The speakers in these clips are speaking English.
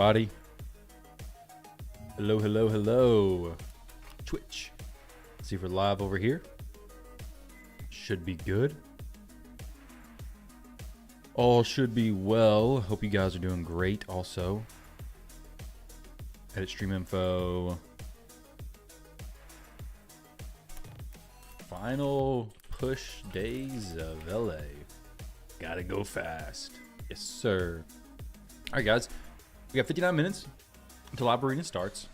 Body. Hello, hello, hello. Twitch. Let's see if we're live over here. Should be good. All should be well. Hope you guys are doing great also. Edit stream info. Final push days of LA. Gotta go fast. Yes, sir. All right, guys. We got 59 minutes until Live Arena starts.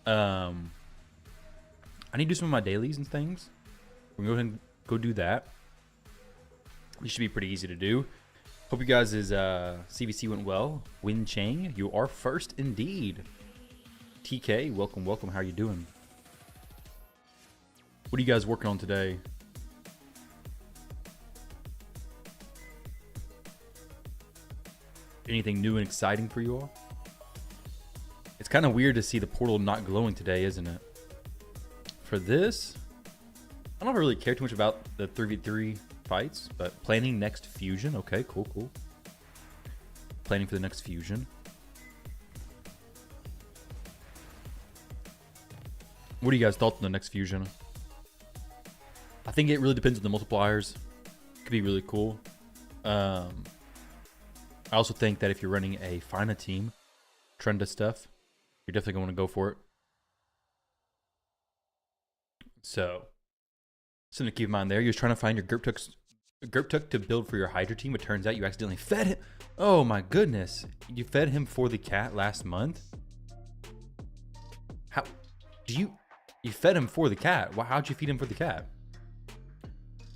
I need to do some of my dailies and things. We're going to go ahead and go do that. This should be pretty easy to do. Hope you guys' CVC went well. Win Chang, you are first indeed. TK, welcome, welcome. How are you doing? What are you guys working on today? Anything new and exciting for you all? It's kind of weird to see the portal not glowing today, isn't it? For this, I don't really care too much about the 3v3 fights, but planning next fusion. Okay, cool, cool. Planning for the next fusion. What do you guys thought on the next fusion? I think it really depends on the multipliers. Could be really cool. I also think that if you're running a Fina team, Trenda stuff, you're definitely going to go for it. So, something to keep in mind there. You're trying to find your Gerptuk to build for your Hydra team. It turns out you accidentally fed him. Oh my goodness. You fed him for the cat last month? How do you fed him for the cat? How'd you feed him for the cat?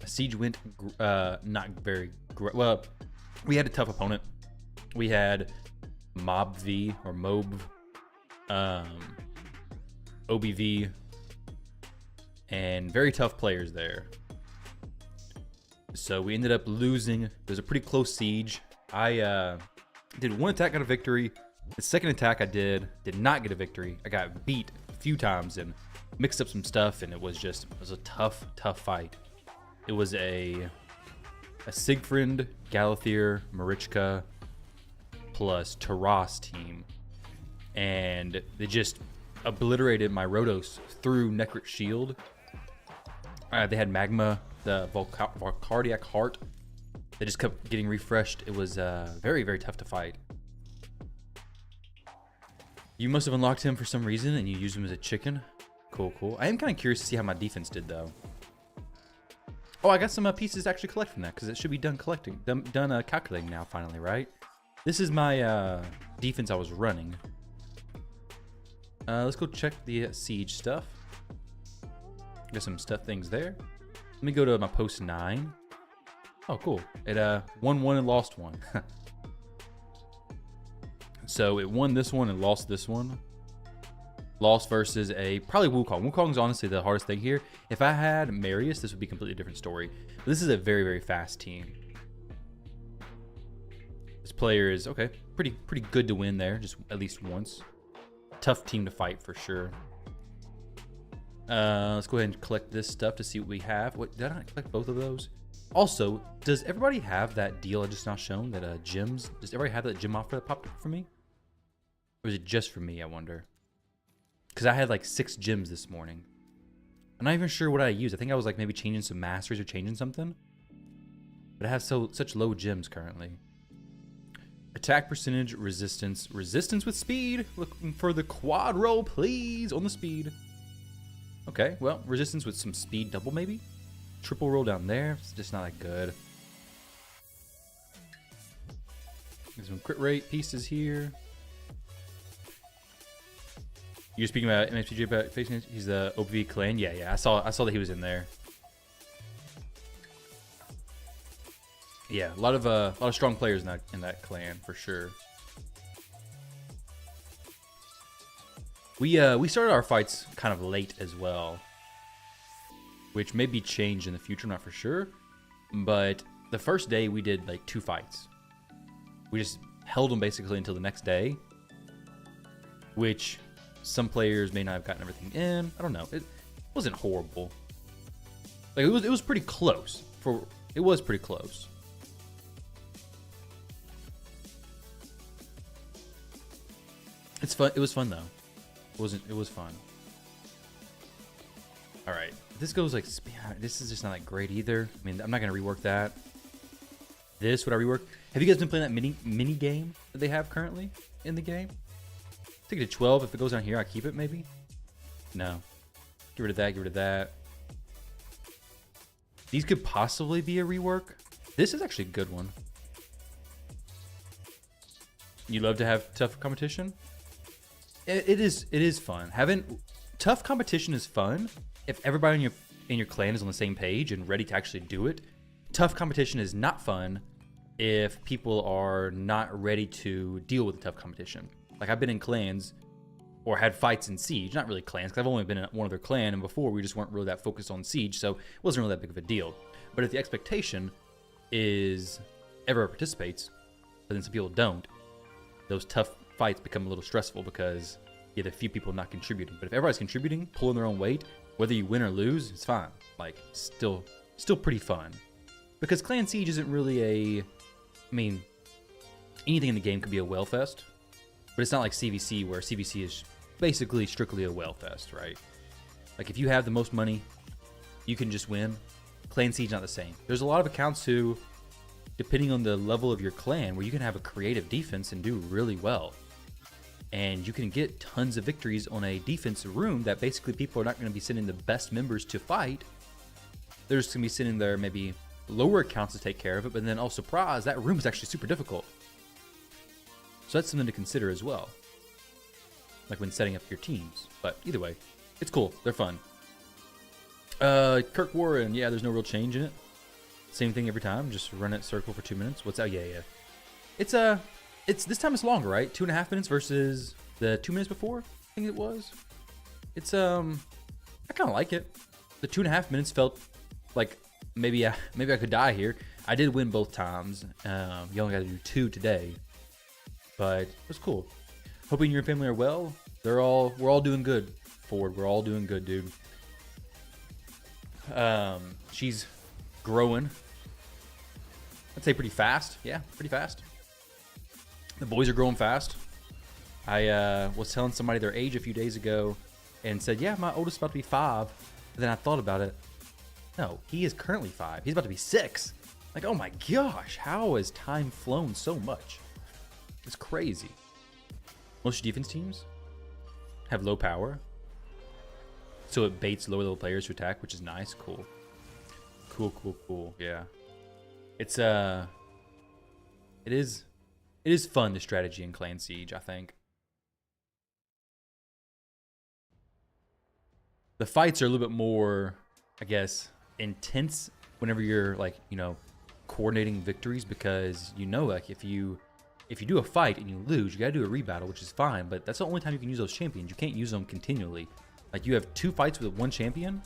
Siege went not very well. We had a tough opponent. We had Mob V or Mob, OBV, and very tough players there. So we ended up losing. It was a pretty close siege. I did one attack, got a victory. The second attack I did not get a victory. I got beat a few times and mixed up some stuff, and it was a tough fight. It was a Siegfried, Galathier, Marichka, plus Taras team. And they just obliterated my Rotos through Necrit Shield. They had Magma, the Volcardiac Heart. They just kept getting refreshed. It was very, very tough to fight. You must have unlocked him for some reason and you used him as a chicken. Cool, cool. I am kind of curious to see how my defense did though. Oh, I got some pieces to actually collect from that because it should be done collecting, done calculating now finally, right? This is my defense I was running. Let's go check the siege stuff. Got some things there. Let me go to my post 9. Oh, cool. It won one and lost one. So it won this one and lost this one. Lost versus probably Wukong. Wukong's honestly the hardest thing here. If I had Marius, this would be a completely different story. But this is a very, very fast team. This player is, okay, pretty good to win there, just at least once. Tough team to fight for sure. Let's go ahead and collect this stuff to see what we have. What, did I not collect both of those? Also, does everybody have that deal I just now shown, that gems? Does everybody have that gem offer that popped up for me? Or is it just for me, I wonder? Because I had like 6 gems this morning. I'm not even sure what I used. I think I was like maybe changing some masters or changing something. But I have such low gems currently. Attack percentage, resistance. Resistance with speed. Looking for the quad roll, please, on the speed. Okay, well, resistance with some speed double maybe. Triple roll down there. It's just not that good. There's some crit rate pieces here. You're speaking about MSPG about facing. He's the OPV clan. Yeah. I saw that he was in there. Yeah, a lot of strong players in that clan for sure. We started our fights kind of late as well, which may be changed in the future. I'm not for sure, but the first day we did like 2 fights. We just held them basically until the next day, which some players may not have gotten everything in. I don't know. It wasn't horrible. Like it was pretty close. It was pretty close. It's fun. It was fun though. It wasn't. It was fun. All right. This goes like, this is just not that great either. I mean, I'm not gonna rework that. This would I rework? Have you guys been playing that mini game that they have currently in the game? Take it to 12. If it goes down here, I keep it maybe. No. Get rid of that. Get rid of that. These could possibly be a rework. This is actually a good one. You love to have tough competition. It is fun. Tough competition is fun if everybody in your clan is on the same page and ready to actually do it. Tough competition is not fun if people are not ready to deal with tough competition. Like I've been in clans or had fights in Siege, not really clans, because I've only been in one other clan, and before we just weren't really that focused on Siege, so it wasn't really that big of a deal. But if the expectation is everyone participates, but then some people don't, those tough fights become a little stressful because you have a few people not contributing. But if everybody's contributing, pulling their own weight, whether you win or lose, it's fine. Like, still pretty fun. Because Clan Siege isn't really I mean, anything in the game could be a whale fest, but it's not like CVC, where CVC is basically strictly a whale fest, right? Like if you have the most money, you can just win. Clan Siege not the same. There's a lot of accounts who, depending on the level of your clan, where you can have a creative defense and do really well. And you can get tons of victories on a defensive room that basically people are not going to be sending the best members to fight. They're just going to be sending their maybe lower accounts to take care of it, but then, oh surprise, that room is actually super difficult. So that's something to consider as well, like when setting up your teams. But either way, it's cool. They're fun. Kirk Warren, yeah, there's no real change in it. Same thing every time. Just run it circle for 2 minutes. What's that? Yeah. It's this time it's longer, right? 2.5 minutes versus the 2 minutes before. I think it was. It's I kind of like it. The 2.5 minutes felt like maybe I could die here. I did win both times. You only got to do 2 today. But it was cool. Hoping you and your family are well. We're all doing good, Ford. We're all doing good, dude. She's growing. I'd say pretty fast. Yeah, pretty fast. The boys are growing fast. I was telling somebody their age a few days ago and said, yeah, my oldest is about to be 5. And then I thought about it. No, he is currently 5. He's about to be 6. Like, oh my gosh, how has time flown so much? It's crazy. Most defense teams have low power, so it baits lower level players to attack, which is nice. Cool. Yeah, it's it is fun, the strategy in Clan Siege. I think the fights are a little bit more, I guess, intense whenever you're like, coordinating victories, because like if you do a fight and you lose, you gotta do a rebattle, which is fine, but that's the only time you can use those champions. You can't use them continually. Like, you have 2 fights with 1 champion,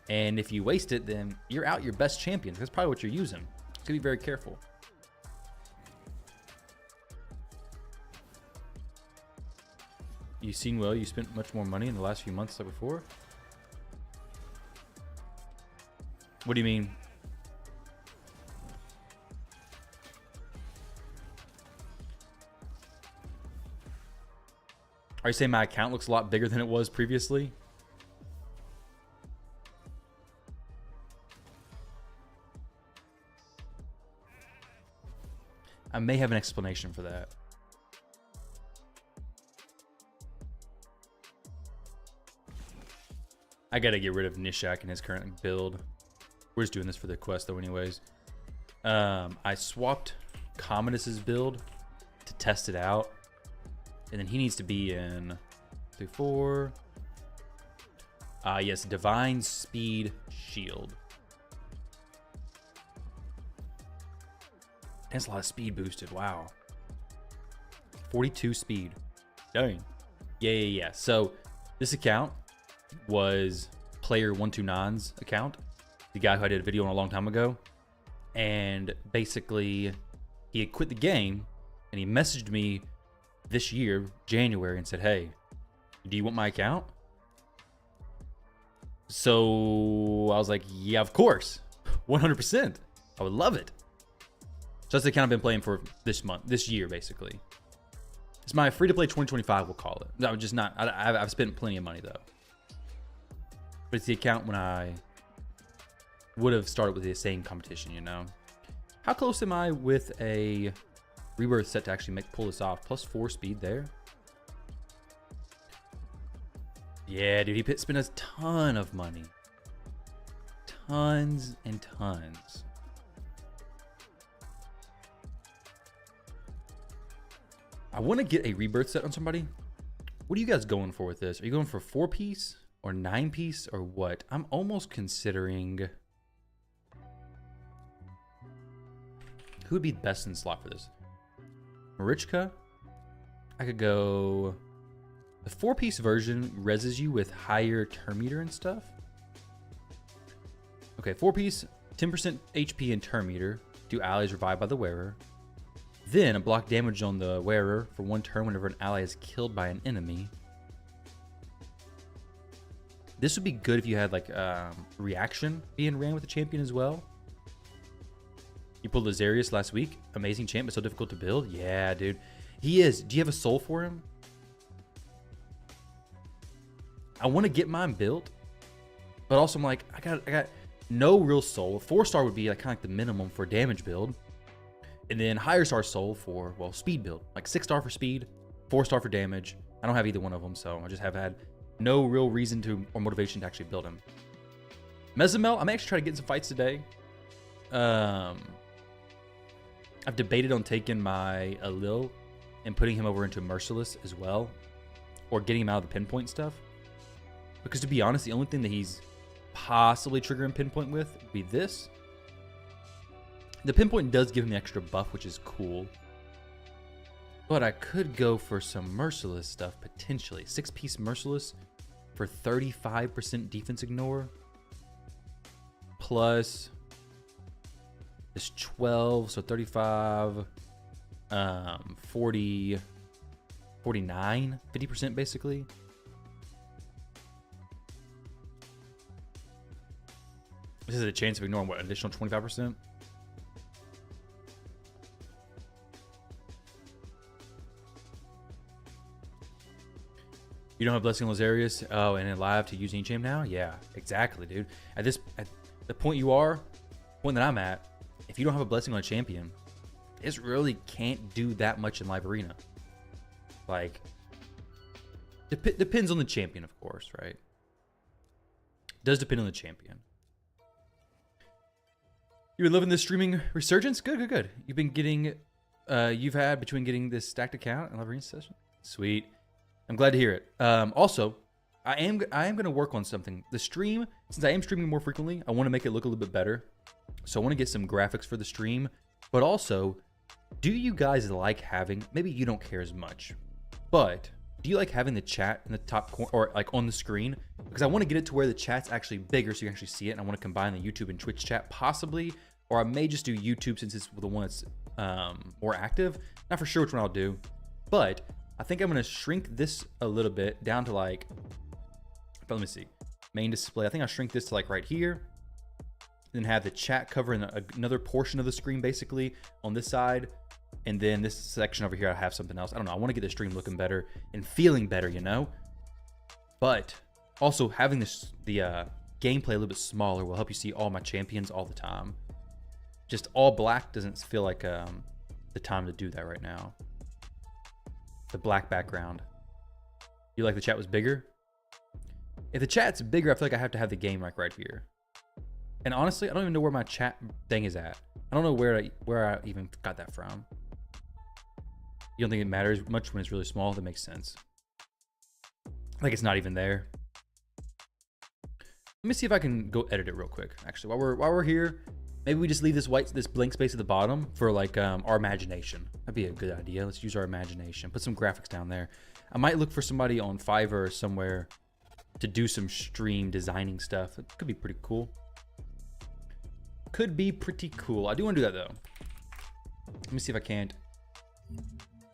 and if you waste it, then you're out your best champion. That's probably what you're using. So be very careful. You seen well, you spent much more money in the last few months than before? What do you mean? Are you saying my account looks a lot bigger than it was previously? I may have an explanation for that. I gotta get rid of Nishak and his current build. We're just doing this for the quest though anyways. I swapped Commodus's build to test it out. And then he needs to be in 3, 4. Yes, Divine Speed Shield. That's a lot of speed boosted. Wow. 42 speed. Dang. Yeah. So this account was player 129's account, the guy who I did a video on a long time ago. And basically, he had quit the game, and he messaged me this year, January, and said, hey, do you want my account? So I was like, yeah, of course. 100%. I would love it. So that's the account I've been playing for this year, basically. It's my free-to-play 2025, we'll call it. No, just not. I've spent plenty of money, though. But it's the account when I would have started with the same competition, you know? How close am I with a rebirth set to actually pull this off? +4 speed there. Yeah, dude, he spent a ton of money. Tons and tons. I want to get a rebirth set on somebody. What are you guys going for with this? Are you going for 4-piece or 9-piece or what? I'm almost considering who would be best in slot for this. Marichka. I could go. The 4-piece version reses you with higher turn meter and stuff. Okay, 4-piece, 10% HP and turn meter. Do allies revived by the wearer. Then a block damage on the wearer for 1 turn whenever an ally is killed by an enemy. This would be good if you had like reaction being ran with the champion as well. You pulled Lazarius last week. Amazing champ, but so difficult to build. Yeah, dude. He is. Do you have a soul for him? I want to get mine built, but also I'm like, I got no real soul. 4-star would be like kind of like the minimum for damage build. And then higher star soul for, well, speed build. Like 6-star for speed, 4-star for damage. I don't have either one of them, so I just have had no real reason to or motivation to actually build him. Mezamel, I'm actually trying to get in some fights today. I've debated on taking my Alil and putting him over into Merciless as well. Or getting him out of the pinpoint stuff. Because to be honest, the only thing that he's possibly triggering pinpoint with would be this. The pinpoint does give him the extra buff, which is cool. But I could go for some Merciless stuff, potentially. 6-piece Merciless for 35% defense ignore. Plus this 12, so 35, 40, 49, 50% basically. This is a chance of ignoring what, additional 25%? You don't have Blessing Lazarius? Oh, and then live to use Encham now? Yeah, exactly, dude. At the point you are, point that I'm at, if you don't have a Blessing on a champion, this really can't do that much in live arena. Like, depends on the champion, of course, right? Does depend on the champion. You've been loving this streaming resurgence? Good, good, good. You've been getting, you've had between getting this stacked account and live arena session? Sweet. I'm glad to hear it. Also, I am going to work on something. The stream, since I am streaming more frequently, I want to make it look a little bit better. So I want to get some graphics for the stream. But also, do you guys like having, maybe you don't care as much, but do you like having the chat in the top corner or like on the screen? Because I want to get it to where the chat's actually bigger so you can actually see it. And I want to combine the YouTube and Twitch chat possibly, or I may just do YouTube since it's the one that's more active. Not for sure which one I'll do, but I think I'm going to shrink this a little bit down to like, but let me see, main display. I think I'll shrink this to like right here. Then have the chat covering another portion of the screen basically on this side. And then this section over here, I have something else. I don't know. I want to get the stream looking better and feeling better, you know? But also having this, the gameplay a little bit smaller will help you see all my champions all the time. Just all black doesn't feel like the time to do that right now. The black background. You like the chat was bigger? If the chat's bigger, I feel like I have to have the game right here. And honestly, I don't even know where my chat thing is at. I don't know where I even got that from. You don't think it matters much when it's really small? That makes sense. Like it's not even there. Let me see if I can go edit it real quick. Actually, while we're here, maybe we just leave this blank space at the bottom for like our imagination. That'd be a good idea. Let's use our imagination. Put some graphics down there. I might look for somebody on Fiverr or somewhere to do some stream designing stuff. It could be pretty cool. Could be pretty cool. I do want to do that though. Let me see if I can't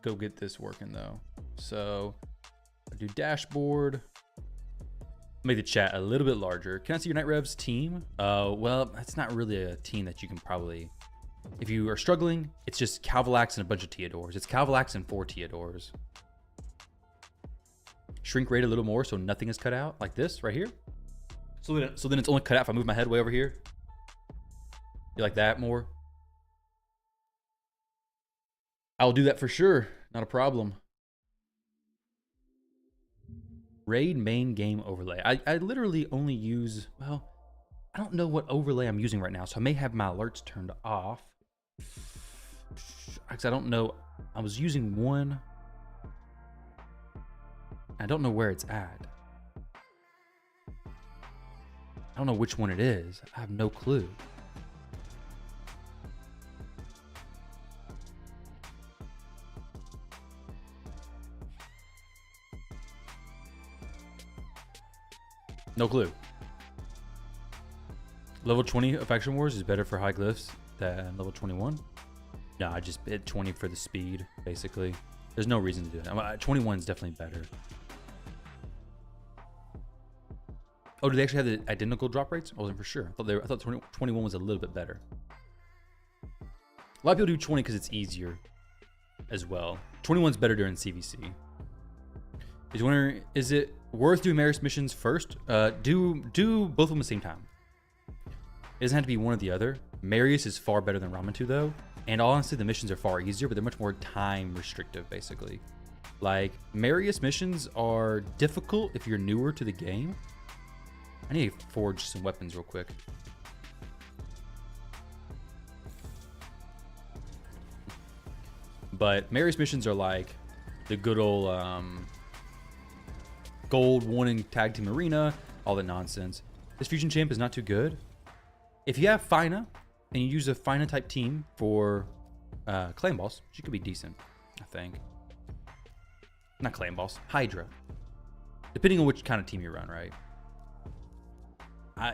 go get this working though. So I do dashboard. Make the chat a little bit larger. Can I see your Night Revs team? Well, that's not really a team that you can probably, if you are struggling, it's just Calvalax and a bunch of Teodors. It's Calvalax and 4 Teodors. shrink rate a little more so nothing is cut out, like this right here. So then it's only cut out if I move my head way over here. You like that more? I'll do that for sure. Not a problem. Raid main game overlay. I literally only use, well, I don't know what overlay I'm using right now, so I may have my alerts turned off. Because I don't know. I was using one. I don't know where it's at. I don't know which one it is. I have no clue. No clue. Level 20 of Faction Wars is better for high glyphs than level 21. No, I just hit 20 for the speed, basically. There's no reason to do it. 21 is definitely better. Oh, do they actually have the identical drop rates? I wasn't for sure. I thought 21 was a little bit better. A lot of people do 20 because it's easier as well. 21's better during CVC. Is it worth doing Marius missions first? Do both of them at the same time. It doesn't have to be one or the other. Marius is far better than Ramen though. And honestly, the missions are far easier, but they're much more time restrictive, basically. Like, Marius missions are difficult if you're newer to the game. I need to forge some weapons real quick. But Marius missions are like the good old gold warning tag team arena, all the nonsense. This fusion champ is not too good. If you have Fina and you use a Fina type team for clan boss, she could be decent, I think. Not clan boss, Hydra. Depending on which kind of team you run, right?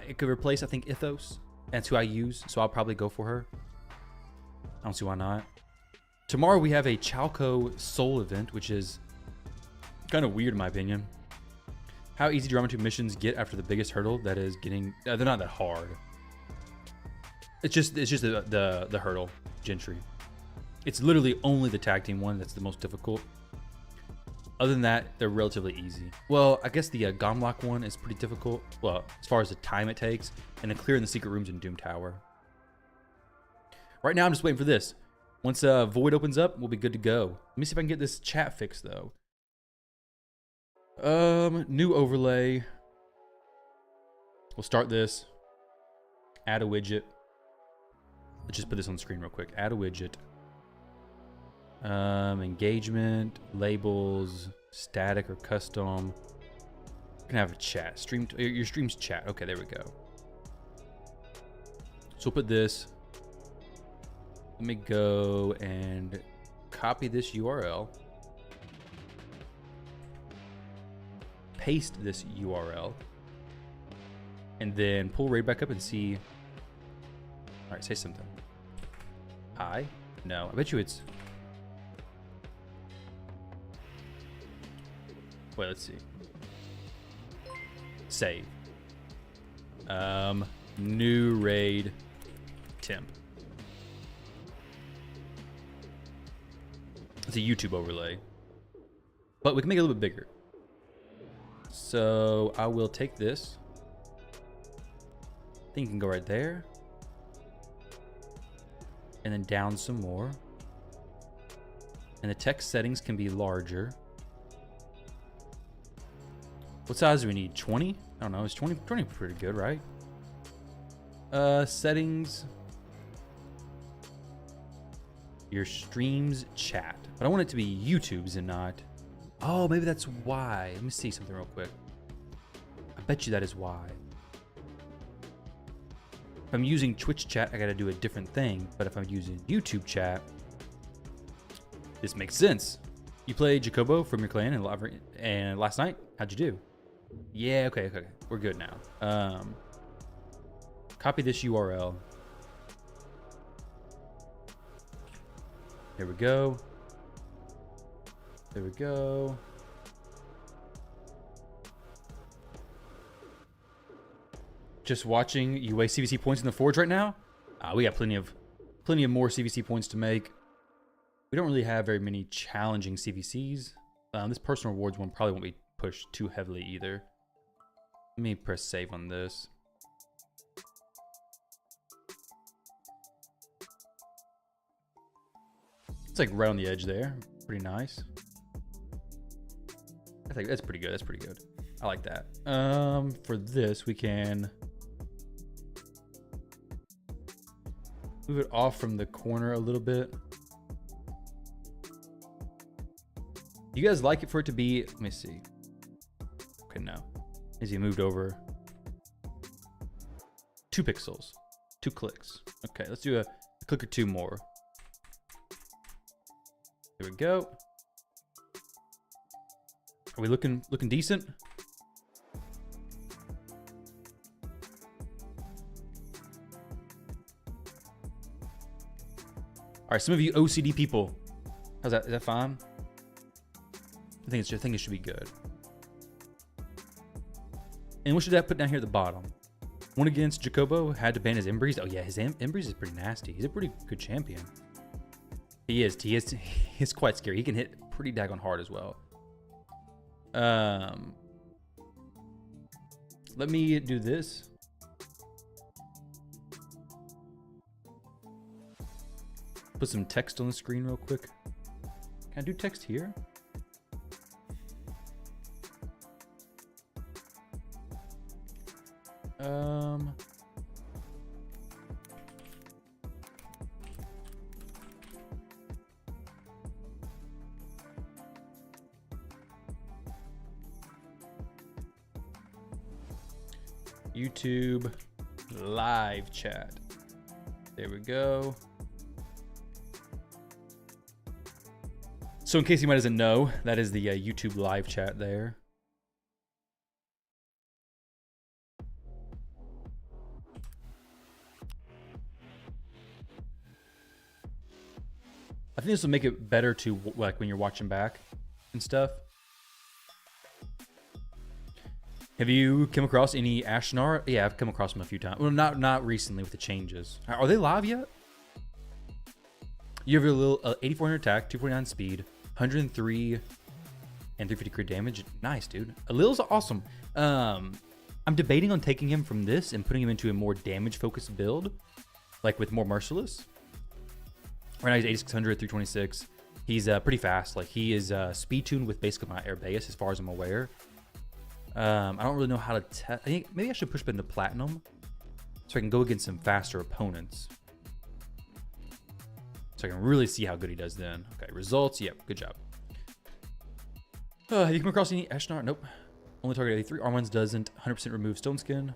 It could replace, I think, Ethos. That's who I use, so I'll probably go for her. I don't see why not. Tomorrow we have a Chalco Soul event, which is kind of weird in my opinion. How easy do Ramen missions get after the biggest hurdle? That is getting, they're not that hard. It's just the hurdle, Gentry. It's literally only the tag team one that's the most difficult. Other than that, they're relatively easy. Well, I guess the Gomlock one is pretty difficult. Well, as far as the time it takes, and then clearing the secret rooms in Doom Tower. Right now, I'm just waiting for this. Once Void opens up, we'll be good to go. Let me see if I can get this chat fixed, though. New overlay. We'll start this. Add a widget. Let's just put this on the screen real quick. Add a widget. Engagement, labels, static or custom. You can have a chat. Your stream's chat. Okay, there we go. So we'll put this. Let me go and copy this URL. Paste this URL. And then pull Raid back up and see. All right, say something. Hi? No, I bet you it's. Wait, let's see. Save. New raid temp. It's a YouTube overlay. But we can make it a little bit bigger. So I will take this. I think you can go right there. And then down some more. And the text settings can be larger. What size do we need? 20? I don't know. Is 20 pretty good, right? Settings. Your streams chat. But I want it to be YouTube's and not. Oh, maybe that's why. Let me see something real quick. I bet you that is why. If I'm using Twitch chat, I gotta do a different thing. But if I'm using YouTube chat, this makes sense. You played Jacobo from your clan and last night, how'd you do? Yeah, okay. We're good now. Copy this URL. There we go. There we go. Just watching you waste CVC points in the Forge right now? We got plenty of more CVC points to make. We don't really have very many challenging CVCs. This personal rewards one probably won't be push too heavily either. Let me press save on this. It's like right on the edge there. Pretty nice. I think that's pretty good. That's pretty good. I like that. For this, we can move it off from the corner a little bit. You guys like it for it to be, let me see. Okay, no. Is he moved over 2 pixels, 2 clicks. Okay, let's do a click or 2 more. Here we go. Are we looking decent? All right, some of you OCD people, how's that? Is that fine? I think it should be good. And what should that put down here at the bottom? One against Jacobo, had to ban his Embreeze. Oh yeah, his Embreeze is pretty nasty. He's a pretty good champion. He is quite scary. He can hit pretty daggone hard as well. Let me do this. Put some text on the screen real quick. Can I do text here? YouTube live chat. There we go. So in case anybody doesn't know, that is the YouTube live chat there. I think this will make it better to like when you're watching back and stuff. Have you come across any Ashnar? Yeah, I've come across them a few times. Well, not recently with the changes. Are they live yet? You have your little 8400 attack, 249 speed, 103 and 350 crit damage. Nice, dude. Alil's awesome. I'm debating on taking him from this and putting him into a more damage-focused build, like with more Merciless. Right now he's 8600, 326. He's pretty fast. Like he is speed tuned with basically my Airbeus as far as I'm aware. I don't really know how to test. I think maybe I should push him into Platinum so I can go against some faster opponents. So I can really see how good he does then. Okay, results. Yep, good job. Have you come across any Ashnar? Nope. Only target 83. R1's doesn't 100% remove Stone Skin.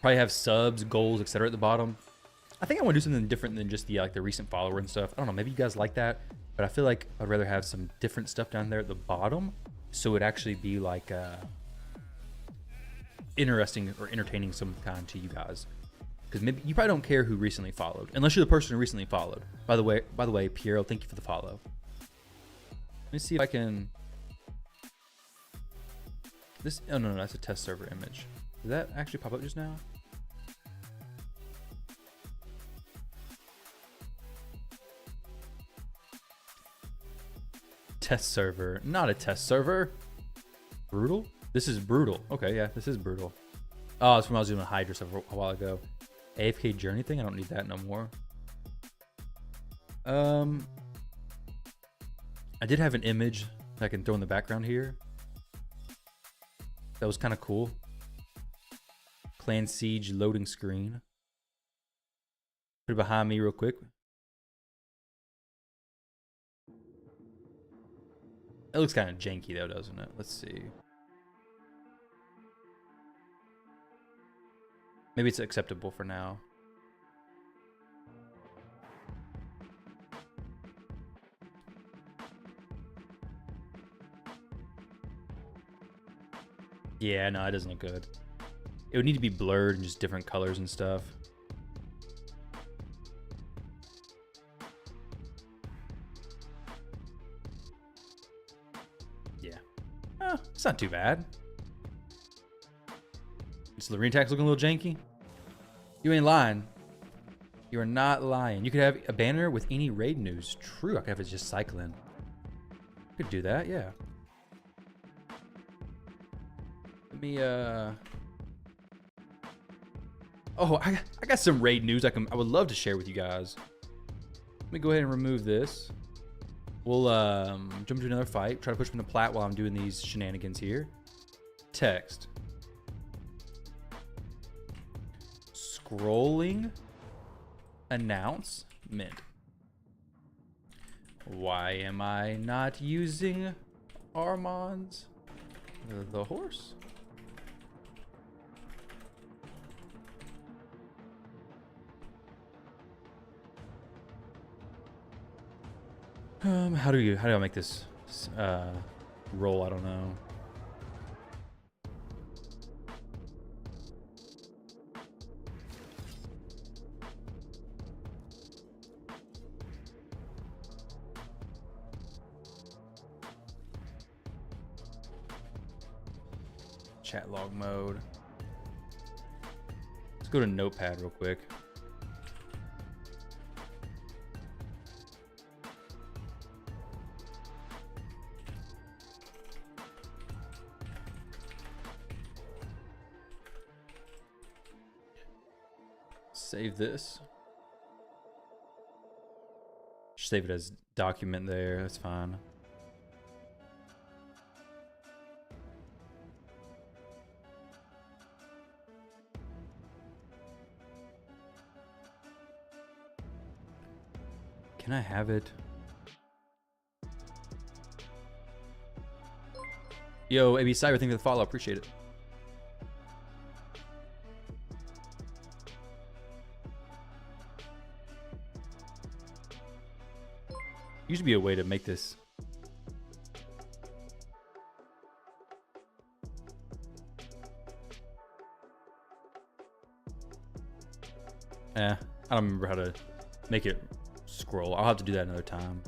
Probably have subs, goals, etc. at the bottom. I think I want to do something different than just the the recent follower and stuff. I don't know. Maybe you guys like that, but I feel like I'd rather have some different stuff down there at the bottom, so it'd actually be like interesting or entertaining some kind to you guys. Because maybe you probably don't care who recently followed, unless you're the person who recently followed. By the way, Piero, thank you for the follow. Let me see if I can. This. Oh no, that's a test server image. Did that actually pop up just now? Test server, not a test server. Brutal? This is brutal. Okay, yeah, this is brutal. Oh, it's when I was doing a Hydra stuff a while ago. AFK journey thing? I don't need that no more. I did have an image that I can throw in the background here. That was kind of cool. Clan Siege loading screen. Put it behind me real quick. It looks kind of janky though, doesn't it? Let's see. Maybe it's acceptable for now. Yeah, no, it doesn't look good. It would need to be blurred and just different colors and stuff. Yeah. Oh, it's not too bad. So the re-attack's looking a little janky. You ain't lying. You are not lying. You could have a banner with any raid news. True, I could have it just cycling. Could do that, yeah. Let me oh, I got some raid news I would love to share with you guys. Let me go ahead and remove this. We'll jump into another fight. Try to push from the plat while I'm doing these shenanigans here. Text. Scrolling announcement. Why am I not using Armand's the horse? How do I make this roll? I don't know. Chat log mode. Let's go to Notepad real quick. Save this. Just save it as document there. That's fine. Can I have it? Yo, AB Cyber, thank you for the follow. Appreciate it. Used to be a way to make this. I don't remember how to make it scroll. I'll have to do that another time.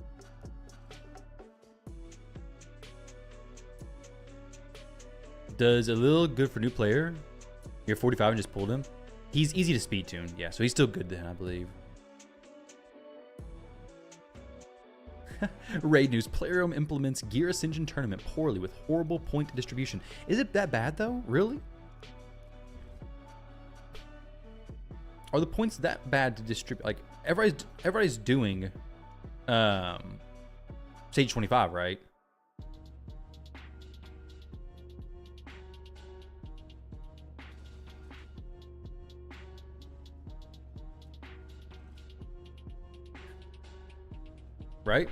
Does a little good for new player. You're 45 and just pulled him. He's easy to speed tune. Yeah, so he's still good then, I believe. Raid news. Plarium implements Gear Ascension tournament poorly with horrible point distribution. Is it that bad though? Really? Are the points that bad to distribute? Like everybody's doing stage 25, right? Right?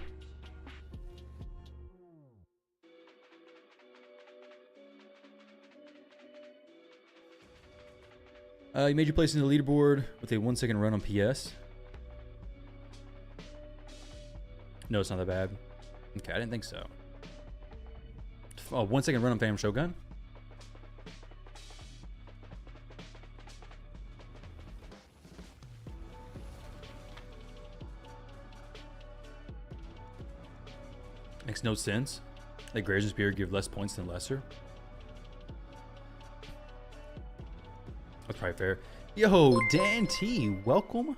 You made your place in the leaderboard with a 1 second run on PS. No, it's not that bad. Okay, I didn't think so. Oh, 1 second run on Phantom Shogun. Makes no sense. That Grazer's Spear give less points than lesser. That's probably fair. Yo, Dan T, welcome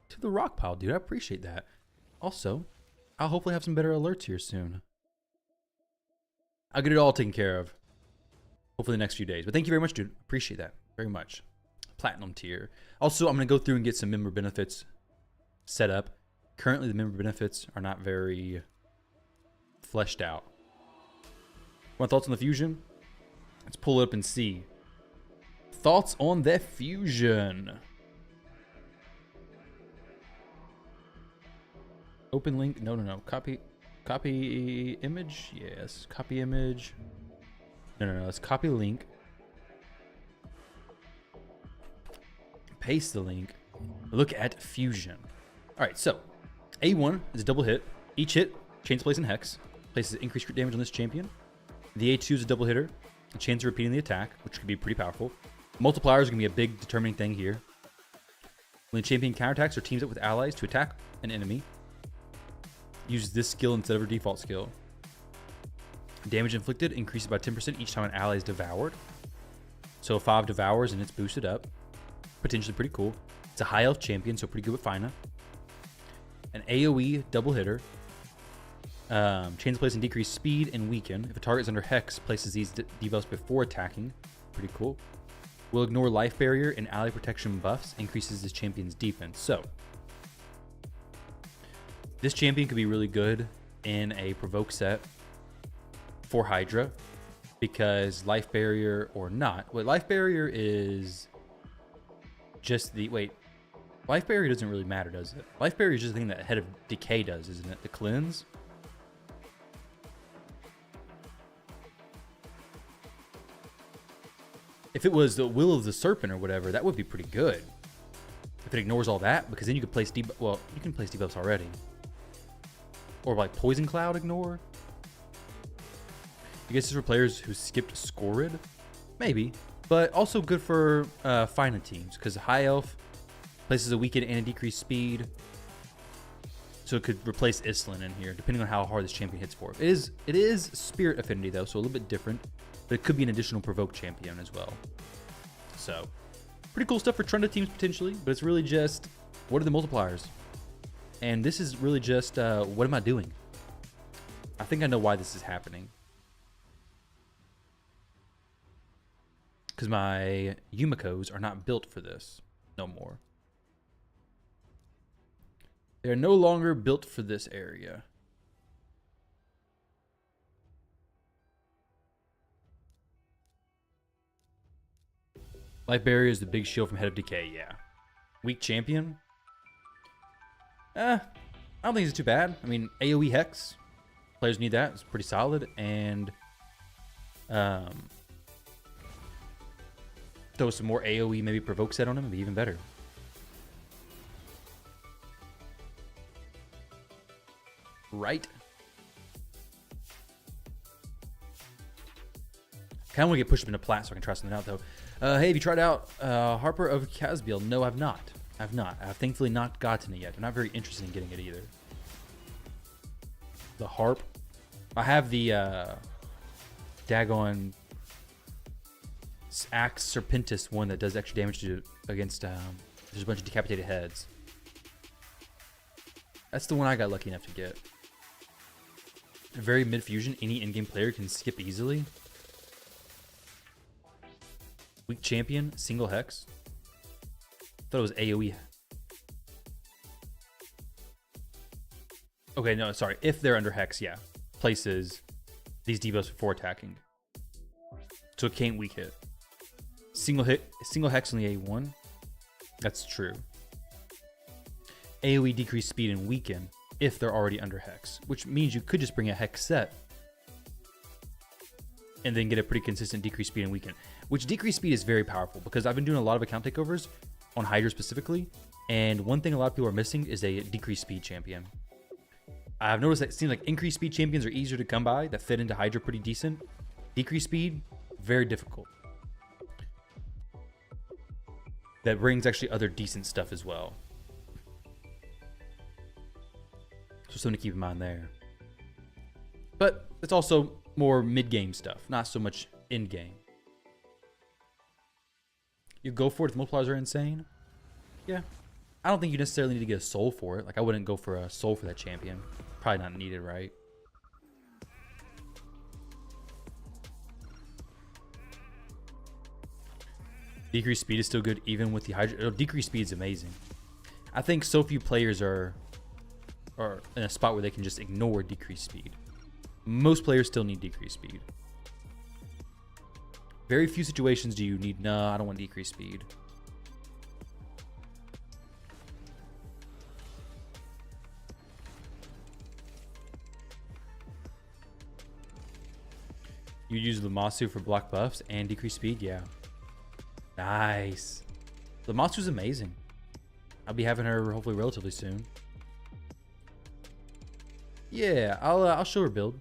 to the rock pile, dude. I appreciate that. Also, I'll hopefully have some better alerts here soon. I'll get it all taken care of. Hopefully the next few days. But thank you very much, dude. Appreciate that very much. Platinum tier. Also, I'm going to go through and get some member benefits set up. Currently, the member benefits are not very fleshed out. Want thoughts on the fusion? Let's pull it up and see. Thoughts on the fusion. Open link. No. Copy image. Yes. Copy image. No. Let's copy link. Paste the link. Look at fusion. All right. So A1 is a double hit. Each hit chains place in hex. Places increased crit damage on this champion. The A2 is a double hitter. A chance of repeating the attack, which could be pretty powerful. Multipliers are going to be a big determining thing here. When the champion counterattacks or teams up with allies to attack an enemy, use this skill instead of her default skill. Damage inflicted increases by 10% each time an ally is devoured. So 5 devours and it's boosted up. Potentially pretty cool. It's a high health champion, so pretty good with Fina. An AoE double hitter. Chains place and decrease speed and weaken. If a target is under Hex, places these debuffs before attacking. Pretty cool. Will ignore life barrier and ally protection buffs. Increases this champion's defense. So, this champion could be really good in a provoke set for Hydra, because life barrier or not. Wait, life barrier is just the... Wait. Life barrier doesn't really matter, does it? Life barrier is just the thing that Head of Decay does, isn't it? The cleanse? If it was the Will of the Serpent or whatever, that would be pretty good. If it ignores all that, because then you could place debuffs. Well, you can place debuffs already. Or like Poison Cloud ignore. I guess it's for players who skipped Scorid? Maybe. But also good for Final teams, because High Elf places a weaken and a decreased speed. So it could replace Islin in here, depending on how hard this champion hits for. It is Spirit Affinity, though, so a little bit different. But it could be an additional Provoke champion as well. So, pretty cool stuff for Trunda teams, potentially. But it's really just, what are the multipliers? And this is really just, what am I doing? I think I know why this is happening. Because my Yumikos are not built for this no more. They're no longer built for this area. Life Barrier is the big shield from Head of Decay, yeah. Weak champion? I don't think it's too bad. I mean, AoE Hex. Players need that. It's pretty solid. And throw some more AoE, maybe Provoke set on him, it'd be even better. Right? Kind of want to get pushed up into plat so I can try something out, though. Hey, have you tried out Harper of Casbiel? No, I've not. I've thankfully not gotten it yet. I'm not very interested in getting it either. The Harp. I have the Dagon Axe Serpentis one that does extra damage against there's a bunch of decapitated heads. That's the one I got lucky enough to get. Very mid-fusion, any in-game player can skip easily. Weak champion, single hex. Thought it was AoE. Okay, no, sorry. If they're under hex, yeah. Places these debuffs before attacking. So it can't weak hit. Single hex on the A1. That's true. AoE decrease speed and weaken if they're already under hex, which means you could just bring a hex set and then get a pretty consistent decrease speed and weaken. Which decrease speed is very powerful, because I've been doing a lot of account takeovers on Hydra specifically, and one thing a lot of people are missing is a decrease speed champion. I've noticed that it seems like increased speed champions are easier to come by, that fit into Hydra pretty decent. Decrease speed, very difficult. That brings actually other decent stuff as well. So something to keep in mind there. But it's also more mid-game stuff, not so much in-game. You go for it if the multipliers are insane. Yeah. I don't think you necessarily need to get a soul for it. Like, I wouldn't go for a soul for that champion. Probably not needed, right? Decreased speed is still good even with the Hydra. Decreased speed is amazing. I think so few players are in a spot where they can just ignore decreased speed. Most players still need decreased speed. Very few situations do you need, no, I don't want decreased speed. You use Lamasu for block buffs and decreased speed? Yeah. Nice. Lamasu's amazing. I'll be having her hopefully relatively soon. Yeah, I'll show her build.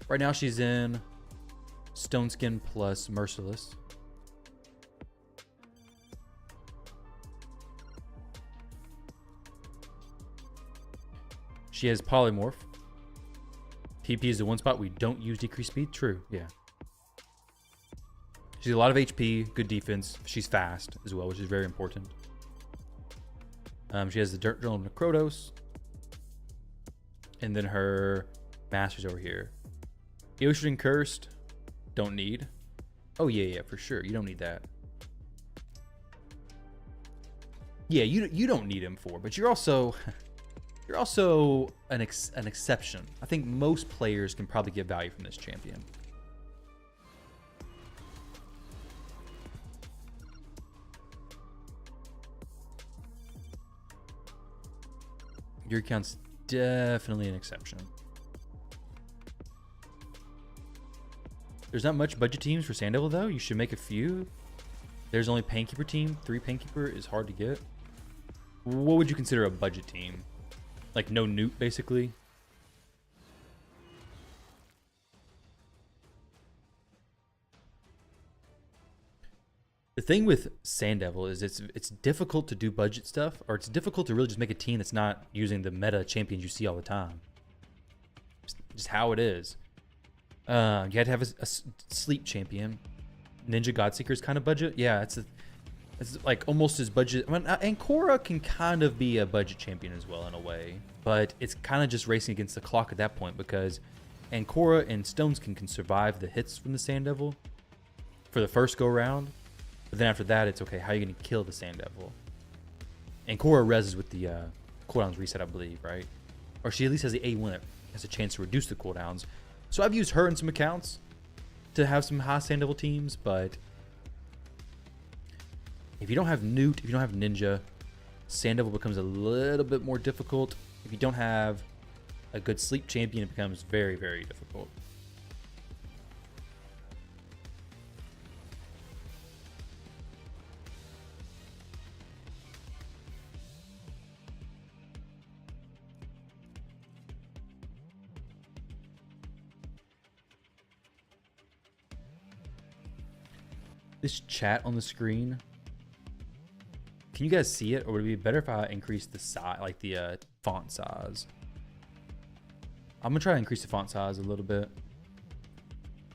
Right now she's in Stone Skin plus Merciless. She has Polymorph. PP is the one spot we don't use decreased speed. True, yeah. She's a lot of HP, good defense. She's fast as well, which is very important. She has the Dirt Journal of Necrodos. And then her Masters over here. Ocean Cursed, don't need. Oh yeah, for sure. You don't need that. Yeah, you don't need M4, but you're also an exception. I think most players can probably get value from this champion. Your account's definitely an exception. There's not much budget teams for Sand though. You should make a few. There's only Painkeeper team. 3 Painkeeper is hard to get. What would you consider a budget team? Like no Newt, basically? The thing with Sand Devil is it's difficult to do budget stuff, or it's difficult to really just make a team that's not using the meta champions you see all the time. Just how it is. You had to have a sleep champion. Ninja Godseeker is kind of budget. Yeah, it's like almost as budget. I mean, Ancora can kind of be a budget champion as well in a way, but it's kind of just racing against the clock at that point because Ancora and Stones can survive the hits from the Sand Devil for the first go round. But then after that, it's okay. How are you going to kill the Sand Devil? Ancora reses with the cooldowns reset, I believe, right? Or she at least has the A1 that has a chance to reduce the cooldowns. So I've used her in some accounts to have some high Sand Devil teams, but if you don't have Newt, if you don't have Ninja, Sand Devil becomes a little bit more difficult. If you don't have a good sleep champion, it becomes very, very difficult. This chat on the screen, can you guys see it, or would it be better if I increase the size, like the font size? I'm gonna try to increase the font size a little bit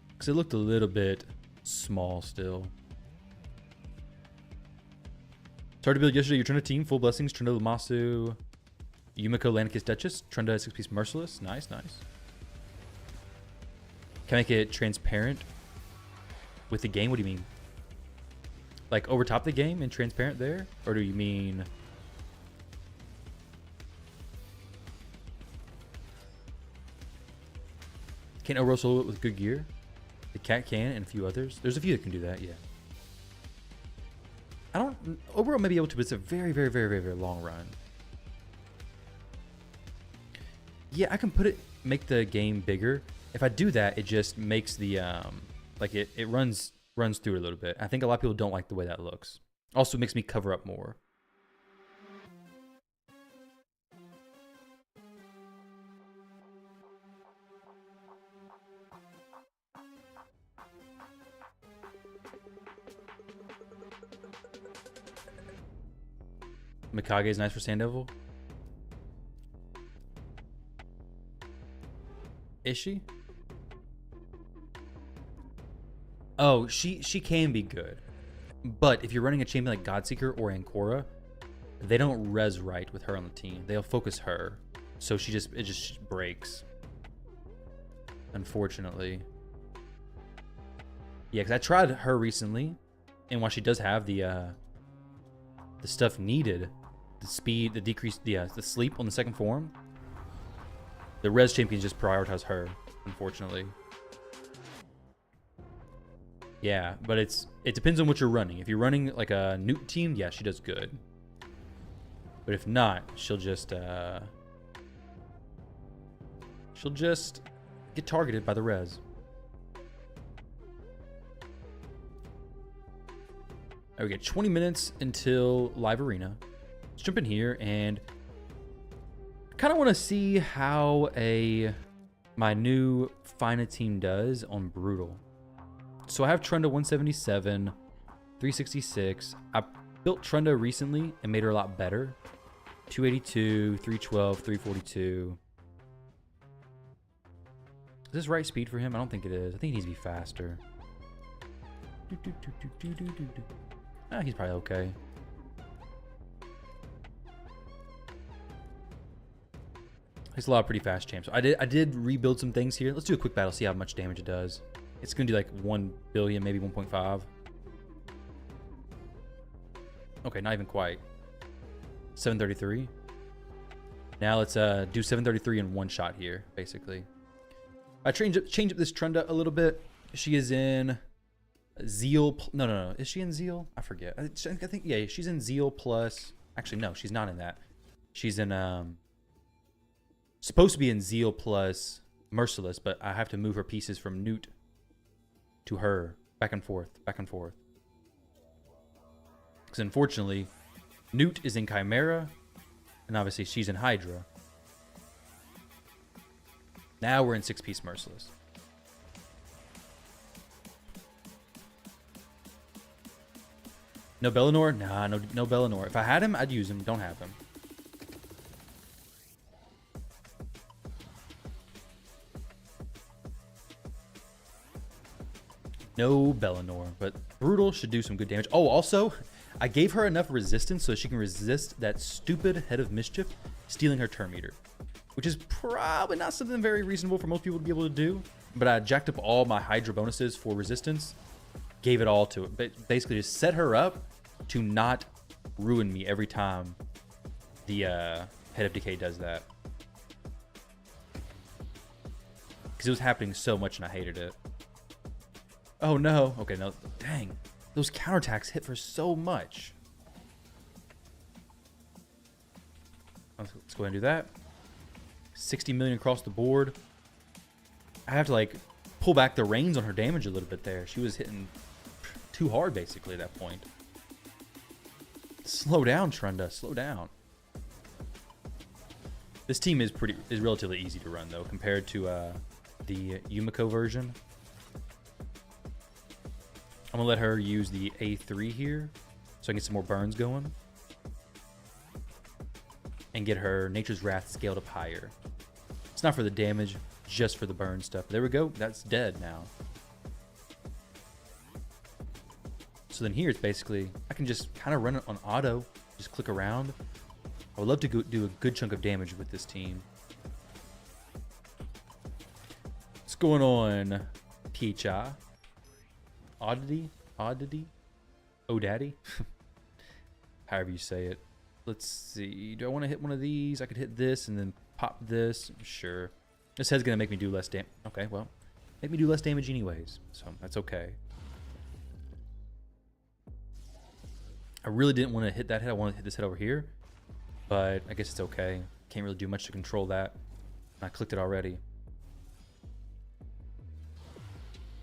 because it looked a little bit small still. Started to build yesterday. Your Trunda team, full blessings. Trunda Lamasu, Yumiko Lanicus Duchess, Trunda 6-piece Merciless. Nice, nice. Can I make it transparent with the game? What do you mean? Like over top the game and transparent there? Or do you mean... Can overall solo it with good gear? The cat can and a few others. There's a few that can do that, yeah. I don't... Overall may be able to, but it's a very, very, very, very, very long run. Yeah, I can put it... Make the game bigger. If I do that, it just makes the... like it runs through it a little bit. I think a lot of people don't like the way that looks. Also makes me cover up more. Mikage is nice for Sand Devil. Is she? Oh, she can be good. But if you're running a champion like Godseeker or Ancora, they don't res right with her on the team. They'll focus her. So it just breaks. Unfortunately. Yeah, because I tried her recently, and while she does have the stuff needed, the speed, the decrease, the sleep on the second form, the res champions just prioritize her, unfortunately. Yeah, but it depends on what you're running. If you're running like a Newt team, yeah, she does good. But if not, she'll just get targeted by the res. Right, we get 20 minutes until live arena. Let's jump in here and kind of want to see how my new Fina team does on Brutal. So I have Trunda 177, 366. I built Trunda recently and made her a lot better. 282, 312, 342. Is this right speed for him? I don't think it is. I think he needs to be faster. He's probably okay. It's a lot of pretty fast champs. So I did rebuild some things here. Let's do a quick battle, see how much damage it does. It's gonna do like 1 billion, maybe 1.5. Okay, not even quite. 733. Now let's do 733 in one shot here, basically. I change up this Trunda a little bit. She is in Zeal. No. Is she in Zeal? I forget. I think, yeah, she's in Zeal plus. Actually, no, she's not in that. She's in, supposed to be in Zeal plus Merciless, but I have to move her pieces from Newt to her. Back and forth. Because unfortunately, Newt is in Chimera, and obviously she's in Hydra. Now we're in 6-piece Merciless. No Bellinor? Nah, no Bellinor. If I had him, I'd use him. Don't have him. No Bellinor, but Brutal should do some good damage. Oh, also, I gave her enough resistance so she can resist that stupid Head of Mischief stealing her turn meter, which is probably not something very reasonable for most people to be able to do. But I jacked up all my Hydra bonuses for resistance, gave it all to it. But basically just set her up to not ruin me every time the Head of Decay does that. Because it was happening so much and I hated it. Oh no. Okay, no. Dang. Those counterattacks hit for so much. Let's go ahead and do that. 60 million across the board. I have to like pull back the reins on her damage a little bit there. She was hitting too hard basically at that point. Slow down, Trunda. Slow down. This team is relatively easy to run though compared to the Yumiko version. I'm gonna let her use the A3 here so I can get some more burns going and get her Nature's Wrath scaled up higher. It's not for the damage, just for the burn stuff. There we go. That's dead now. So then here it's basically, I can just kind of run it on auto, just click around. I would love to do a good chunk of damage with this team. What's going on, PHI? Oddity? Oh, daddy? However you say it. Let's see. Do I want to hit one of these? I could hit this and then pop this. Sure. This head's going to make me do less damage. Okay, well. Make me do less damage anyways. So that's okay. I really didn't want to hit that head. I wanted to hit this head over here. But I guess it's okay. Can't really do much to control that. I clicked it already.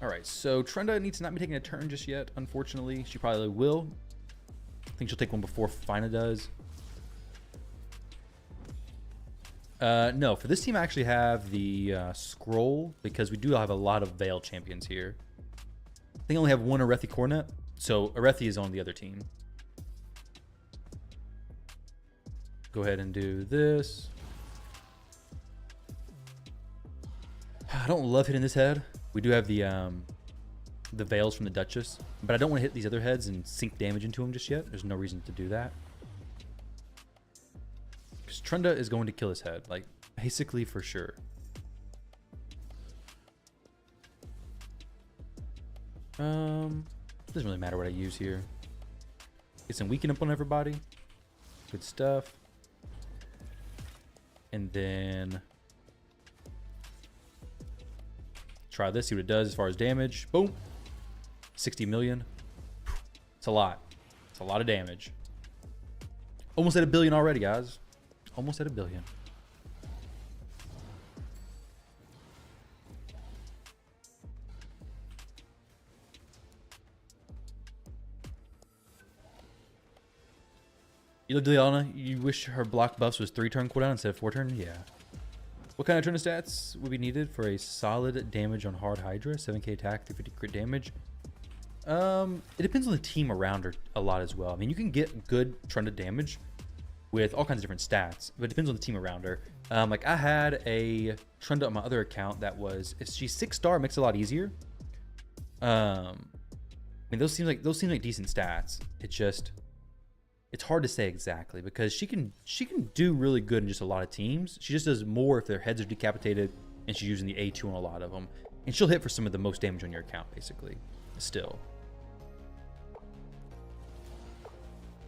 Alright, so Trunda needs to not be taking a turn just yet, unfortunately. She probably will. I think she'll take one before Fina does. No, for this team I actually have the scroll, because we do have a lot of Veil champions here. I think I only have one Arethi Cornet, so Arethi is on the other team. Go ahead and do this. I don't love hitting this head. We do have the Veils from the Duchess, but I don't want to hit these other heads and sink damage into them just yet. There's no reason to do that. Because Trunda is going to kill his head, like, basically for sure. Doesn't really matter what I use here. Get some weaken up on everybody. Good stuff. And then try this, see what it does as far as damage. Boom. 60 million. It's a lot. It's a lot of damage. Almost at a billion already, guys. Almost at a billion. Liana, you wish her block buffs was 3-turn cooldown instead of 4-turn? Yeah. What kind of Trunda stats would be needed for a solid damage on hard Hydra? 7k attack, 350 crit damage. It depends on the team around her a lot as well. I mean, you can get good Trunda damage with all kinds of different stats, but it depends on the team around her. Like I had a Trunda on my other account that was, if she's 6-star, it makes it a lot easier. I mean, those seem like decent stats. It just, It's hard to say exactly because she can do really good in just a lot of teams. She just does more if their heads are decapitated and she's using the A2 on a lot of them. And she'll hit for some of the most damage on your account, basically, still.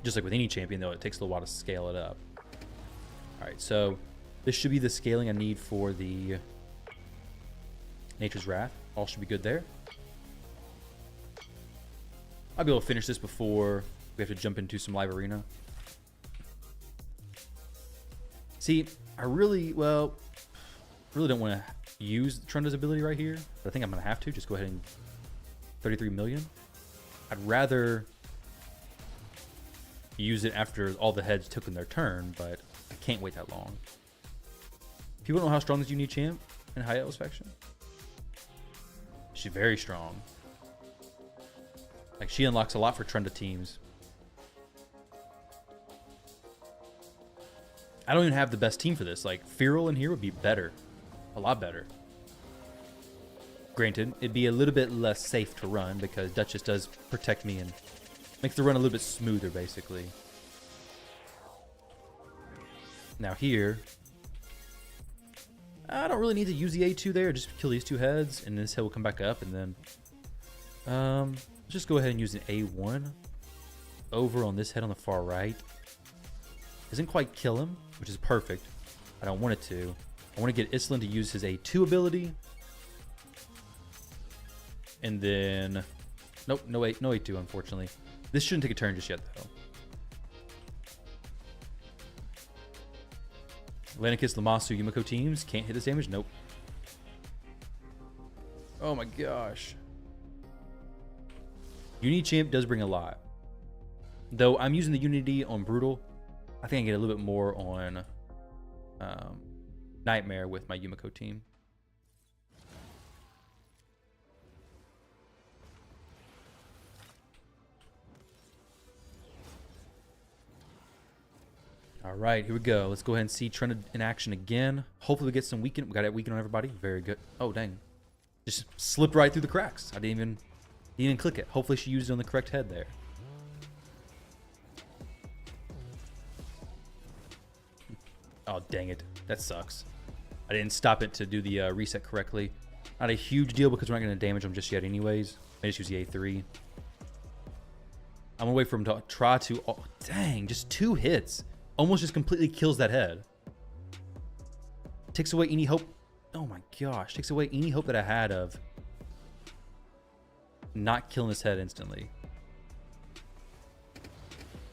Just like with any champion, though, it takes a little while to scale it up. All right, so this should be the scaling I need for the Nature's Wrath. All should be good there. I'll be able to finish this before we have to jump into some live arena. See, I really don't want to use Trunda's ability right here, but I think I'm going to have to. Just go ahead and 33 million. I'd rather use it after all the heads took in their turn, but I can't wait that long. People know how strong this unique champ in High Atlas faction. She's very strong. Like, she unlocks a lot for Trunda teams. I don't even have the best team for this. Like, Feral in here would be better. A lot better. Granted, it'd be a little bit less safe to run because Duchess does protect me and makes the run a little bit smoother, basically. Now here, I don't really need to use the A2 there. Just kill these two heads, and this head will come back up, and then just go ahead and use an A1 over on this head on the far right. Doesn't quite kill him, which is perfect. I don't want it to. I want to get Islin to use his A2 ability. And then, nope, no A2, unfortunately. This shouldn't take a turn just yet, though. Atlanticus, Lamasu, Yumiko teams can't hit this damage. Nope. Oh my gosh. Uni champ does bring a lot. Though I'm using the Unity on Brutal, I think I get a little bit more on Nightmare with my Yumiko team. All right, here we go. Let's go ahead and see Trent in action again. Hopefully we get some weaken. We got a weaken on everybody. Very good. Oh, dang. Just slipped right through the cracks. I didn't even click it. Hopefully she used it on the correct head there. Oh, dang it. That sucks. I didn't stop it to do the reset correctly. Not a huge deal because we're not going to damage them just yet anyways. I just use the A3. I'm going to wait for him to try to... Oh, dang, just 2 hits. Almost just completely kills that head. Takes away any hope. Oh my gosh. Takes away any hope that I had of not killing this head instantly.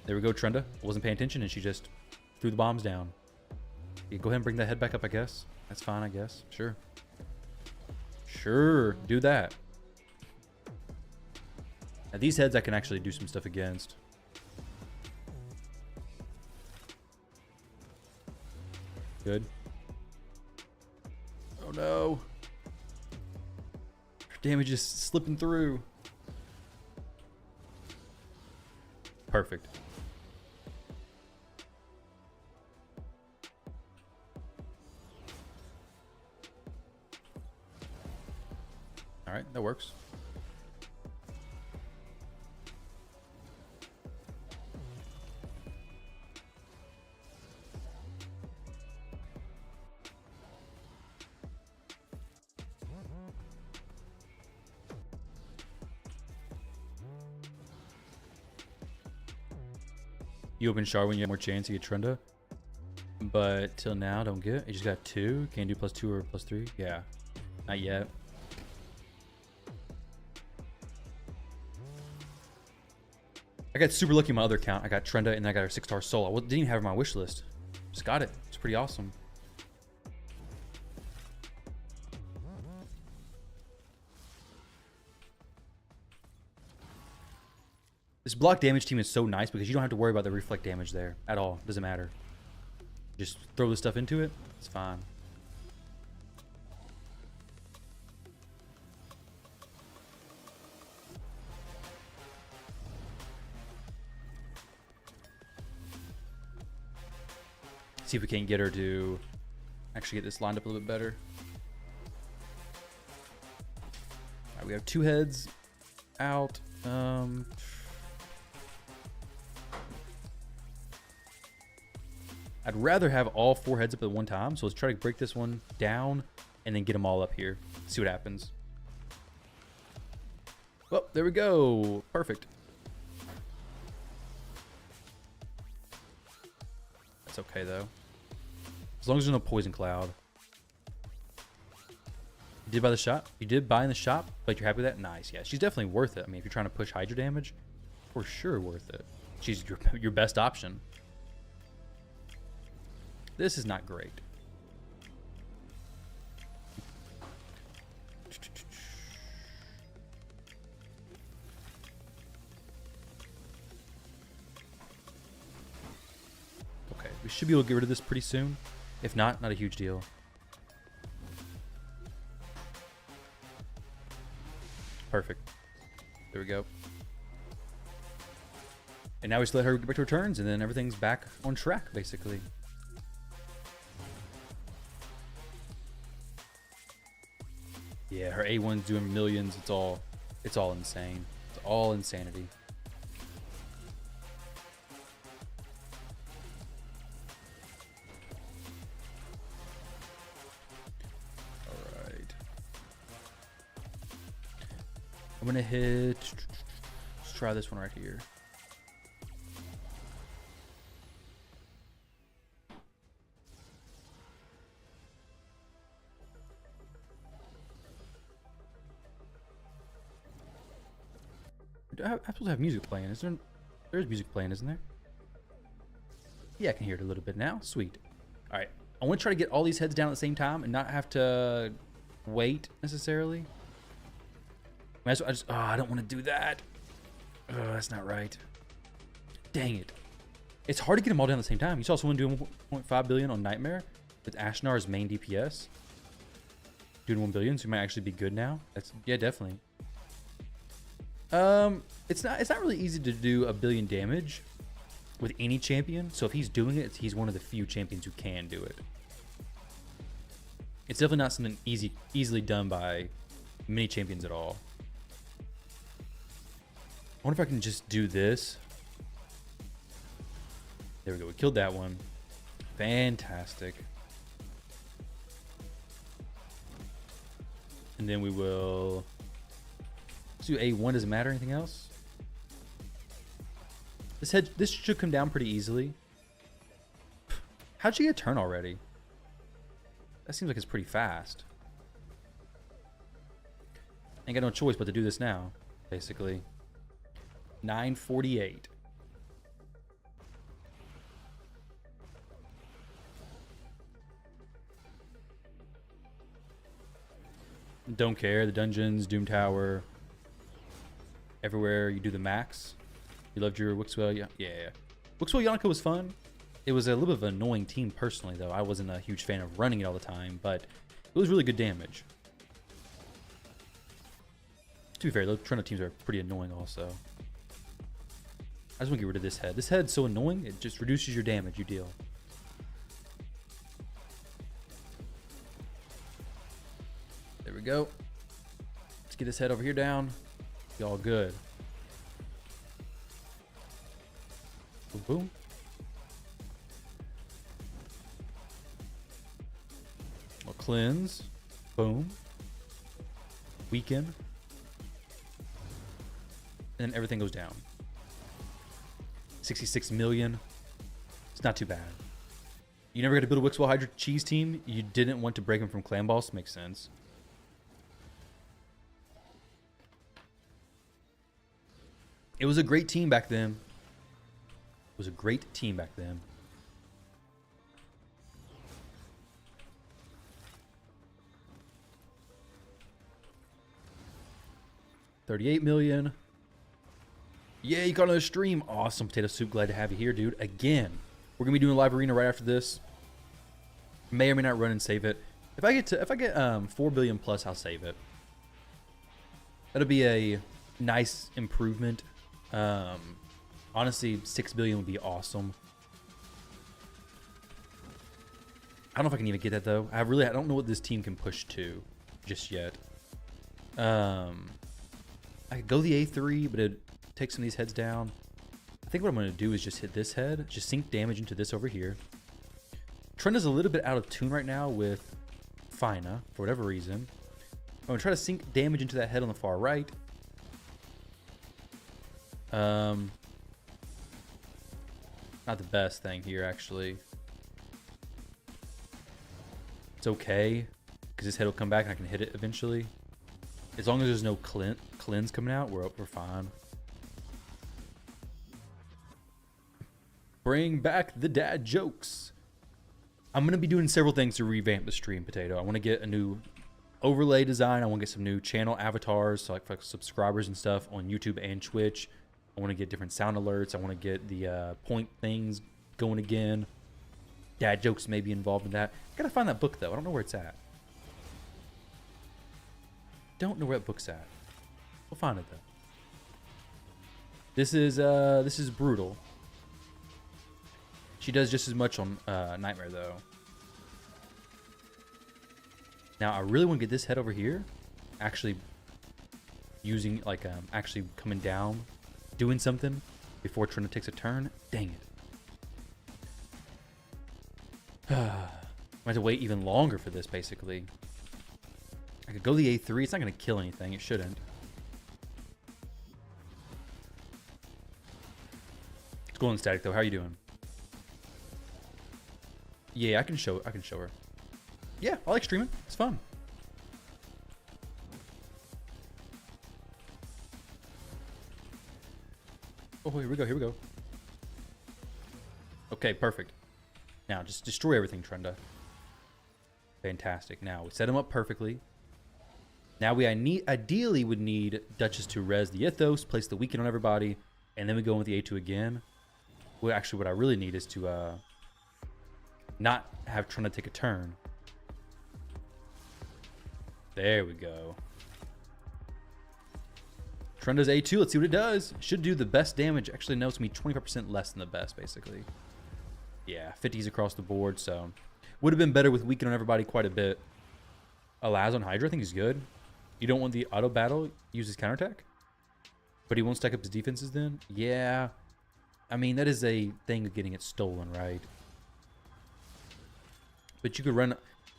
There we go, Trenda. Wasn't paying attention and she just threw the bombs down. Yeah, go ahead and bring that head back up, I guess. That's fine, I guess. Sure. Sure. Do that. Now, these heads I can actually do some stuff against. Good. Oh no. Damage is slipping through. Perfect. All right, that works. You open Char when you have more chance to get Trunda. But till now, don't get it. You just got 2. Can't do +2 or +3. Yeah. Not yet. I got super lucky on my other account. I got Trenda and I got her 6-star soul. I didn't even have her on my wish list. Just got it. It's pretty awesome. This block damage team is so nice because you don't have to worry about the reflect damage there at all. Doesn't matter. Just throw the stuff into it. It's fine. See if we can't get her to actually get this lined up a little bit better. All right, we have 2 heads out. I'd rather have all 4 heads up at one time. So let's try to break this one down and then get them all up here. See what happens. Well, there we go. Perfect. That's okay, though. As long as there's no poison cloud. You did buy the shop? You did buy in the shop, but you're happy with that? Nice. Yeah, she's definitely worth it. I mean, if you're trying to push Hydra damage, for sure worth it. She's your best option. This is not great. Okay, we should be able to get rid of this pretty soon. If not, not a huge deal. Perfect. There we go. And now we just let her get back to her turns, and then everything's back on track, basically. Yeah, her A1's doing millions. It's all insane. It's all insanity. All right. I'm gonna hit. Let's try this one right here. I'm supposed to have music playing. There's music playing, isn't there? Yeah, I can hear it a little bit now. Sweet. All right. I want to try to get all these heads down at the same time and not have to wait necessarily. I don't want to do that. Oh, that's not right. Dang it. It's hard to get them all down at the same time. You saw someone doing 1.5 billion on Nightmare with Ashnar's main DPS. Doing 1 billion, so he might actually be good now. Yeah, definitely. It's not really easy to do 1 billion damage with any champion. So if he's doing it, he's one of the few champions who can do it. It's definitely not something easily done by many champions at all. I wonder if I can just do this. There we go. We killed that one. Fantastic. And then we will do A1. Doesn't matter. Anything else? This should come down pretty easily. How'd you get a turn already? That seems like it's pretty fast. Ain't got no choice but to do this now, basically. 948. Don't care. The dungeons, Doom Tower, everywhere you do the max. You loved your Wixwell, yeah. Wixwell Yonka was fun. It was a little bit of an annoying team personally, though. I wasn't a huge fan of running it all the time, but it was really good damage. To be fair, the Trento teams are pretty annoying also. I just want to get rid of this head. This head's so annoying, it just reduces your damage you deal. There we go. Let's get this head over here down. Be all good. Boom, boom. We'll cleanse. Boom. Weaken. And then everything goes down. 66 million. It's not too bad. You never got to build a Wixwell Hydra cheese team. You didn't want to break him from clan boss. Makes sense. It was a great team back then. It was a great team back then. $38 million. Yeah, you got another stream. Awesome, Potato Soup. Glad to have you here, dude. Again, we're gonna be doing a live arena right after this. May or may not run and save it. If I get 4 billion plus, I'll save it. That'll be a nice improvement. Honestly, 6 billion would be awesome. I don't know if I can even get that though. I don't know what this team can push to just yet. I could go the A3, but it take some of these heads down. I think what I'm going to do is just hit this head, just sink damage into this over here. Trend is a little bit out of tune right now with Fina, for whatever reason. I'm going to try to sink damage into that head on the far right. Not the best thing here, actually. It's okay, because this head will come back and I can hit it eventually. As long as there's no cleanse coming out, we're fine. Bring back the dad jokes. I'm going to be doing several things to revamp the stream, Potato. I want to get a new overlay design. I want to get some new channel avatars, so like for subscribers and stuff on YouTube and Twitch. I want to get different sound alerts. I want to get the point things going again. Dad jokes may be involved in that. I gotta find that book though. I don't know where it's at. Don't know where that book's at. We'll find it though. This is brutal. She does just as much on Nightmare though. Now I really want to get this head over here, actually using like actually coming down, doing something before Trina takes a turn. Dang it. I have to wait even longer for this basically. I could go the A3. It's not going to kill anything. It shouldn't. It's going static though. How are you doing? Yeah, I can show her. Yeah, I like streaming. It's fun. Oh, here we go. Okay, perfect. Now, just destroy everything, Trenda. Fantastic. Now, we set him up perfectly. Now, we ideally would need Duchess to res the Ethos, place the weaken on everybody, and then we go in with the A2 again. Well, actually, what I really need is to not have Trenda take a turn. There we go. Trenda's A2. Let's see what it does. Should do the best damage. Actually, no, it's going to be 25% less than the best, basically. Yeah, 50s across the board, so... Would have been better with weaken on everybody quite a bit. Alaz on Hydra, I think he's good. You don't want the auto battle, use his counterattack? But he won't stack up his defenses then? Yeah. I mean, that is a thing of getting it stolen, right? But you could run...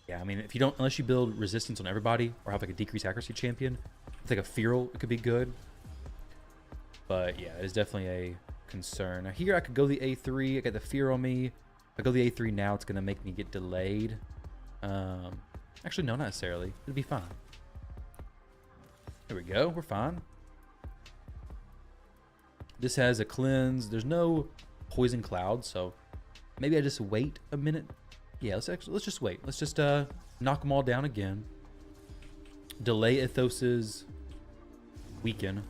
Yeah, I mean, if you don't... Unless you build resistance on everybody, or have like a decreased accuracy champion, it's like a feral, it could be good. But yeah, it is definitely a concern. Now here I could go the A3. I got the fear on me. If I go the A3 now, it's going to make me get delayed. Actually, no, not necessarily. It'll be fine. There we go. We're fine. This has a cleanse. There's no poison cloud, so maybe I just wait a minute. Yeah, let's just wait. Let's just knock them all down again. Delay Ethos's weaken.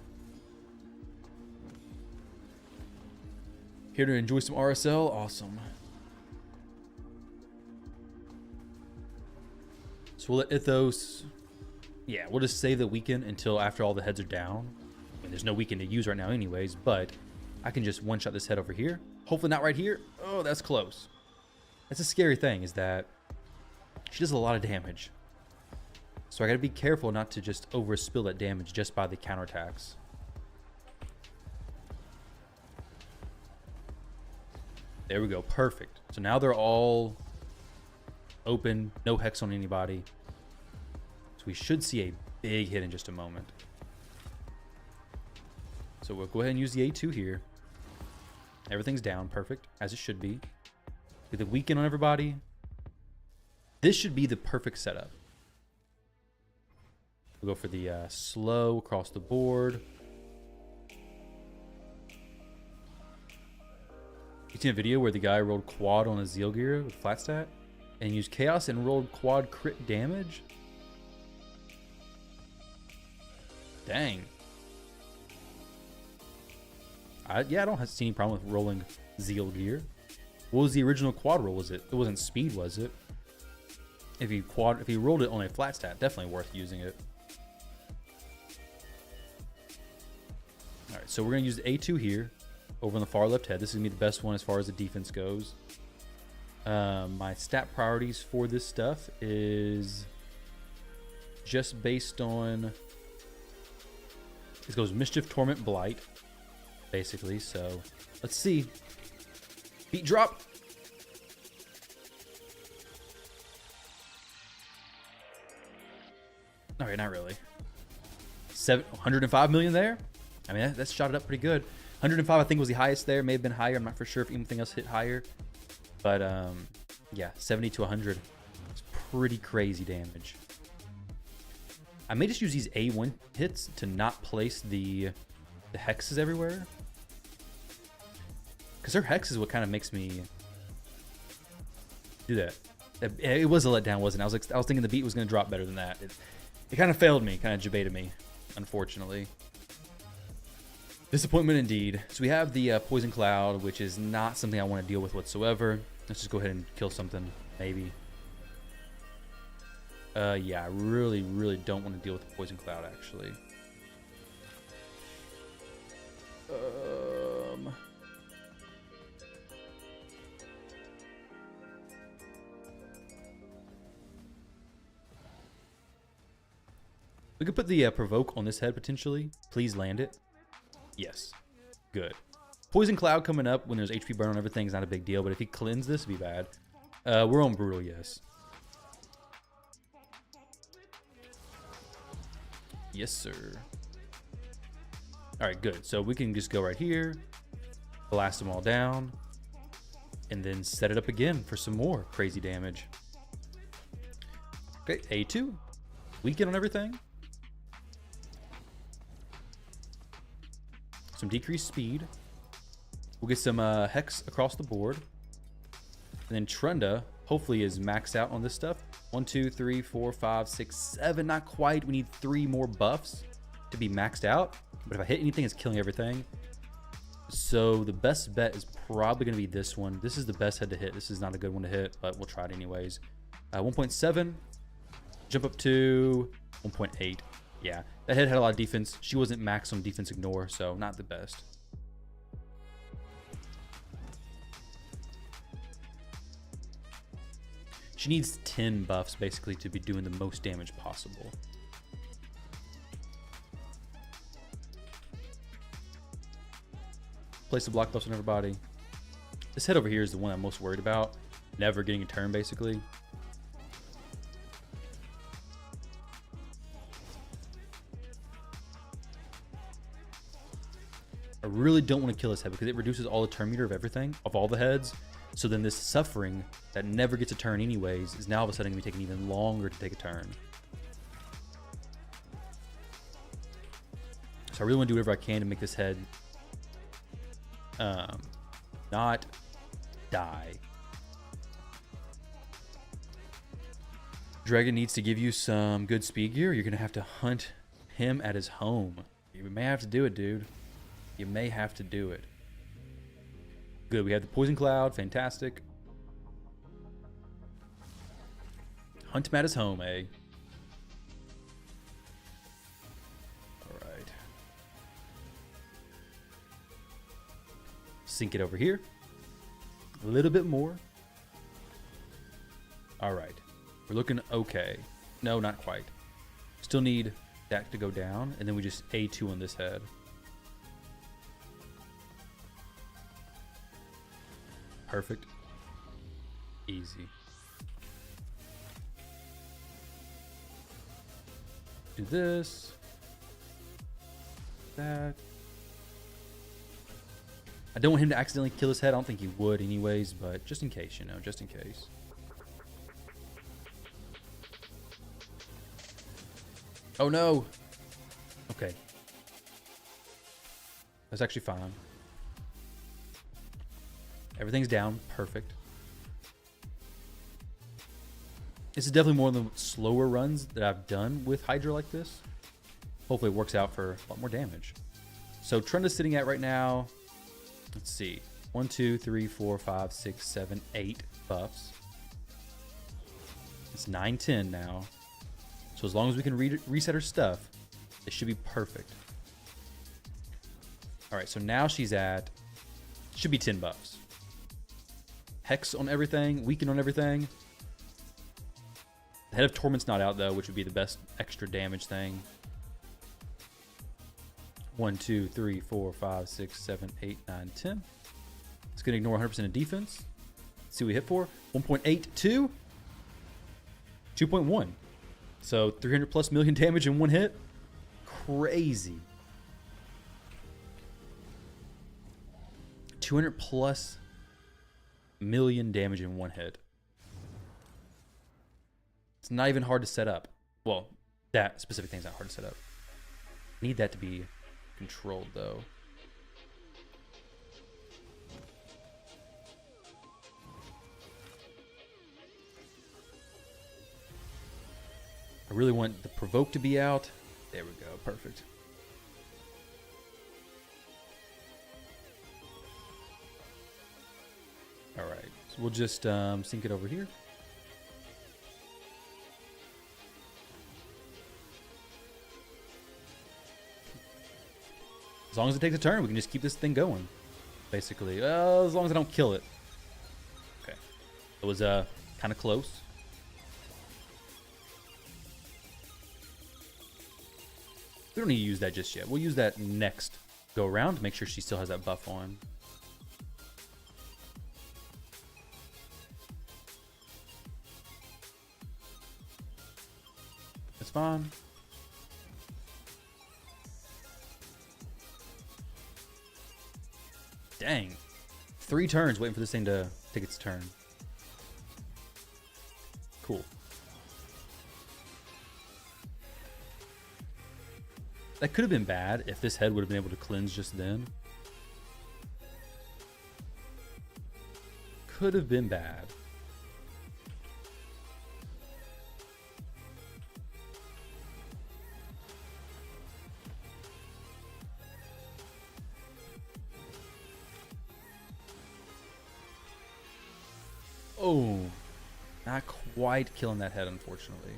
Here to enjoy some RSL. Awesome. So we'll let Ethos... Yeah, we'll just save the weaken until after all the heads are down. I mean, there's no weaken to use right now anyways, but I can just one-shot this head over here. Hopefully not right here. Oh, that's close. That's a scary thing, is that she does a lot of damage. So I gotta be careful not to just overspill that damage just by the counterattacks. There we go, perfect. So now they're all open, no hex on anybody. So we should see a big hit in just a moment. So we'll go ahead and use the A2 here. Everything's down, perfect, as it should be. Get the weaken on everybody. This should be the perfect setup. We'll go for the slow across the board. You seen a video where the guy rolled quad on a Zeal Gear with flat stat and used chaos and rolled quad crit damage? Dang. Yeah, I don't see any problem with rolling Zeal Gear. What was the original quad roll? Was it? It wasn't speed, was it? If you rolled it on a flat stat, definitely worth using it. All right, so we're gonna use the A2 here, over on the far left head. This is gonna be the best one as far as the defense goes. My stat priorities for this stuff is just based on. This goes Mischief, Torment, Blight, basically. So let's see. Beat drop. All right, not really. 105 million there. I mean, that's shot it up pretty good. 105, I think, was the highest there. May have been higher. I'm not for sure if anything else hit higher. But yeah, 70 to 100. It's pretty crazy damage. I may just use these A1 hits to not place the hexes everywhere. Because her hex is what kind of makes me do that. It was a letdown, wasn't it? I was thinking the beat was going to drop better than that. It kind of failed me, kind of jebaited me, unfortunately. Disappointment indeed. So we have the Poison Cloud, which is not something I want to deal with whatsoever. Let's just go ahead and kill something, maybe. Yeah, I really, really don't want to deal with the Poison Cloud, actually. We could put the Provoke on this head, potentially. Please land it. Yes. Good. Poison Cloud coming up when there's HP burn on everything is not a big deal, but if he cleanses this, it'd be bad. We're on Brutal, yes. Yes, sir. All right, good. So we can just go right here, blast them all down, and then set it up again for some more crazy damage. Okay, A2. Weaken on everything. Some decreased speed. We'll get some Hex across the board. And then Trunda, hopefully, is maxed out on this stuff. 1, 2, 3, 4, 5, 6, 7. Not quite. We need 3 more buffs to be maxed out. But if I hit anything, it's killing everything. So the best bet is probably going to be this one. This is the best head to hit. This is not a good one to hit, but we'll try it anyways. 1.7. Jump up to 1.8. Yeah, that head had a lot of defense. She wasn't maxed on defense ignore, so not the best. She needs 10 buffs, basically, to be doing the most damage possible. Place the block buffs on everybody. This head over here is the one I'm most worried about. Never getting a turn, basically. I really don't want to kill this head because it reduces all the turn meter of everything, of all the heads. So then this suffering that never gets a turn anyways is now all of a sudden going to be taking even longer to take a turn. So I really want to do whatever I can to make this head not die. Dragon needs to give you some good speed gear. You're going to have to hunt him at his home. You may have to do it, dude. You may have to do it. Good, we have the Poison Cloud. Fantastic. Hunt him at his home, eh? Alright. Sink it over here. A little bit more. Alright. We're looking okay. No, not quite. Still need that to go down, and then we just A2 on this head. Perfect. Easy. Do this. That. I don't want him to accidentally kill his head. I don't think he would anyways, but just in case, you know, just in case. Oh no. Okay. That's actually fine. Everything's down. Perfect. This is definitely one of the slower runs that I've done with Hydra like this. Hopefully it works out for a lot more damage. So Trunda's sitting at right now, let's see, 1, 2, 3, 4, 5, 6, 7, 8 buffs. It's 9, 10 now. So as long as we can reset her stuff, it should be perfect. All right, so now she's at, should be 10 buffs. Hex on everything, weaken on everything. The Head of Torment's not out though, which would be the best extra damage thing. 1, 2, 3, 4, 5, 6, 7, 8, 9, 10. It's gonna ignore 100% of defense. Let's see what we hit for. 1.82. 2.1. So 300 plus million damage in one hit. Crazy. 200 plus million damage in one hit. It's not even hard to set up. Well, that specific thing's not hard to set up. Need that to be controlled though. I really want the provoke to be out. There we go. Perfect. All right. So we'll just sync it over here. As long as it takes a turn, we can just keep this thing going. Basically. As long as I don't kill it. Okay. It was kind of close. We don't need to use that just yet. We'll use that next go around to make sure she still has that buff on. That's fine. Dang. 3 turns waiting for this thing to take its turn. Cool. That could have been bad if this head would have been able to cleanse just then. Could have been bad. Oh, not quite killing that head, unfortunately.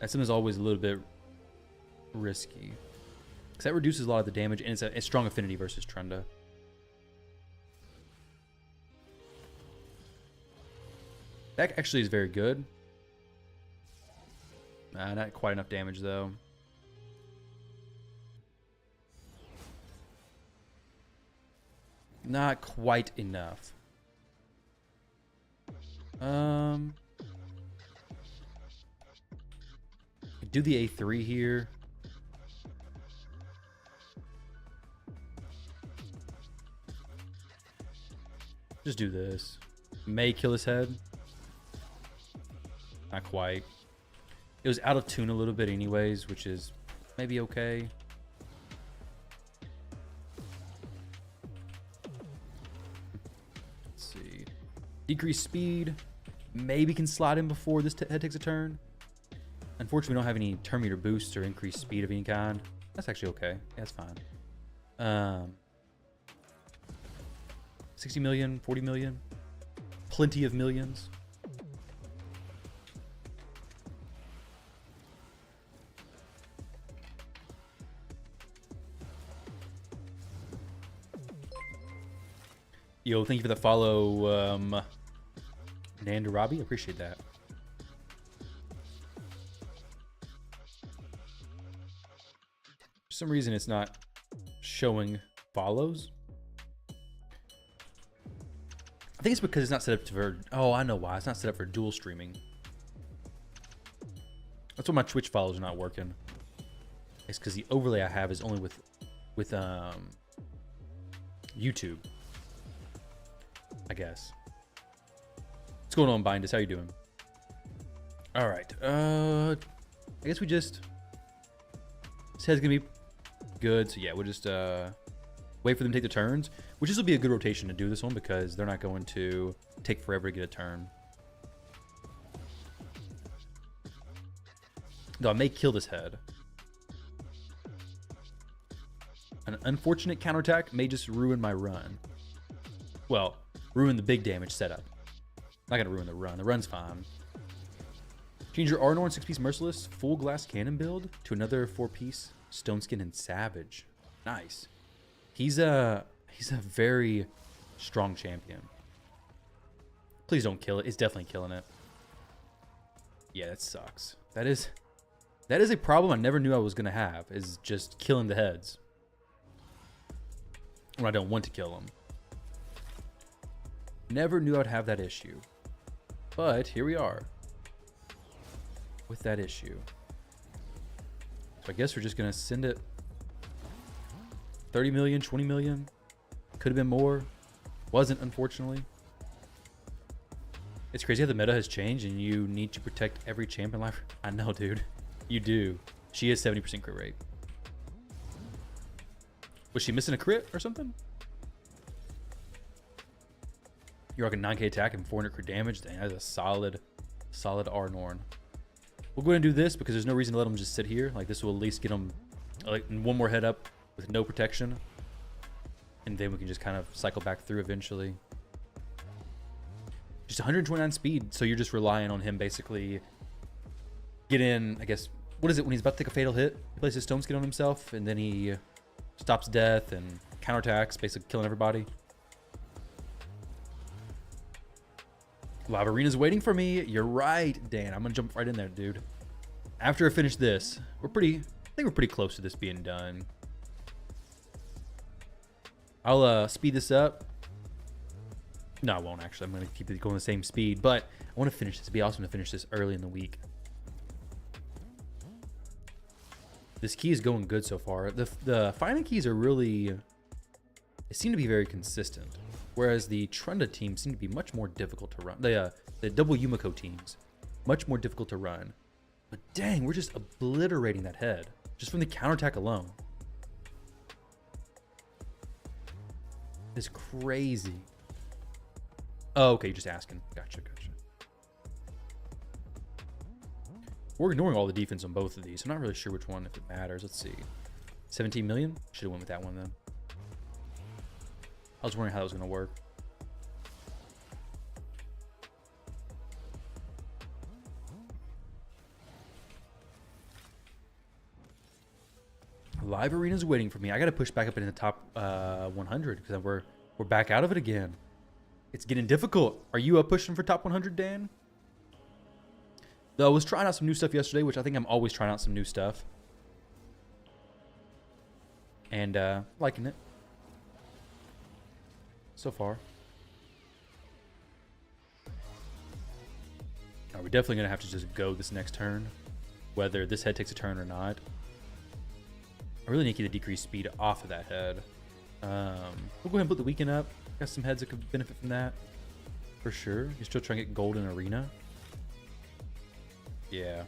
SM is always a little bit risky because that reduces a lot of the damage, and it's a strong affinity versus Trunda. That actually is very good. Not quite enough damage though. Not quite enough. Do the A3 here. Just do this. May kill his head. Not quite. It was out of tune a little bit anyways, which is maybe okay. Let's see. Decrease speed. Maybe can slide in before this head takes a turn. Unfortunately, we don't have any turn meter boosts or increased speed of any kind. That's actually okay. Yeah, that's fine. 60 million, 40 million. Plenty of millions. Yo, thank you for the follow, Nandarabi. Appreciate that. For some reason, it's not showing follows. I think it's because it's not set up for... Oh, I know why. It's not set up for dual streaming. That's why my Twitch follows are not working. It's because the overlay I have is only with YouTube, I guess. What's going on, Bindus? How you doing? All right. I guess we just... This head's going to be good. So, yeah, we'll just wait for them to take the turns. Which this will be a good rotation to do this one because they're not going to take forever to get a turn. Though I may kill this head. An unfortunate counterattack may just ruin my run. Well, ruin the big damage setup. Not gonna ruin the run. The run's fine. Change your Arnor and 6-piece Merciless full glass cannon build to another 4-piece Stone Skin and Savage. Nice. He's a very strong champion. Please don't kill it. It's definitely killing it. Yeah, that sucks. That is a problem I never knew I was gonna have. Is just killing the heads when I don't want to kill them. Never knew I'd have that issue, but here we are. with that issue. So I guess we're just going to send it 30 million, 20 million. Could have been more. Wasn't, unfortunately. It's crazy how the meta has changed and you need to protect every champion life. I know, dude. You do. She has 70% crit rate. Was she missing a crit or something? You're rocking 9k attack and 400 crit damage. Dang, that's a solid R Norn. We'll go ahead and do this because there's no reason to let him just sit here. Like, this will at least get him like one more head up with no protection. And then we can just kind of cycle back through eventually. Just 129 speed, so you're just relying on him basically get in, I guess, what is it when he's about to take a fatal hit? He places stone skin on himself, and then he stops death and counterattacks, basically killing everybody. Lava Arena's waiting for me. You're right, Dan. I'm gonna jump right in there, dude. After I finish this, I think we're pretty close to this being done. I'll speed this up. No, I won't actually. I'm going to keep it going the same speed, but I want to finish this. It'd be awesome to finish this early in the week. This key is going good so far. The fighting keys are really, they seem to be very consistent, whereas the Trunda teams seem to be much more difficult to run. The double Yumiko teams, much more difficult to run. But dang, we're just obliterating that head just from the counterattack alone. It's crazy. Oh, okay, you're just asking. Gotcha. We're ignoring all the defense on both of these. I'm not really sure which one, if it matters. Let's see. 17 million? Should have went with that one then. I was wondering how that was going to work. Live Arena's waiting for me. I got to push back up into the top 100 because we're back out of it again. It's getting difficult. Are you pushing for top 100, Dan? Though I was trying out some new stuff yesterday, which I think I'm always trying out some new stuff. And liking it. So far. Are we definitely going to have to just go this next turn? Whether this head takes a turn or not. I really need to get the decreased speed off of that head. We'll go ahead and put the weekend up. Got some heads that could benefit from that. For sure. You're still trying to get gold in arena. Yeah.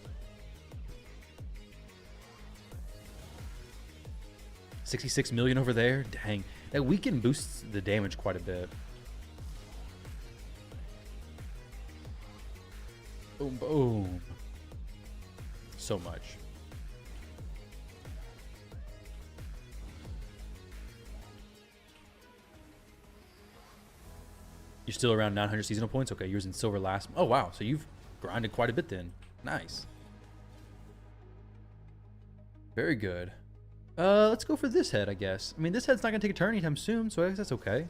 66 million over there. Dang. That weekend boosts the damage quite a bit. Boom, boom. So much. You're still around 900 seasonal points? Okay, yours in silver last. Oh, wow. So you've grinded quite a bit then. Nice. Very good. Let's go for this head, I guess. I mean, this head's not going to take a turn anytime soon, so I guess that's okay.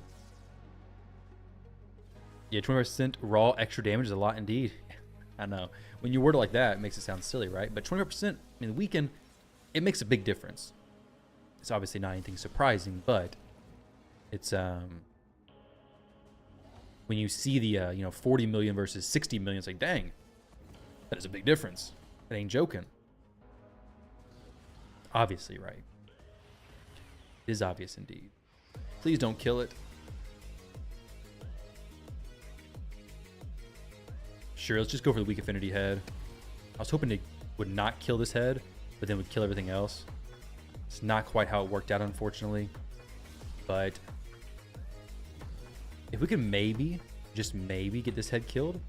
Yeah, 20% raw extra damage is a lot indeed. I know. When you word it like that, it makes it sound silly, right? But 25%, I mean, the weekend, it makes a big difference. It's obviously not anything surprising, but it's, when you see the 40 million versus 60 million, it's like, dang, that is a big difference. That ain't joking. Obviously, right? It is obvious indeed. Please don't kill it. Sure, let's just go for the weak affinity head. I was hoping it would not kill this head, but then would kill everything else. It's not quite how it worked out, unfortunately. But if we can maybe, just maybe, get this head killed,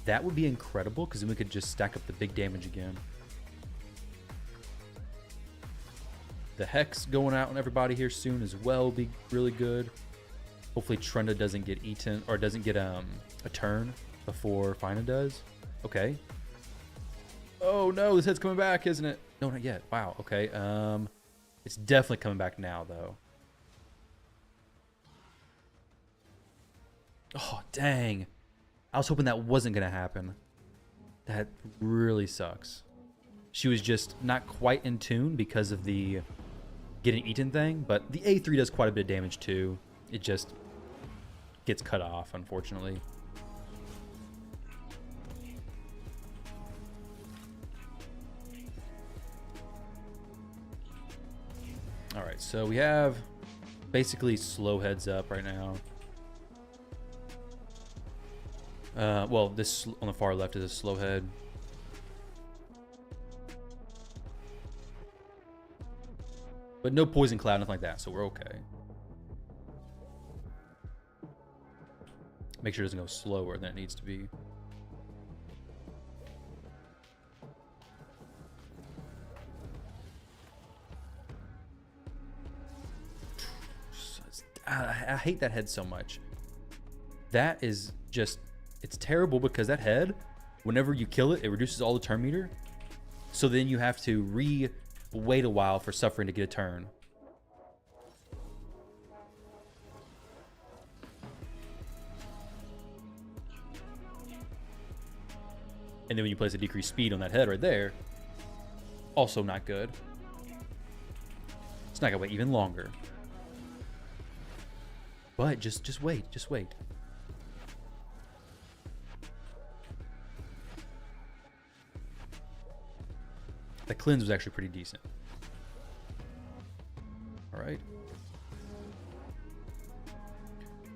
that would be incredible, because then we could just stack up the big damage again. The Hex going out on everybody here soon as well would be really good. Hopefully Trunda doesn't get eaten, or doesn't get a turn before Fina does. Okay. Oh no, this head's coming back, isn't it? No, not yet. Wow, okay. It's definitely coming back now, though. Oh, dang. I was hoping that wasn't going to happen. That really sucks. She was just not quite in tune because of the getting eaten thing, but the A3 does quite a bit of damage too. It just gets cut off, unfortunately. right, so we have basically slow heads up right now. Well, this on the far left is a slow head. But no poison cloud, nothing like that, so we're okay. Make sure it doesn't go slower than it needs to be. I hate that head so much. That is just, it's terrible because that head, whenever you kill it, it reduces all the turn meter. So then you have to wait a while for suffering to get a turn. And then when you place a decreased speed on that head right there, also not good. It's not gonna wait even longer. But just wait, just wait. The cleanse was actually pretty decent. All right.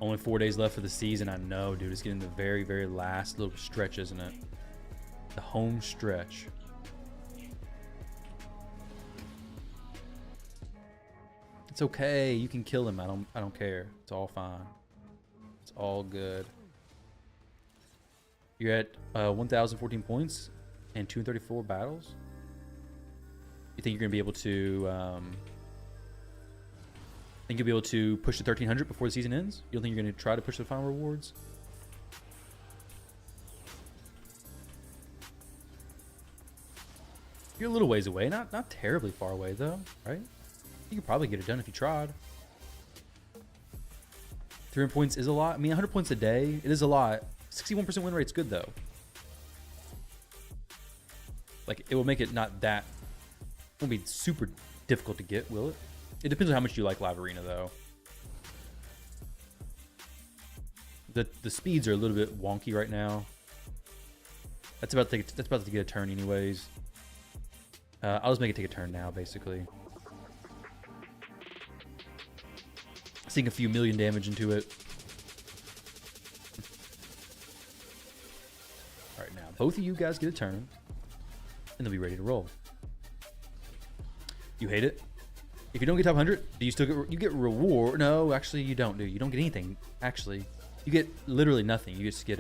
Only 4 days left for the season. I know, dude. It's getting the very, very last little stretch, isn't it? The home stretch. It's okay. You can kill him. I don't care. It's all fine. It's all good. You're at 1,014 points and 234 battles. You think you're gonna be able to? Think you'll be able to push to 1,300 before the season ends? You don't think you're gonna try to push the final rewards? You're a little ways away, not terribly far away though, right? You could probably get it done if you tried. 300 points is a lot. I mean, 100 points a day, it is a lot. 61% win rate's good though. Like, it will make it not that, it won't be super difficult to get, will it? It depends on how much you like Live Arena though. The speeds are a little bit wonky right now. That's about to get a turn anyways. I'll just make it take a turn now, basically. Seeing a few million damage into it. Alright, now both of you guys get a turn. And they'll be ready to roll. You hate it? If you don't get top 100, do you still get, you get reward? No, actually you don't, you don't get anything, actually. You get literally nothing. You just get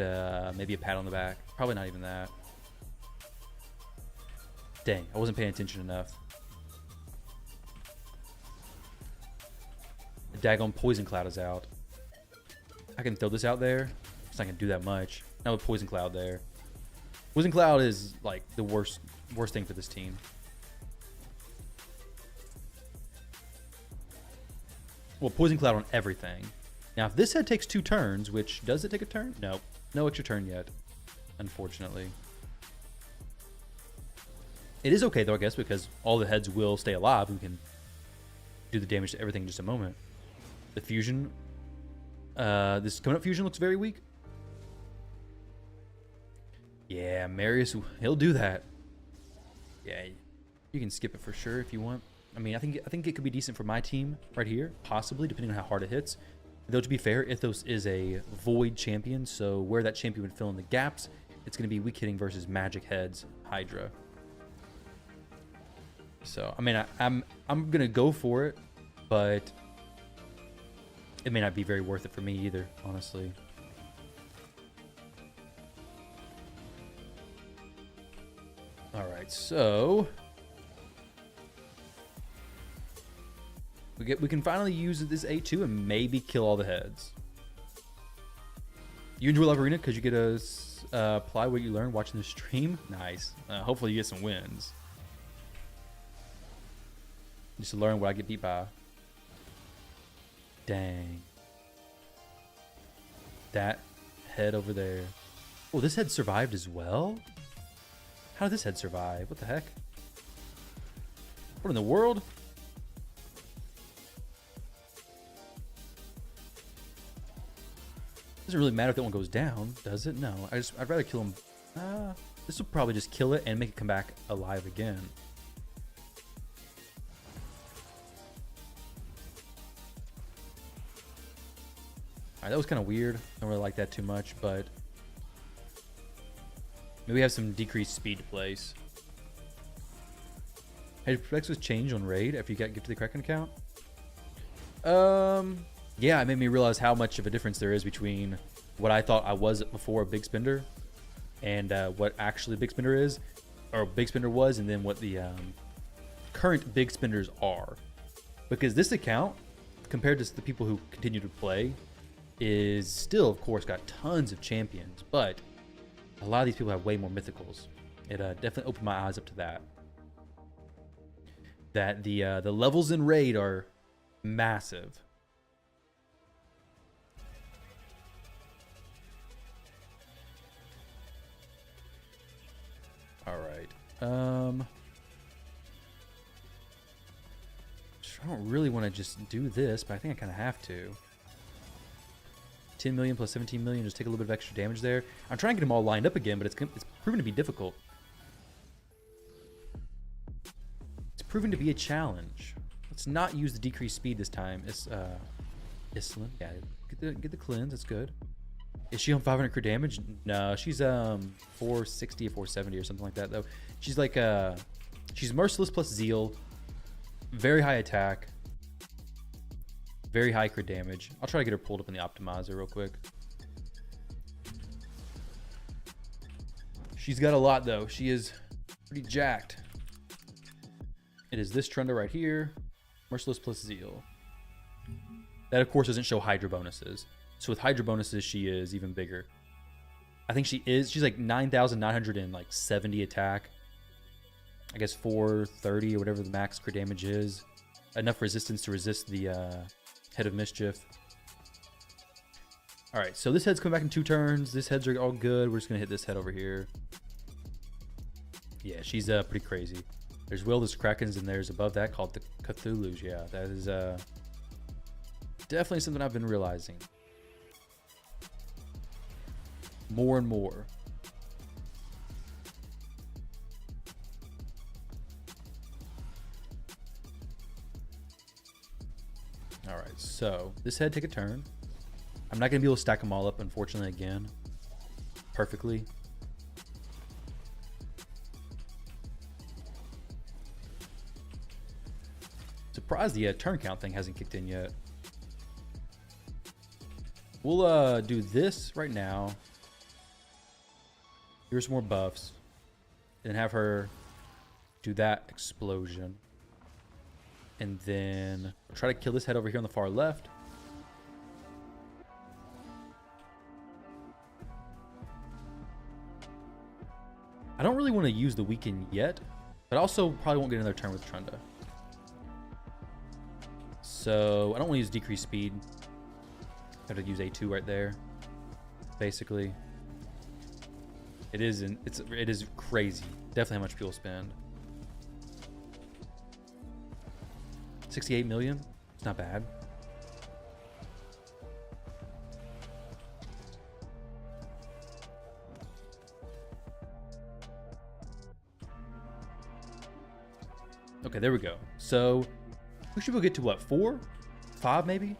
maybe a pat on the back. Probably not even that. Dang, I wasn't paying attention enough. The daggone poison cloud is out. I can throw this out there. It's not gonna do that much. Now with poison cloud there. Poison cloud is like the worst thing for this team. Well, poison cloud on everything. Now, if this head takes 2 turns, which does it take a turn? No, no extra turn yet, unfortunately. It is okay though, I guess, because all the heads will stay alive. We can do the damage to everything in just a moment. The fusion, this coming up fusion looks very weak. Yeah, Marius, he'll do that. Yeah, you can skip it for sure if you want. I mean, I think it could be decent for my team right here, possibly, depending on how hard it hits. Though, to be fair, Ithos is a void champion, so where that champion would fill in the gaps, it's going to be weak hitting versus magic heads, Hydra. So, I mean, I'm going to go for it, but it may not be very worth it for me either, honestly. All right, so we can finally use this A2 and maybe kill all the heads. You enjoy Live Arena because you get to apply what you learn watching the stream. Nice. Hopefully you get some wins. Just to learn what I get beat by. Dang. That head over there. Oh, this head survived as well? How did this head survive? What the heck? What in the world? Doesn't really matter if that one goes down, does it? No, I'd rather kill him. This will probably just kill it and make it come back alive again. Alright, that was kind of weird. Don't really like that too much, but maybe we have some decreased speed to place. Hey, did Flex was changed on raid after you got gifted the Kraken account? Yeah, it made me realize how much of a difference there is between what I thought I was before a big spender and what actually a big spender is, or a big spender was, and then what the current big spenders are. Because this account, compared to the people who continue to play, is still, of course, got tons of champions, but a lot of these people have way more mythicals. It definitely opened my eyes up to that. That the levels in raid are massive. All right. I don't really want to just do this, but I think I kind of have to. 10 million plus 17 million, just take a little bit of extra damage there. I'm trying to get them all lined up again, but it's proven to be difficult. It's proven to be a challenge. Let's not use the decreased speed this time. It's Island. Yeah, get the cleanse. That's good. Is she on 500 crit damage? No, she's 460 or 470 or something like that though. She's like she's merciless plus zeal, very high attack, very high crit damage. I'll try to get her pulled up in the optimizer real quick. She's got a lot though. She is pretty jacked. It is this Trunda right here, merciless plus zeal. That of course doesn't show Hydra bonuses. So with Hydra bonuses, she is even bigger. I think she's like 9,970 attack. I guess 430 or whatever the max crit damage is. Enough resistance to resist the Head of Mischief. All right, so this head's coming back in 2 turns. This heads are all good. We're just gonna hit this head over here. Yeah, she's pretty crazy. There's Will, there's Krakens, and there's above that called the Cthulhu's. Yeah, that is definitely something I've been realizing. More and more. All right, so this head take a turn. I'm not gonna be able to stack them all up, unfortunately, again, perfectly. Surprised the turn count thing hasn't kicked in yet. We'll do this right now. Here's some more buffs. And have her do that explosion. And then try to kill this head over here on the far left. I don't really want to use the weaken yet, but also probably won't get another turn with Trunda. So I don't want to use decreased speed. I have to use A2 right there, basically. It is crazy. Definitely how much people spend. 68 million. It's not bad. Okay, there we go. So we should get to what, 4, 5 maybe?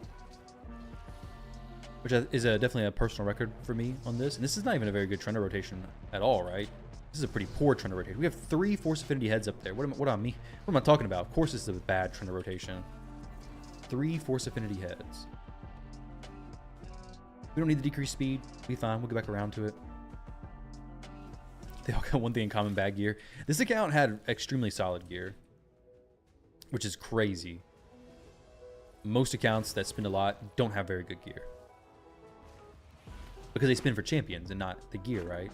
Which is definitely a personal record for me on this. And this is not even a very good Trunda rotation at all, right? This is a pretty poor Trunda rotation. We have 3 Force Affinity heads up there. What am I talking about? Of course this is a bad Trunda rotation. 3 Force Affinity heads. We don't need the decreased speed. We'll be fine. We'll get back around to it. They all got one thing in common: bad gear. This account had extremely solid gear, which is crazy. Most accounts that spend a lot don't have very good gear, because they spin for champions and not the gear, right?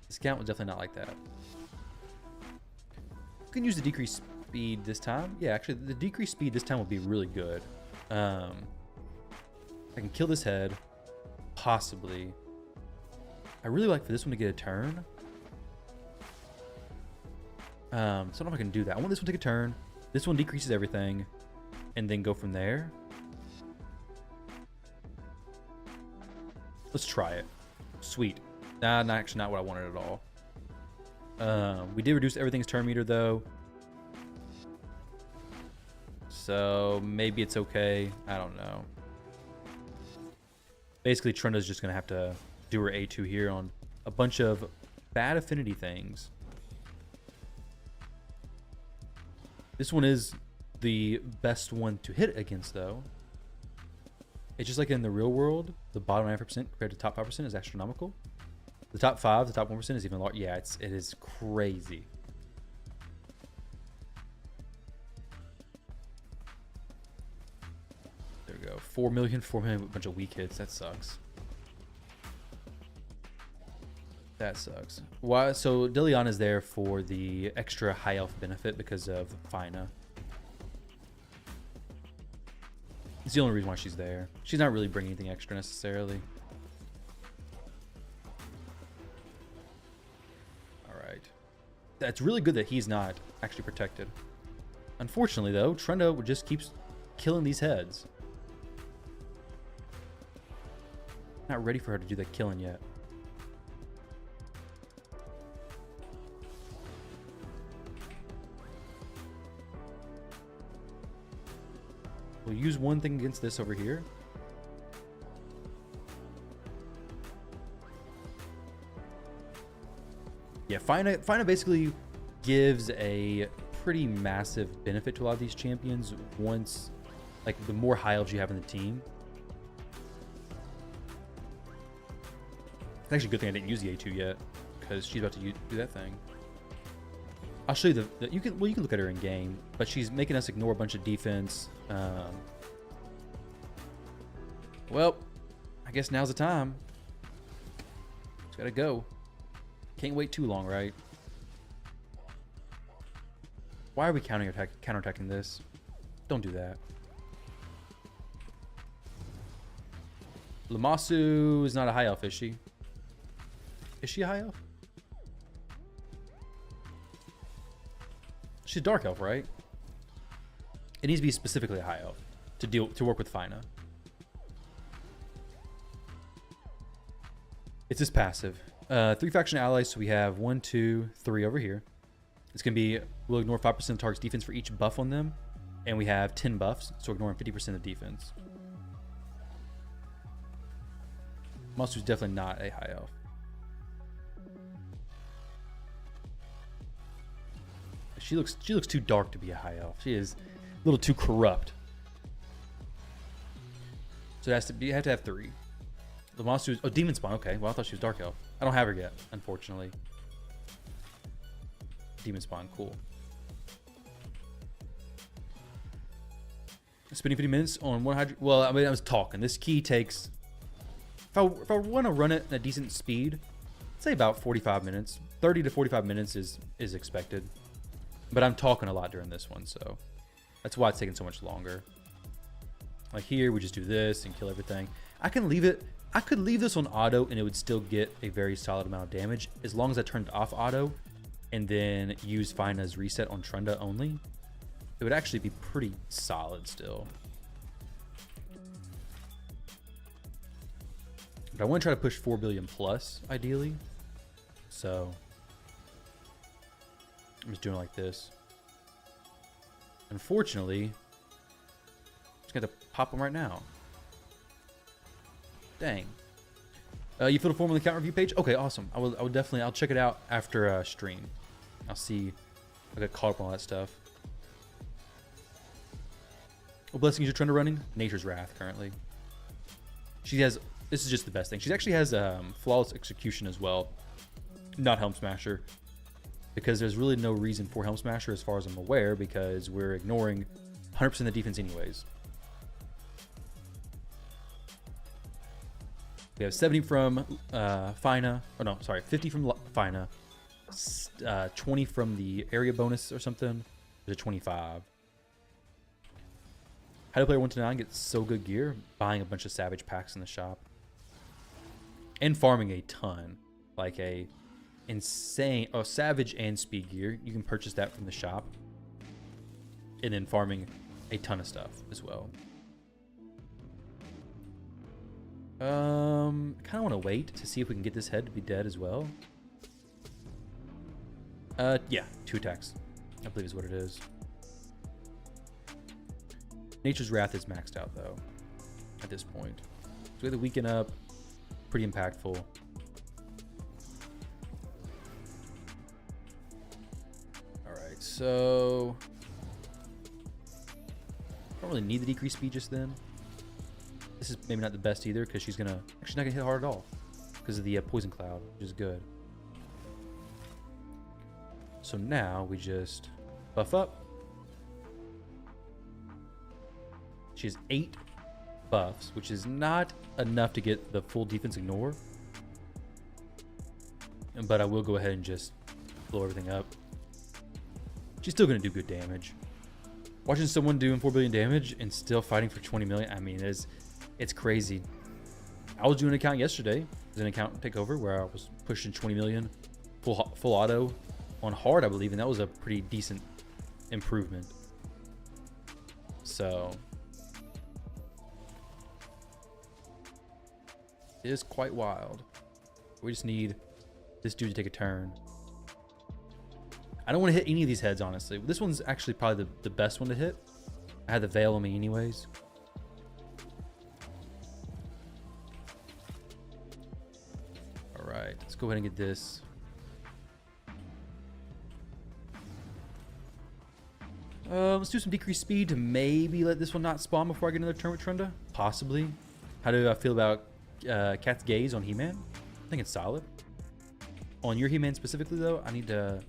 This account was definitely not like that. You can use the decreased speed this time. Yeah, actually, the decreased speed this time will be really good. I can kill this head, possibly. I really like for this one to get a turn. So I don't know if I can do that. I want this one to take a turn. This one decreases everything, and then go from there. Let's try it. Sweet. Nah, actually not what I wanted at all. We did reduce everything's turn meter though, so maybe it's okay. I don't know. Basically, Trunda's just going to have to do her A2 here on a bunch of bad affinity things. This one is the best one to hit against, though. It's just like in the real world, the bottom 9% compared to top 5% is astronomical. The top 5, the top 1% is even larger. Yeah, it is crazy. There we go. 4 million with a bunch of weak hits. That sucks. That sucks. Why? So Liliana is there for the extra high elf benefit because of Fina. It's the only reason why she's there. She's not really bringing anything extra necessarily. All right. That's really good that he's not actually protected. Unfortunately, though, Trunda just keeps killing these heads. Not ready for her to do the killing yet. We'll use one thing against this over here. Yeah, Fina basically gives a pretty massive benefit to a lot of these champions once, like, the more high elves you have in the team. It's actually a good thing I didn't use the A2 yet, because she's about to do that thing. I'll show you you can look at her in game, but she's making us ignore a bunch of defense. Well, I guess now's the time. Just gotta go. Can't wait too long, right? Why are we counterattacking this? Don't do that. Lamasu is not a high elf, is she? Is she a high elf? She's a dark elf, right? It needs to be specifically a high elf to work with Fina. It's this passive. 3 faction allies, so we have 1, 2, 3 over here. It's gonna be, we'll ignore 5% of target's defense for each buff on them, and we have 10 buffs, so we're ignoring 50% of defense. Masu's definitely not a high elf. She looks too dark to be a high elf. She is a little too corrupt. So it has to be, you have to have 3. The monster, oh, demon spawn. Okay, well, I thought she was dark elf. I don't have her yet, unfortunately. Demon spawn, cool. Spending 50 minutes on 1 Hydra. Well, I mean, I was talking. This key takes, if I want to run it at a decent speed, I'd say about 45 minutes. 30 to 45 minutes is expected. But I'm talking a lot during this one, so that's why it's taking so much longer. Like here, we just do this and kill everything. I can leave it. I could leave this on auto and it would still get a very solid amount of damage as long as I turned off auto and then use Fina's reset on Trunda only. It would actually be pretty solid still. But I want to try to push 4 billion plus, ideally. So I'm just doing it like this. Unfortunately, I'm just going to pop them right now. Dang. You filled a form on the account review page? Okay, awesome. I will definitely, I'll check it out after stream. I'll see. I got caught up on all that stuff. What blessings you're trying to running? Nature's Wrath currently. She has, this is just the best thing. She actually has flawless execution as well. Not Helm Smasher. Because there's really no reason for Helm Smasher as far as I'm aware, because we're ignoring 100% of the defense anyways. We have 70 from Fina. Oh no, sorry, 50 from Fina. 20 from the area bonus or something. There's a 25. How to player 1-9 gets so good gear, buying a bunch of Savage packs in the shop. And farming a ton. Like a insane, oh, Savage and Speed gear. You can purchase that from the shop. And then farming a ton of stuff as well. Kind of want to wait to see if we can get this head to be dead as well. Yeah, 2 attacks, I believe is what it is. Nature's Wrath is maxed out though, at this point. So we have the weekend up. Pretty impactful. Alright, so don't really need the decreased speed just then. This is maybe not the best either because she's not gonna hit hard at all because of the poison cloud, which is good. So now we just buff up. She has 8 buffs, which is not enough to get the full defense ignore. But I will go ahead and just blow everything up. She's still going to do good damage. Watching someone doing 4 billion damage and still fighting for 20 million, I mean, it's crazy. I was doing an account yesterday. It was an account takeover where I was pushing 20 million full auto on hard, I believe, and that was a pretty decent improvement. So it is quite wild. We just need this dude to take a turn. I don't want to hit any of these heads, honestly. This one's actually probably the best one to hit. I had the veil on me anyways. All right, let's go ahead and get this. Let's do some decreased speed to maybe let this one not spawn before I get another turn with Trunda. Possibly. How do I feel about Cat's Gaze on He-Man? I think it's solid. On your He-Man specifically, though, I need to...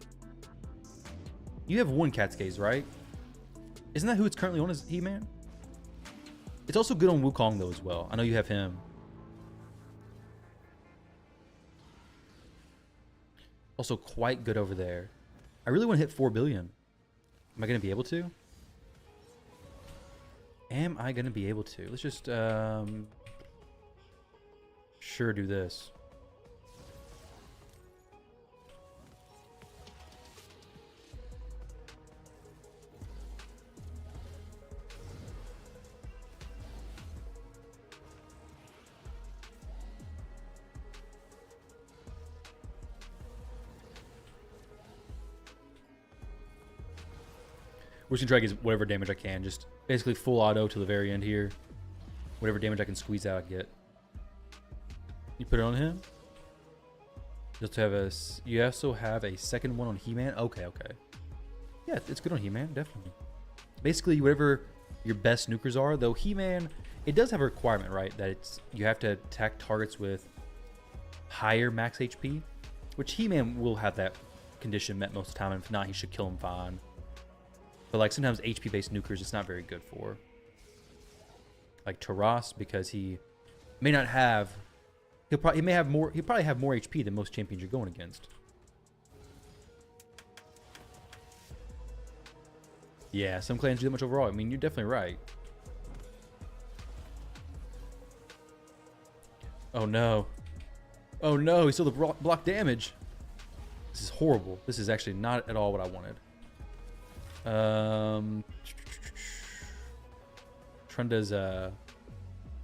You have one Cat's Gaze, right? Isn't that who it's currently on as He-Man? It's also good on Wukong, though, as well. I know you have him. Also quite good over there. I really want to hit 4 billion. Am I going to be able to? Am I going to be able to? Let's just sure do this. We're just gonna try to get whatever damage I can. Just basically full auto to the very end here. Whatever damage I can squeeze out, I get. You put it on him. You also have a second one on He-Man. Okay. Yeah, it's good on He-Man, definitely. Basically, whatever your best nukers are, though He-Man, it does have a requirement, right? That you have to attack targets with higher max HP, which He-Man will have that condition met most of the time. And if not, he should kill him fine. But like sometimes HP-based nukers, it's not very good for. Like Taras, because he may not have, he'll probably have more HP than most champions you're going against. Yeah, some clans do that much overall. I mean, you're definitely right. Oh no. Oh no, he still block damage. This is horrible. This is actually not at all what I wanted. Trunda's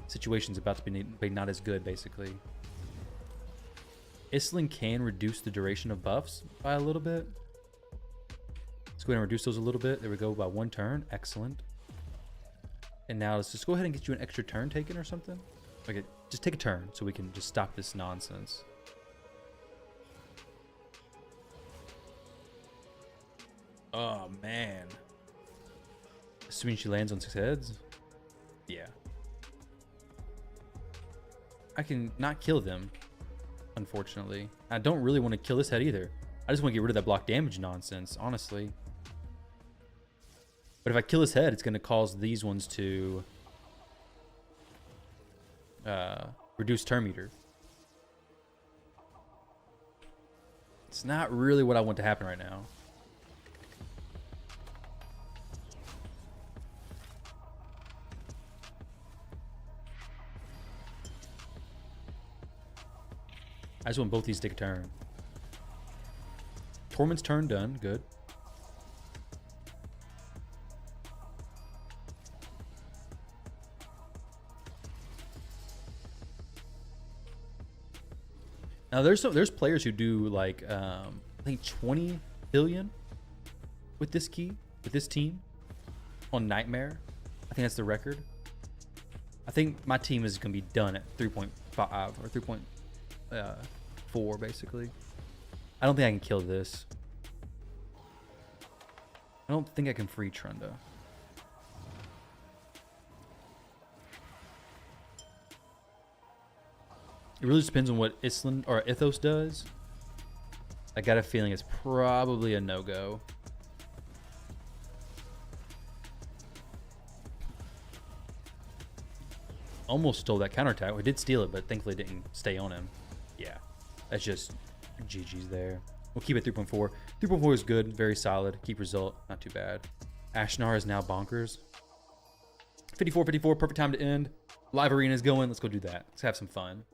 situation's about to be not as good, basically. Isling can reduce the duration of buffs by a little bit. Let's go ahead and reduce those a little bit. There we go, by 1 turn. Excellent. And now let's just go ahead and get you an extra turn taken or something. Okay, just take a turn so we can just stop this nonsense. Oh, man. Assuming she lands on 6 heads? Yeah. I can not kill them, unfortunately. I don't really want to kill this head either. I just want to get rid of that block damage nonsense, honestly. But if I kill this head, it's going to cause these ones to reduce turn meter. It's not really what I want to happen right now. I just want both these to take a turn. Torment's turn done. Good. Now there's players who do like I think 20 billion with this key, with this team on Nightmare. I think that's the record. I think my team is going to be done at 3.5 or 3.4, basically. I don't think I can kill this. I don't think I can free Trunda. It really just depends on what Island or Ethos does. I got a feeling it's probably a no-go. Almost stole that counterattack. We did steal it, but thankfully it didn't stay on him. Yeah, that's just GG's there. We'll keep it 3.4. 3.4 is good, very solid. Keep result, not too bad. Ashnar is now bonkers. 54-54, perfect time to end. Live arena is going. Let's go do that. Let's have some fun.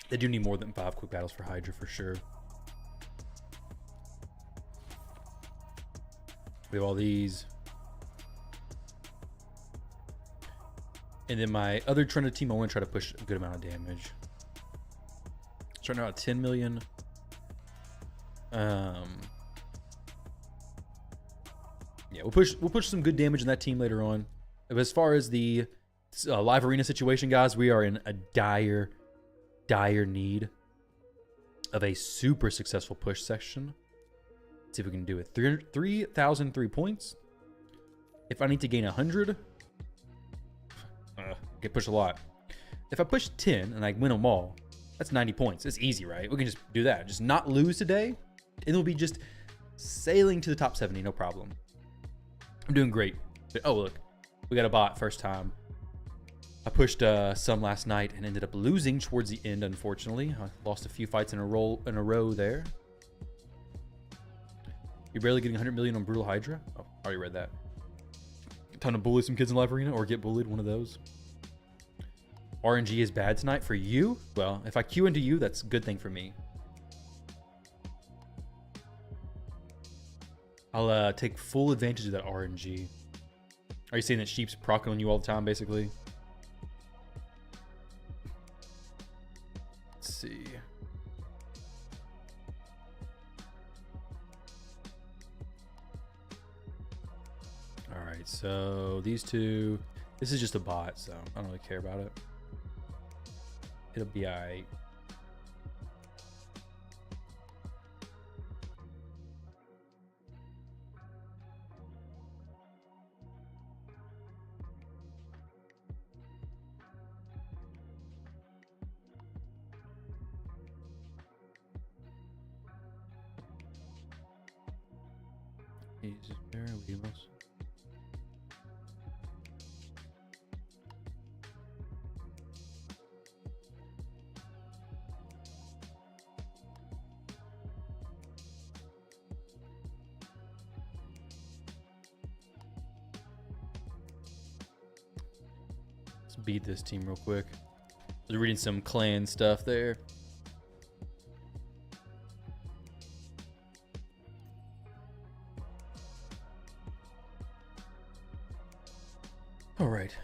They do need more than 5 quick battles for Hydra for sure. We have all these. And then my other Trunda team, I want to try to push a good amount of damage. Starting out at 10 million. Yeah, we'll push some good damage in that team later on. But as far as the live arena situation, guys, we are in a dire need of a super successful push section. Let's see if we can do it. 3,003 points. If I need to gain 100, get pushed a lot. If I push 10 and I win them all, that's 90 points. It's easy, right? We can just do that. Just not lose today, and it'll be just sailing to the top 70, no problem. I'm doing great. Oh, look, we got a bot first time. I pushed some last night and ended up losing towards the end, unfortunately. I lost a few fights in a row there. You're barely getting 100 million on Brutal Hydra? Oh, I already read that. Time to bully some kids in live arena or get bullied, one of those. RNG is bad tonight for you? Well, if I queue into you, that's a good thing for me. I'll take full advantage of that RNG. Are you saying that Sheep's proccing on you all the time, basically? Let's see. All right, so these two, this is just a bot, so I don't really care about it. It'll be all right. Let's beat this team real quick. I was reading some clan stuff there. All right,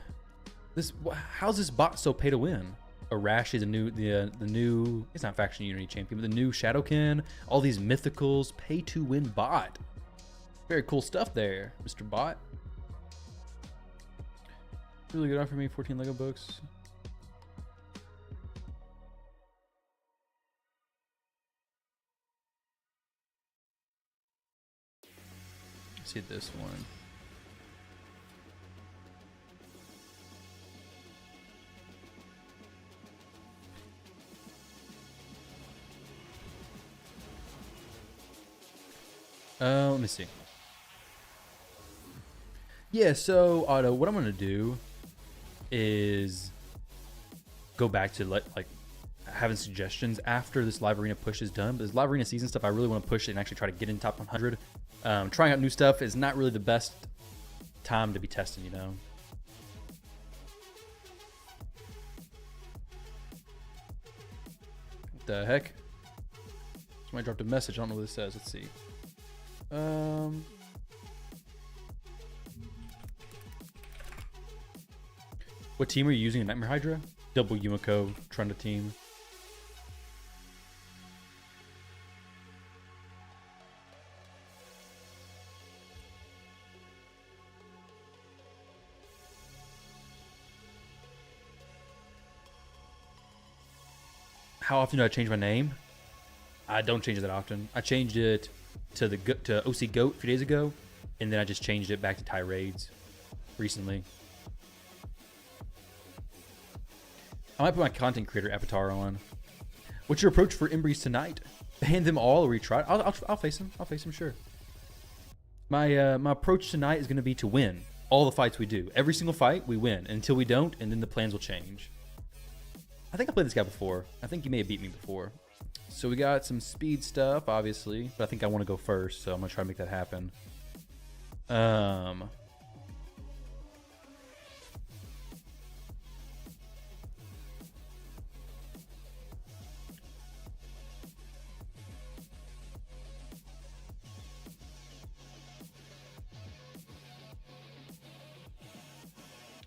how's this bot so pay to win? Arash is the new. It's not faction unity champion, but the new Shadowkin. All these mythicals, pay to win bot. Very cool stuff there, Mr. Bot. Really good offer me 14 Lego books. Let's see this one. Let me see. Yeah, so Otto, what I'm gonna do is go back to like having suggestions after this live arena push is done. But this live arena season stuff, I really want to push it and actually try to get in top 100. Trying out new stuff is not really the best time to be testing, you know. What the heck? Somebody dropped a message. I don't know what this says. Let's see. What team are you using in Nightmare Hydra? Double Yumiko trying to team. How often do I change my name? I don't change it that often. I changed it to OC Goat a few days ago, and then I just changed it back to Tirades recently. I might put my content creator avatar on. What's your approach for Embreeze tonight? Ban them all or retry? I'll face him. I'll face him, sure. My approach tonight is going to be to win all the fights we do. Every single fight we win until we don't, and then the plans will change. I think I played this guy before. I think he may have beat me before. So we got some speed stuff, obviously, but I think I want to go first, so I'm gonna try to make that happen.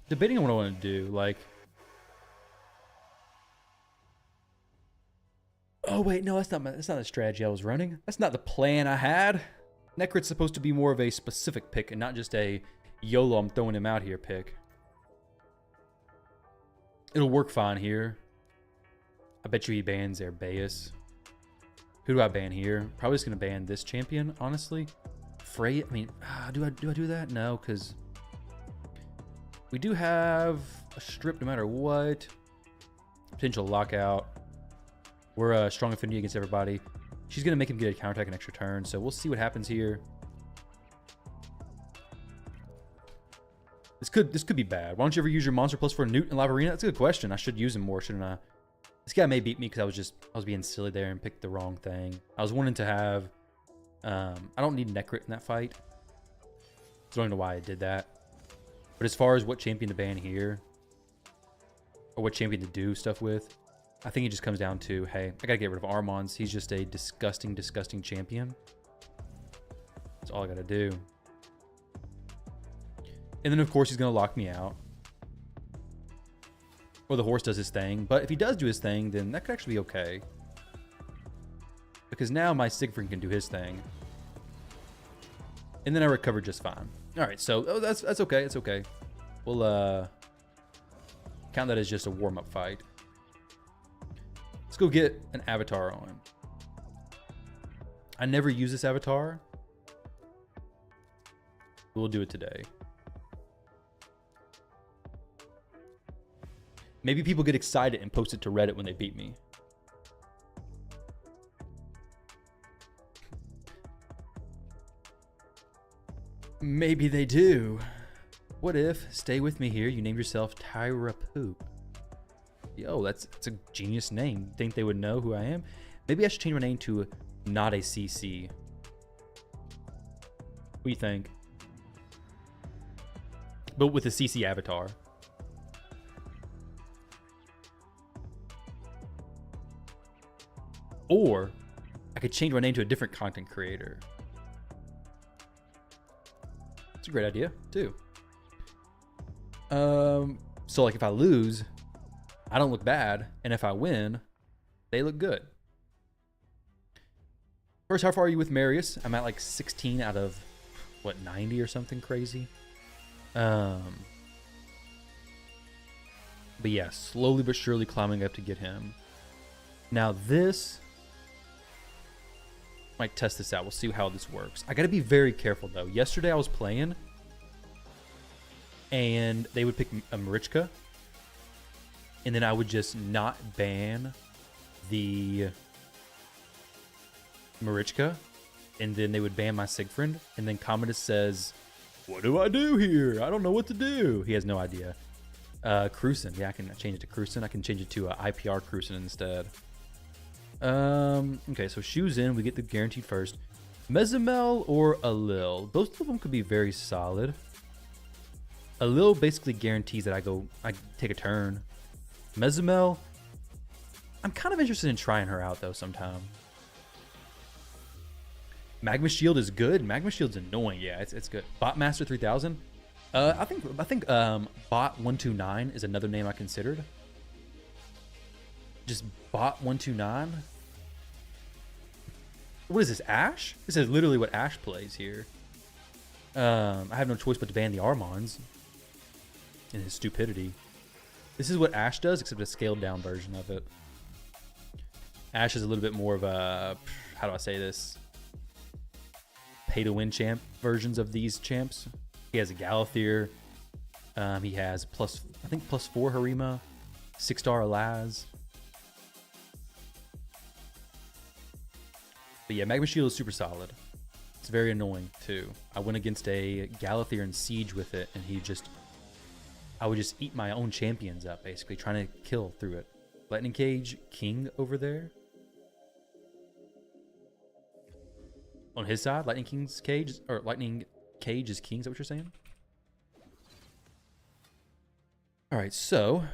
Debating on what I want to do, like. Oh wait, no, that's not the strategy I was running. That's not the plan I had. Necrit's supposed to be more of a specific pick and not just a YOLO, I'm throwing him out here pick. It'll work fine here. I bet you he bans Zerbeus. Who do I ban here? Probably just gonna ban this champion, honestly. Frey, I mean, do I do that? No, because we do have a strip no matter what. Potential lockout. We're a strong affinity against everybody. She's going to make him get a counterattack an extra turn, so we'll see what happens here. This could be bad. Why don't you ever use your monster plus for Newt in Live Arena? That's a good question. I should use him more, shouldn't I? This guy may beat me because I was being silly there and picked the wrong thing. I was wanting to have... I don't need Necrit in that fight. I don't know why I did that. But as far as what champion to ban here, or what champion to do stuff with, I think it just comes down to, hey, I gotta get rid of Armons. He's just a disgusting, disgusting champion. That's all I gotta do. And then, of course, he's gonna lock me out. Or the horse does his thing. But if he does do his thing, then that could actually be okay. Because now my Siegfried can do his thing. And then I recover just fine. Alright, so that's okay, it's okay. We'll count that as just a warm-up fight. Let's go get an avatar on. I never use this avatar. We'll do it today. Maybe people get excited and post it to Reddit when they beat me. Maybe they do. What if, stay with me here, you name yourself Tyra Poop? Yo, that's a genius name. Think they would know who I am? Maybe I should change my name to not a CC. What do you think? But with a CC avatar. Or I could change my name to a different content creator. It's a great idea, too. So like if I lose, I don't look bad, and if I win, they look good. First, how far are you with Marius? I'm at like 16 out of, what, 90 or something crazy? But yeah, slowly but surely climbing up to get him. Now this, might test this out. We'll see how this works. I gotta be very careful though. Yesterday I was playing, and they would pick a Marichka, and then I would just not ban the Marichka, and then they would ban my Siegfried, and then Commodus says, what do I do here? I don't know what to do. He has no idea. Cruisen. Yeah, I can change it to Cruisen. I can change it to IPR Cruisen instead. Okay, so shoes in. We get the guaranteed first. Mezimel or Alil. Both of them could be very solid. Alil basically guarantees that I take a turn. Mezimel, I'm kind of interested in trying her out though sometime. Magma Shield is good. Magma Shield's annoying. Yeah, it's good. Botmaster 3000. I think Bot 129 is another name I considered. Just bot 129. What is this, Ashe? This is literally what Ashe plays here. I have no choice but to ban the Armons in his stupidity. This is what Ashe does, except a scaled down version of it. Ashe is a little bit more of a, how do I say this? Pay to win champ versions of these champs. He has a Galathier. He has I think +4 Harima, 6-star Alaz. But yeah, Magma Shield is super solid. It's very annoying too. I went against a Galathier in Siege with it, and I would just eat my own champions up, basically, trying to kill through it. Lightning Cage King over there. On his side, Lightning King's cage, or Lightning Cage is king, is that what you're saying? Alright, so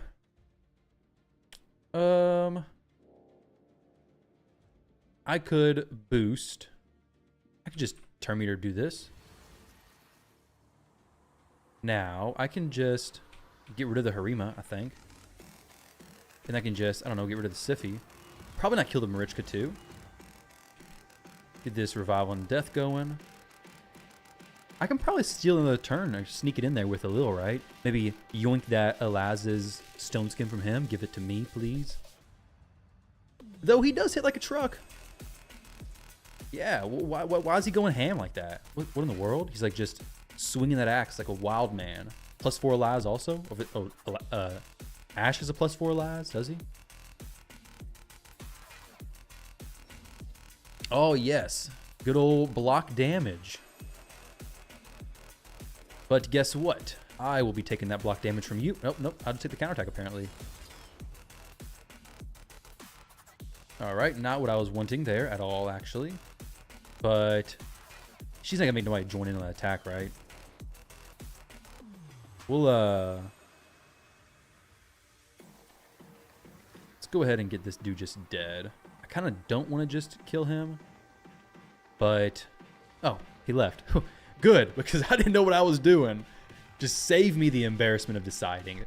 I could boost. I could just turn meter do this. Now I can just get rid of the Harima, I think. And I can just, I don't know, get rid of the Siphi. Probably not kill the Marichka too. Get this Revival and Death going. I can probably steal another turn or sneak it in there with a little, right? Maybe yoink that Alaz's stone skin from him. Give it to me, please. Though he does hit like a truck. Yeah, why is he going ham like that? What in the world? He's like just swinging that axe like a wild man. +4 Alaz also? Ashe is a +4 Alaz, does he? Oh, yes. Good old block damage. But guess what? I will be taking that block damage from you. Nope. I'll take the counterattack, apparently. All right, not what I was wanting there at all, actually. But she's not going to make nobody join in on that attack, right? We'll, let's go ahead and get this dude just dead. I kind of don't want to just kill him. But, oh, he left. Good, because I didn't know what I was doing. Just save me the embarrassment of deciding.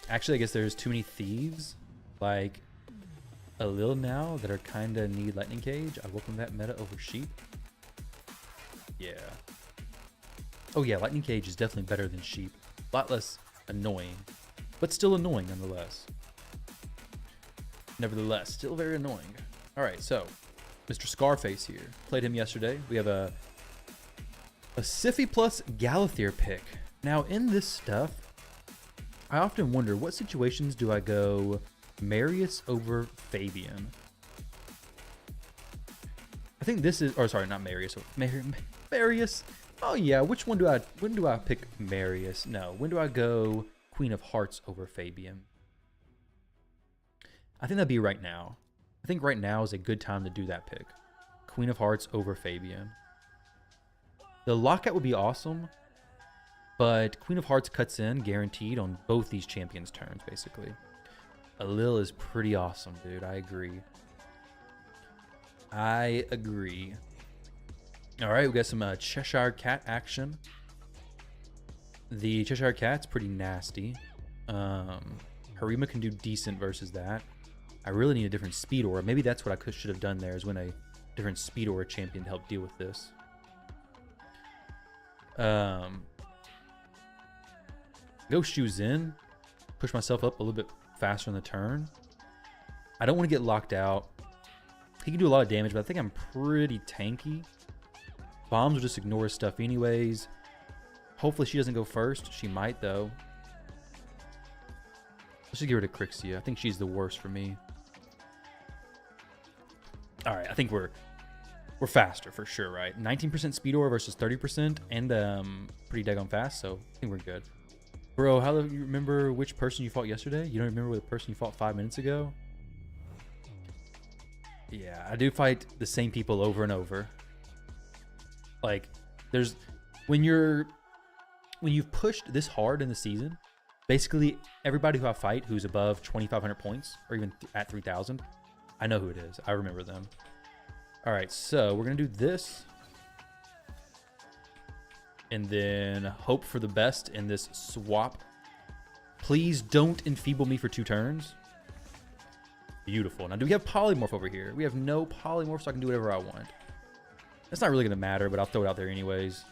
Actually, I guess there's too many thieves. Like a little now that are kind of need Lightning Cage. I welcome that meta over Sheep. Yeah. Oh yeah, Lightning Cage is definitely better than Sheep. A lot less annoying, but still annoying nonetheless. Nevertheless, still very annoying. All right, so Mr. Scarface here. Played him yesterday. We have a Siphi plus Galathier pick. Now in this stuff, I often wonder what situations do I go Marius over Fabian. I think this is, or sorry, not Marius. Marius. Oh yeah, when do I pick Marius? No, when do I go Queen of Hearts over Fabian? I think that'd be right now. I think right now is a good time to do that pick. Queen of Hearts over Fabian. The lockout would be awesome, but Queen of Hearts cuts in guaranteed on both these champions' turns, basically. Alil is pretty awesome, dude. I agree. All right, we got some Cheshire Cat action. The Cheshire Cat's pretty nasty. Harima can do decent versus that. I really need a different speed aura. Maybe that's what I should have done there, is win a different speed aura champion to help deal with this. Go shoes in. Push myself up a little bit faster on the turn. I don't want to get locked out. He can do a lot of damage, but I think I'm pretty tanky. Bombs will just ignore his stuff anyways. Hopefully she doesn't go first. She might, though. Let's just get rid of Crixia. I think she's the worst for me. All right, I think we're faster for sure, right? 19% speed aura versus 30%, and pretty daggone fast, so I think we're good. Bro, how do you remember which person you fought yesterday? You don't remember the person you fought 5 minutes ago? Yeah, I do fight the same people over and over. Like, when you've pushed this hard in the season, basically everybody who I fight who's above 2,500 points, or even at 3,000, I know who it is. I remember them. All right, so we're gonna do this, and then hope for the best in this swap. Please don't enfeeble me for 2 turns. Beautiful. Now, do we have polymorph over here? We have no polymorph, so I can do whatever I want. That's not really going to matter, but I'll throw it out there anyways.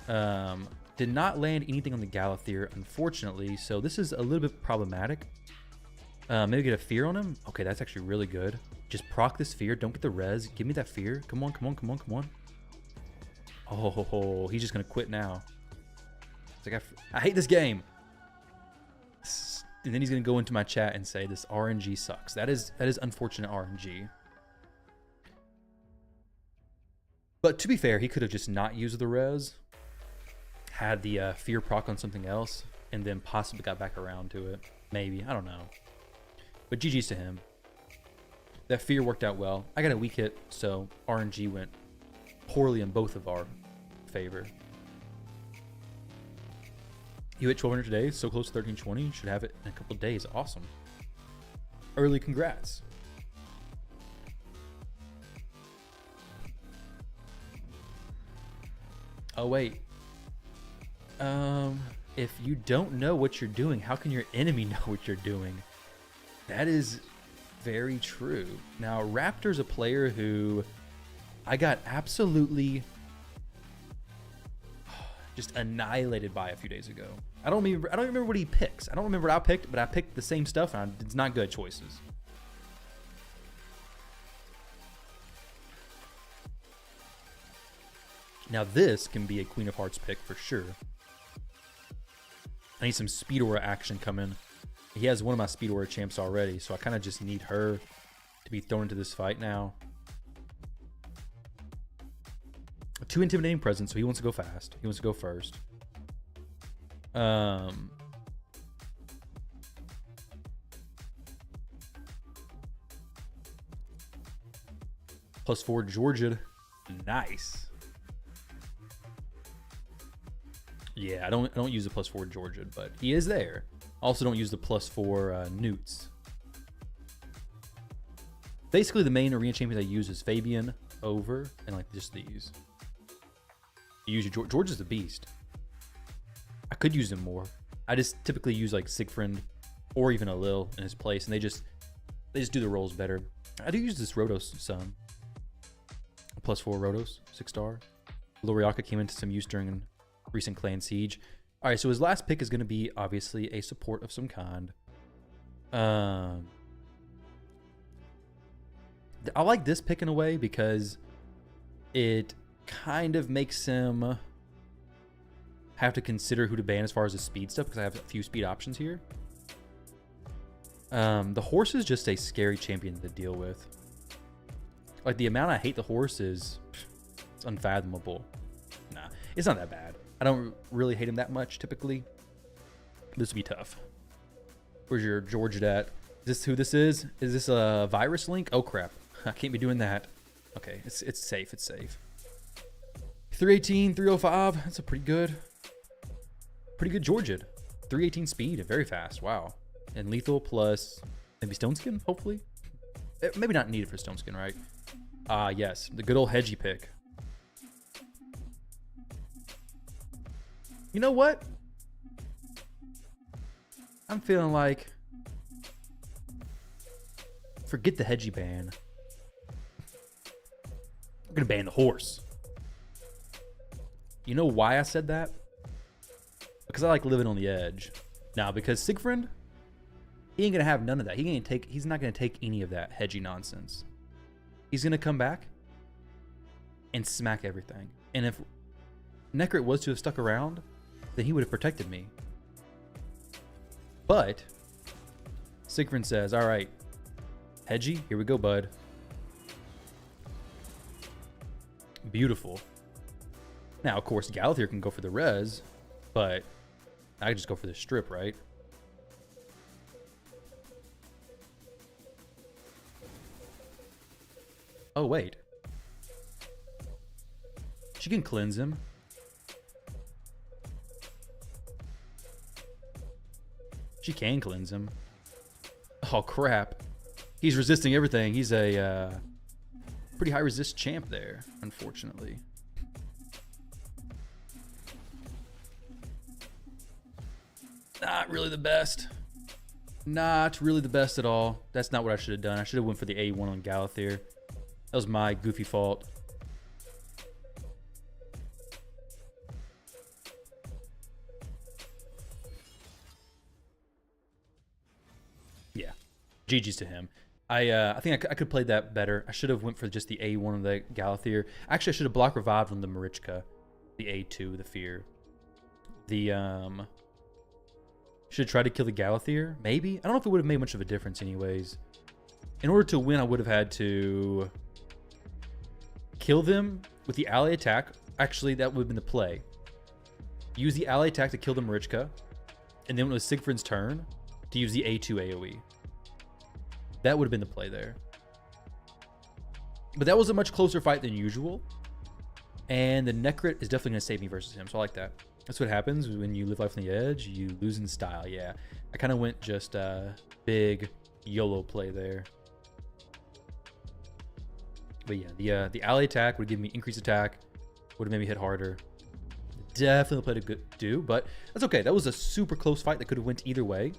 Did not land anything on the Galathier, unfortunately, so this is a little bit problematic. Maybe get a fear on him. Okay, that's actually really good. Just proc this fear. Don't get the res. Give me that fear. Come on, come on, come on, come on. Oh, he's just going to quit now. It's like, I hate this game. And then he's going to go into my chat and say, this RNG sucks. That is unfortunate RNG. But to be fair, he could have just not used the res, had the fear proc on something else, and then possibly got back around to it. Maybe. I don't know. But GG's to him. That fear worked out well. I got a weak hit, so RNG went poorly in both of our favor. You hit 1200 today, so close to 1320. Should have it in a couple days. Awesome. Early congrats. Oh, wait. If you don't know what you're doing, how can your enemy know what you're doing? That is very true. Now, Raptor's a player who I got absolutely just annihilated by a few days ago. I don't remember what he picks. I don't remember what I picked, but I picked the same stuff, and it's not good choices. Now this can be a Queen of Hearts pick for sure. I need some Speed Aura action coming. He has one of my Speed Aura champs already, so I kind of just need her to be thrown into this fight now. 2 intimidating presence, so he wants to go fast. He wants to go first. +4 Georgia. Nice. Yeah, I don't use the +4 Georgia, but he is there. Also don't use the +4 Newts. Basically, the main arena champions I use is Fabian, Over, and like just these. You use your George is the beast. I could use him more. I just typically use like Siegfried or even a Lil in his place, and they just do the rolls better. I do use this Rotos some. +4 Rotos, 6-star. Loriaka came into some use during recent clan siege. All right, so his last pick is going to be obviously a support of some kind. I like this pick in a way because it kind of makes him have to consider who to ban as far as the speed stuff, because I have a few speed options here. The horse is just a scary champion to deal with. Like, the amount I hate the horse is it's unfathomable. Nah, it's not that bad. I don't really hate him that much typically. This would be tough. Where's your George at? Is this who this is? Is this a virus link? Oh crap. I can't be doing that. Okay, it's safe, it's safe. 318, 305, that's a pretty good Georgia. 318 speed, very fast, wow. And lethal plus maybe Stone Skin, hopefully. Maybe not needed for Stone Skin, right? Yes, the good old hedgy pick. You know what? I'm feeling like forget the hedgy ban. I'm gonna ban the horse. You know why I said that? Because I like living on the edge. Now, because Siegfried, he ain't gonna have none of that. He's not gonna take any of that hedgy nonsense. He's gonna come back and smack everything. And if Necrit was to have stuck around, then he would have protected me. But Siegfried says, all right, hedgy, here we go, bud. Beautiful. Now, of course, Galathier can go for the res, but I can just go for the strip, right? Oh, wait. She can cleanse him. She can cleanse him. Oh, crap. He's resisting everything. He's a pretty high resist champ there, unfortunately. Not really the best. not really the best at all. That's not what I should have done. I should have went for the A1 on Galathier. That was my goofy fault. Yeah, GG's to him. I think I could have played that better. I should have went for just the A1 of the Galathier. Actually, I should have block revived on the Marichka, the A2, the Fear. The should have tried to kill the Galathier. Maybe, I don't know if it would have made much of a difference, anyways. In order to win, I would have had to kill them with the ally attack. Actually, that would have been the play. Use the ally attack to kill the Marichka, and then when it was Siegfried's turn, to use the A2 AoE. That would have been the play there. But that was a much closer fight than usual. And the Necrit is definitely going to save me versus him, so I like that. That's what happens when you live life on the edge. You lose in style, yeah. I kind of went just big YOLO play there. But yeah, the ally attack would give me increased attack. Would have made me hit harder. Definitely played a good do, but that's okay. That was a super close fight that could have went either way.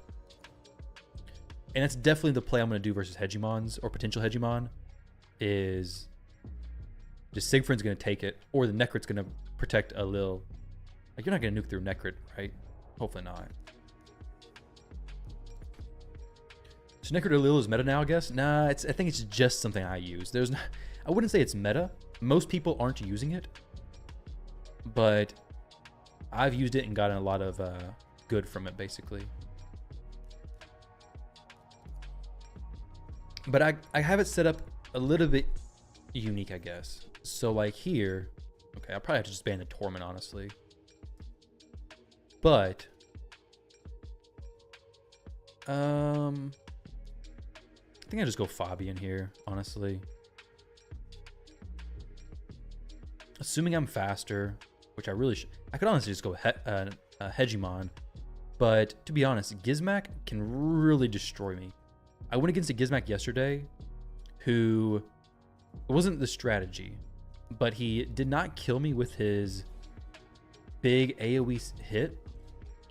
And that's definitely the play I'm going to do versus Hegemons or potential Hegemon. Is just Siegfried's going to take it, or the Necrit's going to protect a Lil. Like, you're not going to nuke through Necrit, right? Hopefully not. So Necrit or Lil is meta now, I guess? Nah, I think it's just something I use. I wouldn't say it's meta. Most people aren't using it. But I've used it and gotten a lot of good from it, basically. But I have it set up a little bit unique, I guess. So like here, okay, I'll probably have to just ban the Torment, honestly. But I think I just go Fabian here, honestly. Assuming I'm faster, which I really should. I could honestly just go Hegemon. But to be honest, Gizmak can really destroy me. I went against a Gizmak yesterday who, it wasn't the strategy, but he did not kill me with his big AoE hit.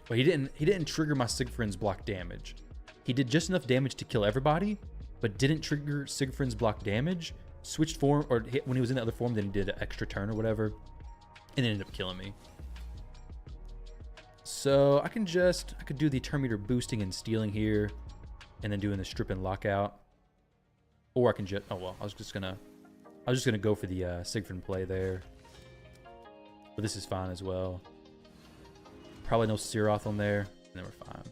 But he didn't trigger my Siegfried's block damage. He did just enough damage to kill everybody, but didn't trigger Siegfried's block damage. Switched form, or hit when he was in the other form, then he did an extra turn or whatever, and ended up killing me. So I could do the turn meter boosting and stealing here, and then doing the strip and lockout. Or I can just, oh well, I was just gonna go for the Siegfried play there. But this is fine as well. Probably no Siroth on there, and then we're fine.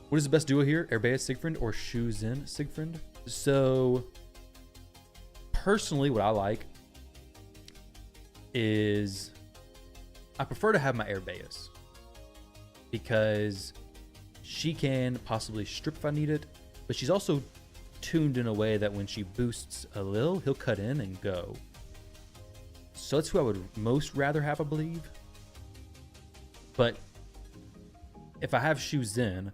What is the best duo here? Erbeus Siegfried or Shu Zin Siegfried? So personally, what I like is I prefer to have my Erbeus because she can possibly strip if I need it, but she's also tuned in a way that when she boosts a Lil, he'll cut in and go. So that's who I would most rather have, I believe. But if I have Shu Zin,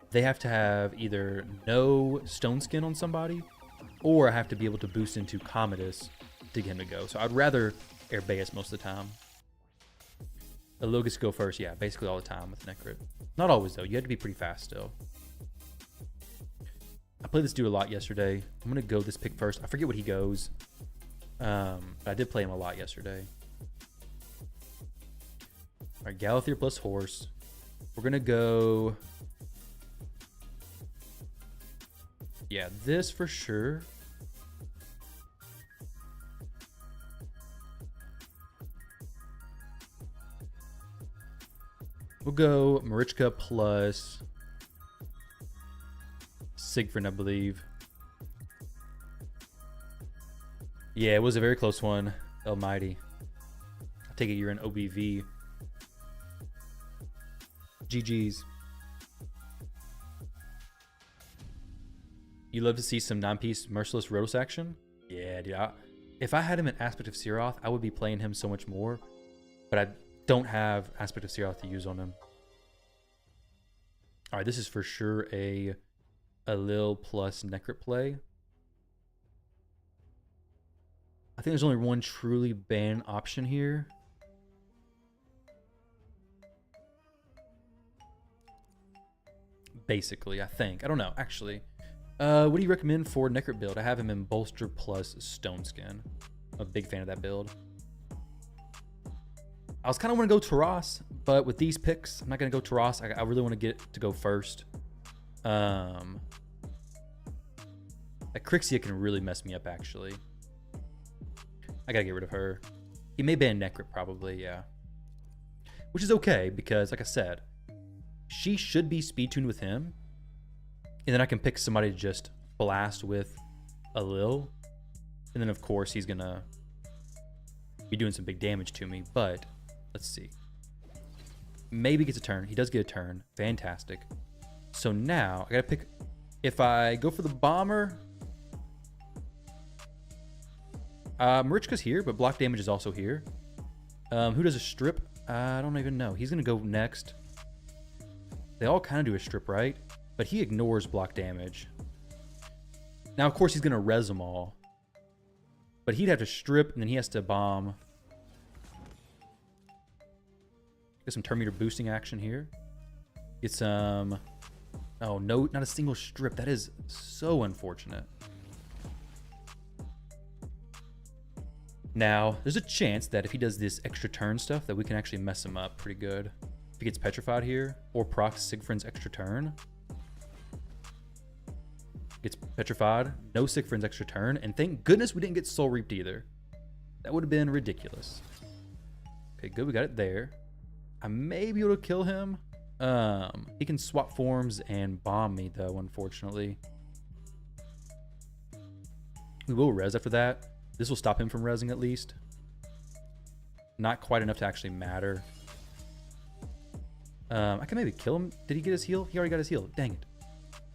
they have to have either no stone skin on somebody, or I have to be able to boost into Commodus to get him to go. So I'd rather Erbeus most of the time. Lil gets to go first, yeah, basically all the time with Necrit. Not always, though. You have to be pretty fast still. I played this dude a lot yesterday. I'm going to go this pick first. I forget what he goes. But I did play him a lot yesterday. All right, Galathier plus Horse. We're going to go... Yeah, this for sure. We'll go Marichka plus Siegfried, I believe. Yeah, it was a very close one. Almighty. I take it you're an OBV. GG's. You love to see some 9-piece Merciless Rotos action? Yeah, dude. If I had him in Aspect of Siroth, I would be playing him so much more. But I don't have Aspect of Siroth to use on him. All right, this is for sure a Lil plus Necrit play. I think there's only one truly ban option here. basically, I think. I don't know, actually. What do you recommend for Necrit build? I have him in Bolster plus Stone Skin. I'm a big fan of that build. I was kind of want to go Taras, but with these picks, I'm not going to go Taras. I really want to get to go first. That Crixia can really mess me up, actually. I got to get rid of her. He may ban Necrit, probably, yeah. Which is okay, because, like I said, she should be speed tuned with him. And then I can pick somebody to just blast with a Lil. And then, of course, he's going to be doing some big damage to me. But, let's see. Maybe gets a turn. He does get a turn. Fantastic. So now, I got to pick... If I go for the Bomber... Marichka's here, but block damage is also here. Who does a strip? I don't even know. He's going to go next. They all kind of do a strip, right? But he ignores block damage. Now, of course, he's going to res them all. But he'd have to strip, and then he has to bomb. Get some turn meter boosting action here. Get some... Oh, no, not a single strip. That is so unfortunate. Now, there's a chance that if he does this extra turn stuff, that we can actually mess him up pretty good. If he gets petrified here, or procs Sigfrin's extra turn. Gets petrified, no Sigfrin's extra turn, and thank goodness we didn't get Soul Reaped either. That would have been ridiculous. Okay, good, we got it there. I may be able to kill him. He can swap forms and bomb me, though, unfortunately. We will res after that. This will stop him from resing at least. Not quite enough to actually matter. I can maybe kill him. Did he get his heal? He already got his heal. Dang it.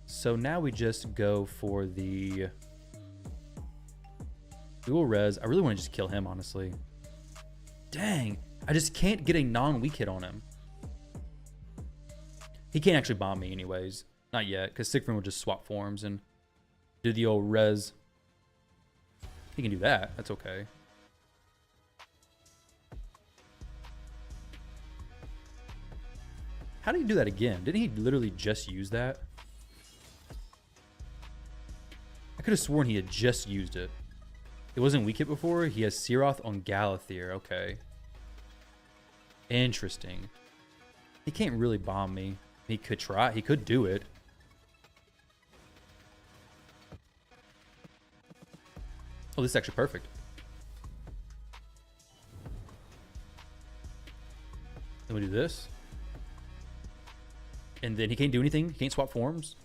So now we just go for the... We will res. I really want to just kill him, honestly. Dang. I just can't get a non-weak hit on him. He can't actually bomb me anyways. Not yet, because Sigfrin will just swap forms and do the old res. He can do that. That's okay. How did he do that again? Didn't he literally just use that? I could have sworn he had just used it. It wasn't weak hit before. He has Siroth on Galathier. Okay. Interesting. He can't really bomb me. He could try. He could do it. Oh, this is actually perfect. Then we do this. And then he can't do anything. He can't swap forms.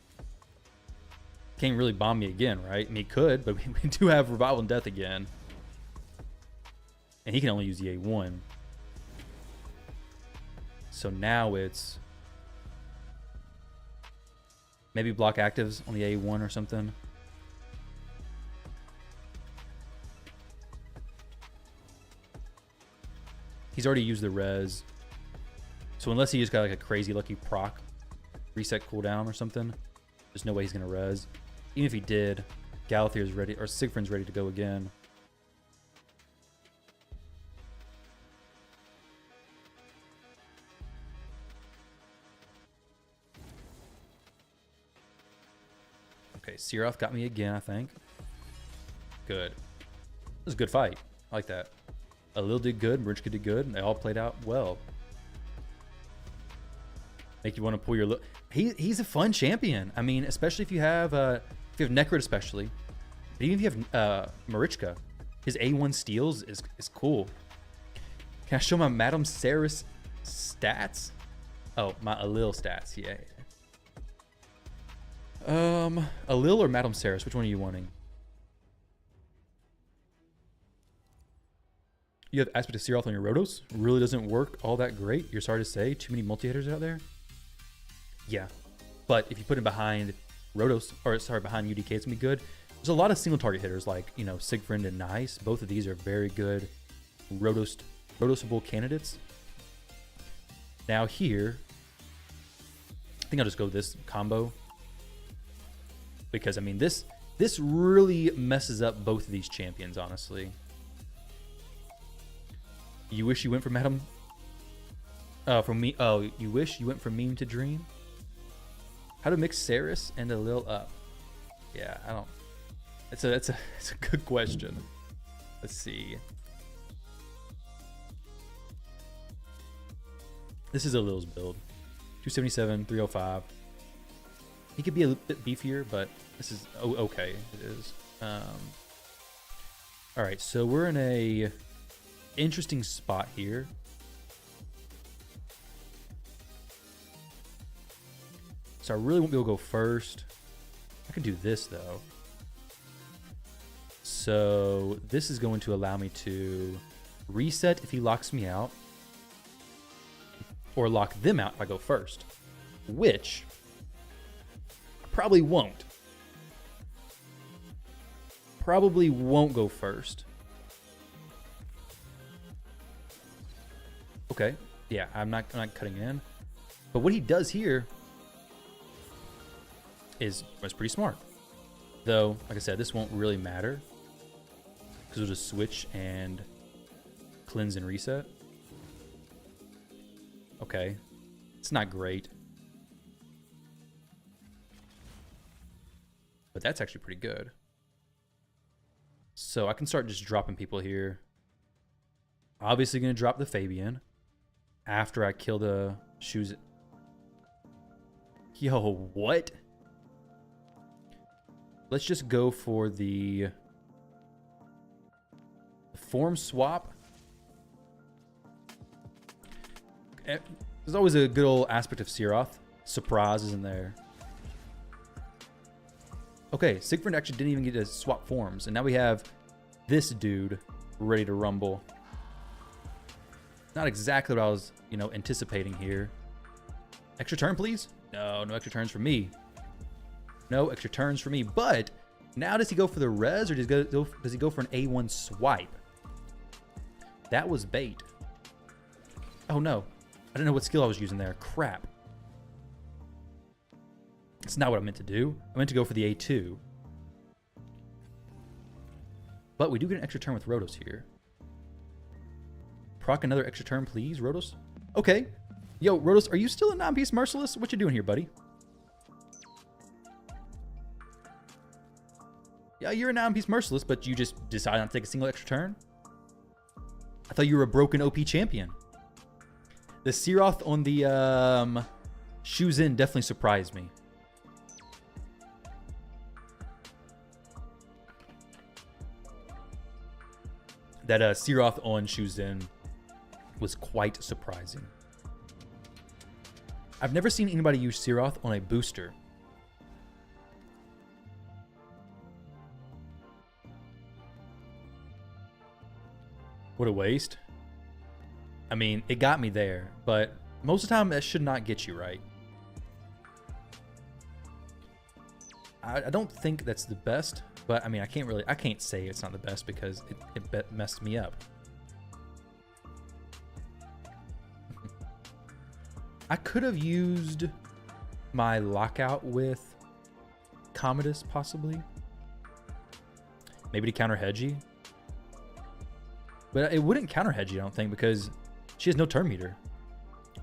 Can't really bomb me again, right? I mean, he could, but we do have Revival and Death again. And he can only use the A1. So now it's... Maybe block actives on the A1 or something. He's already used the res. So unless he just got like a crazy lucky proc reset cooldown or something, there's no way he's gonna res. Even if he did, Galathier's ready, or Sigfrin's ready to go again. Okay, Siroth got me again, I think. Good. This was a good fight. I like that. Alil did good, Marichka did good, and they all played out well. Make you want to pull your... He's a fun champion. I mean, especially if you have Necrit especially. But even if you have Marichka, his A1 steals is cool. Can I show my Madame Saris stats? Oh, my Alil stats, yeah. Alil or Madame Saris, which one are you wanting? You have Aspect of Siroth on your Rotos. Really doesn't work all that great. You're sorry to say. Too many multi-hitters out there. Yeah. But if you put him behind Rotos, or sorry, behind UDK, it's going to be good. There's a lot of single target hitters like, you know, Sigfrind and Nice. Both of these are very good Rotosable candidates. Now here, I think I'll just go this combo. Because, I mean, this really messes up both of these champions, honestly. You wish you went for Madam... from me... Oh, you wish you went from meme to dream? How to mix Saris and a Lil up? Yeah, I don't. It's a good question. Let's see. This is a Lil's build. 277, 305. He could be a bit beefier, but this is okay. It is. All right, so we're in a interesting spot here. So I really won't be able to go first. I can do this though. So this is going to allow me to reset if he locks me out, or lock them out if I go first, which I probably won't. Probably won't go first. Okay, yeah, I'm not cutting in. But what he does here is pretty smart. Though, like I said, this won't really matter because we'll just switch and cleanse and reset. Okay, it's not great, but that's actually pretty good. So I can start just dropping people here. Obviously going to drop the Fabian after I kill the shoes. Yo, what? Let's just go for the form swap. There's always a good old aspect of Siroth. Surprise isn't there. Okay, Siegfried actually didn't even get to swap forms, and now we have this dude ready to rumble. Not exactly what I was, anticipating here. Extra turn, please? No extra turns for me. No extra turns for me. But now does he go for the res, or does he go for an A1 swipe? That was bait. Oh no. I didn't know what skill I was using there. Crap. It's not what I meant to do. I meant to go for the A2. But we do get an extra turn with Rotos here. Proc another extra turn, please, Rotos. Okay. Yo, Rotos, are you still a non-beast merciless? What you doing here, buddy? Yeah, you're a non-beast merciless, but you just decided not to take a single extra turn? I thought you were a broken OP champion. The Siroth on the shoes in definitely surprised me. That Siroth on shoes in was quite surprising. I've never seen anybody use Siroth on a booster. What a waste. I mean, it got me there, but most of the time that should not get you right. I don't think that's the best, but I mean, I can't say it's not the best because it messed me up. I could have used my lockout with Commodus possibly. Maybe to counter Hedgie. But it wouldn't counter Hedgie, I don't think, because she has no turn meter,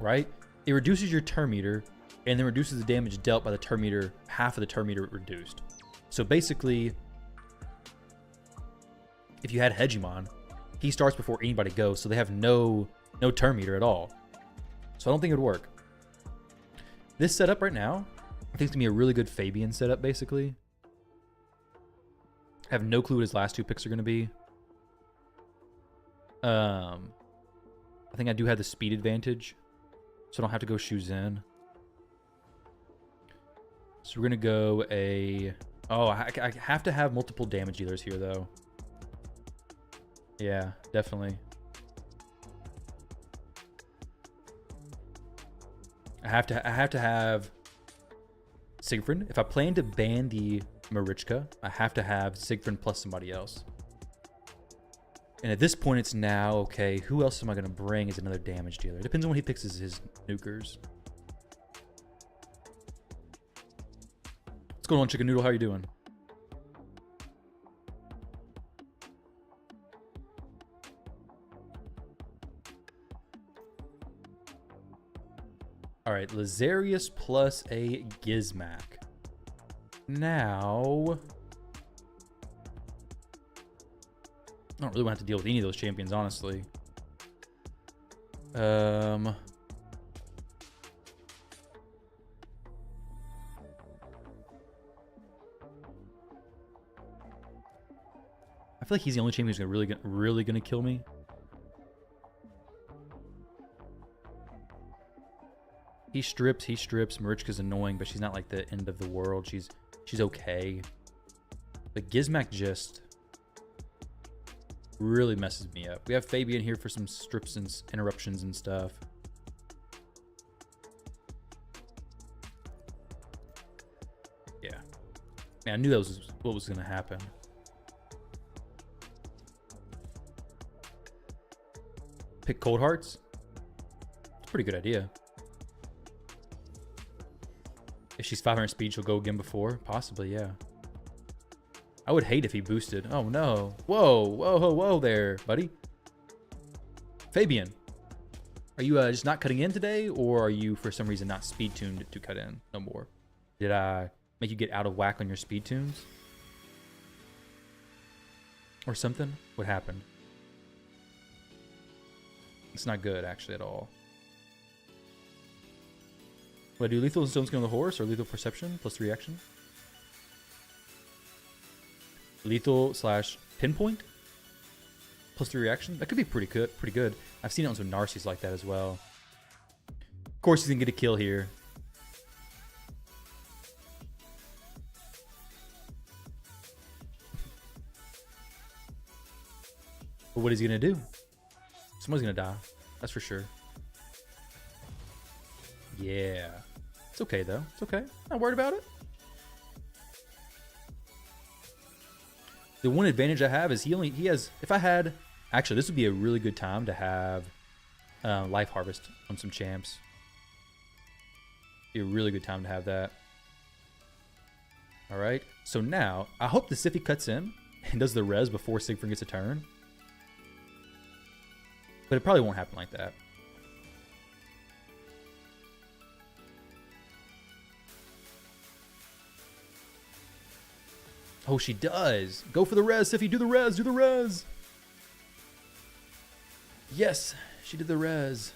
right? It reduces your turn meter and then reduces the damage dealt by the turn meter, half of the turn meter reduced. So basically, if you had Hegemon, he starts before anybody goes, so they have no turn meter at all. So I don't think it would work. This setup right now, I think it's gonna be a really good Fabian setup, basically. I have no clue what his last two picks are gonna be. I think I do have the speed advantage, so I don't have to go shoes in. So we're gonna go a... Oh, I have to have multiple damage dealers here, though. Yeah, definitely. I have to have Siegfried. If I plan to ban the Marichka, I have to have Siegfried plus somebody else. And at this point, it's now, okay, who else am I going to bring as another damage dealer? It depends on what he picks as his nukers. What's going on, Chicken Noodle? How are you doing? All right, Lazarius plus a Gizmac. Now, I don't really want to have to deal with any of those champions, honestly. I feel like he's the only champion who's really gonna kill me. He strips. Marichka's annoying, but she's not like the end of the world. She's okay. But Gizmac just really messes me up. We have Fabian here for some strips and interruptions and stuff. Yeah. Man, I knew that was what was gonna happen. Pick Cold Hearts. It's a pretty good idea. If she's 500 speed, she'll go again before. Possibly, yeah. I would hate if he boosted. Oh, no. Whoa there, buddy. Fabian. Are you just not cutting in today? Or are you, for some reason, not speed tuned to cut in no more? Did I make you get out of whack on your speed tunes? Or something? What happened? It's not good, actually, at all. What do I do? Lethal Stone Skin on the horse or lethal perception plus reaction? Lethal / pinpoint plus 3 reaction. That could be pretty good. I've seen it on some Narcies like that as well. Of course, he's gonna get a kill here. But what is he gonna do? Someone's gonna die. That's for sure. Yeah. It's okay though. It's okay. Not worried about it. The one advantage I have is he has, if I had, actually this would be a really good time to have Life Harvest on some champs. Be a really good time to have that. All right. So now, I hope the Siphi cuts in and does the res before Siegfried gets a turn. But it probably won't happen like that. Oh, she does. Go for the res, Siphi. Do the res. Do the res. Yes, she did the res.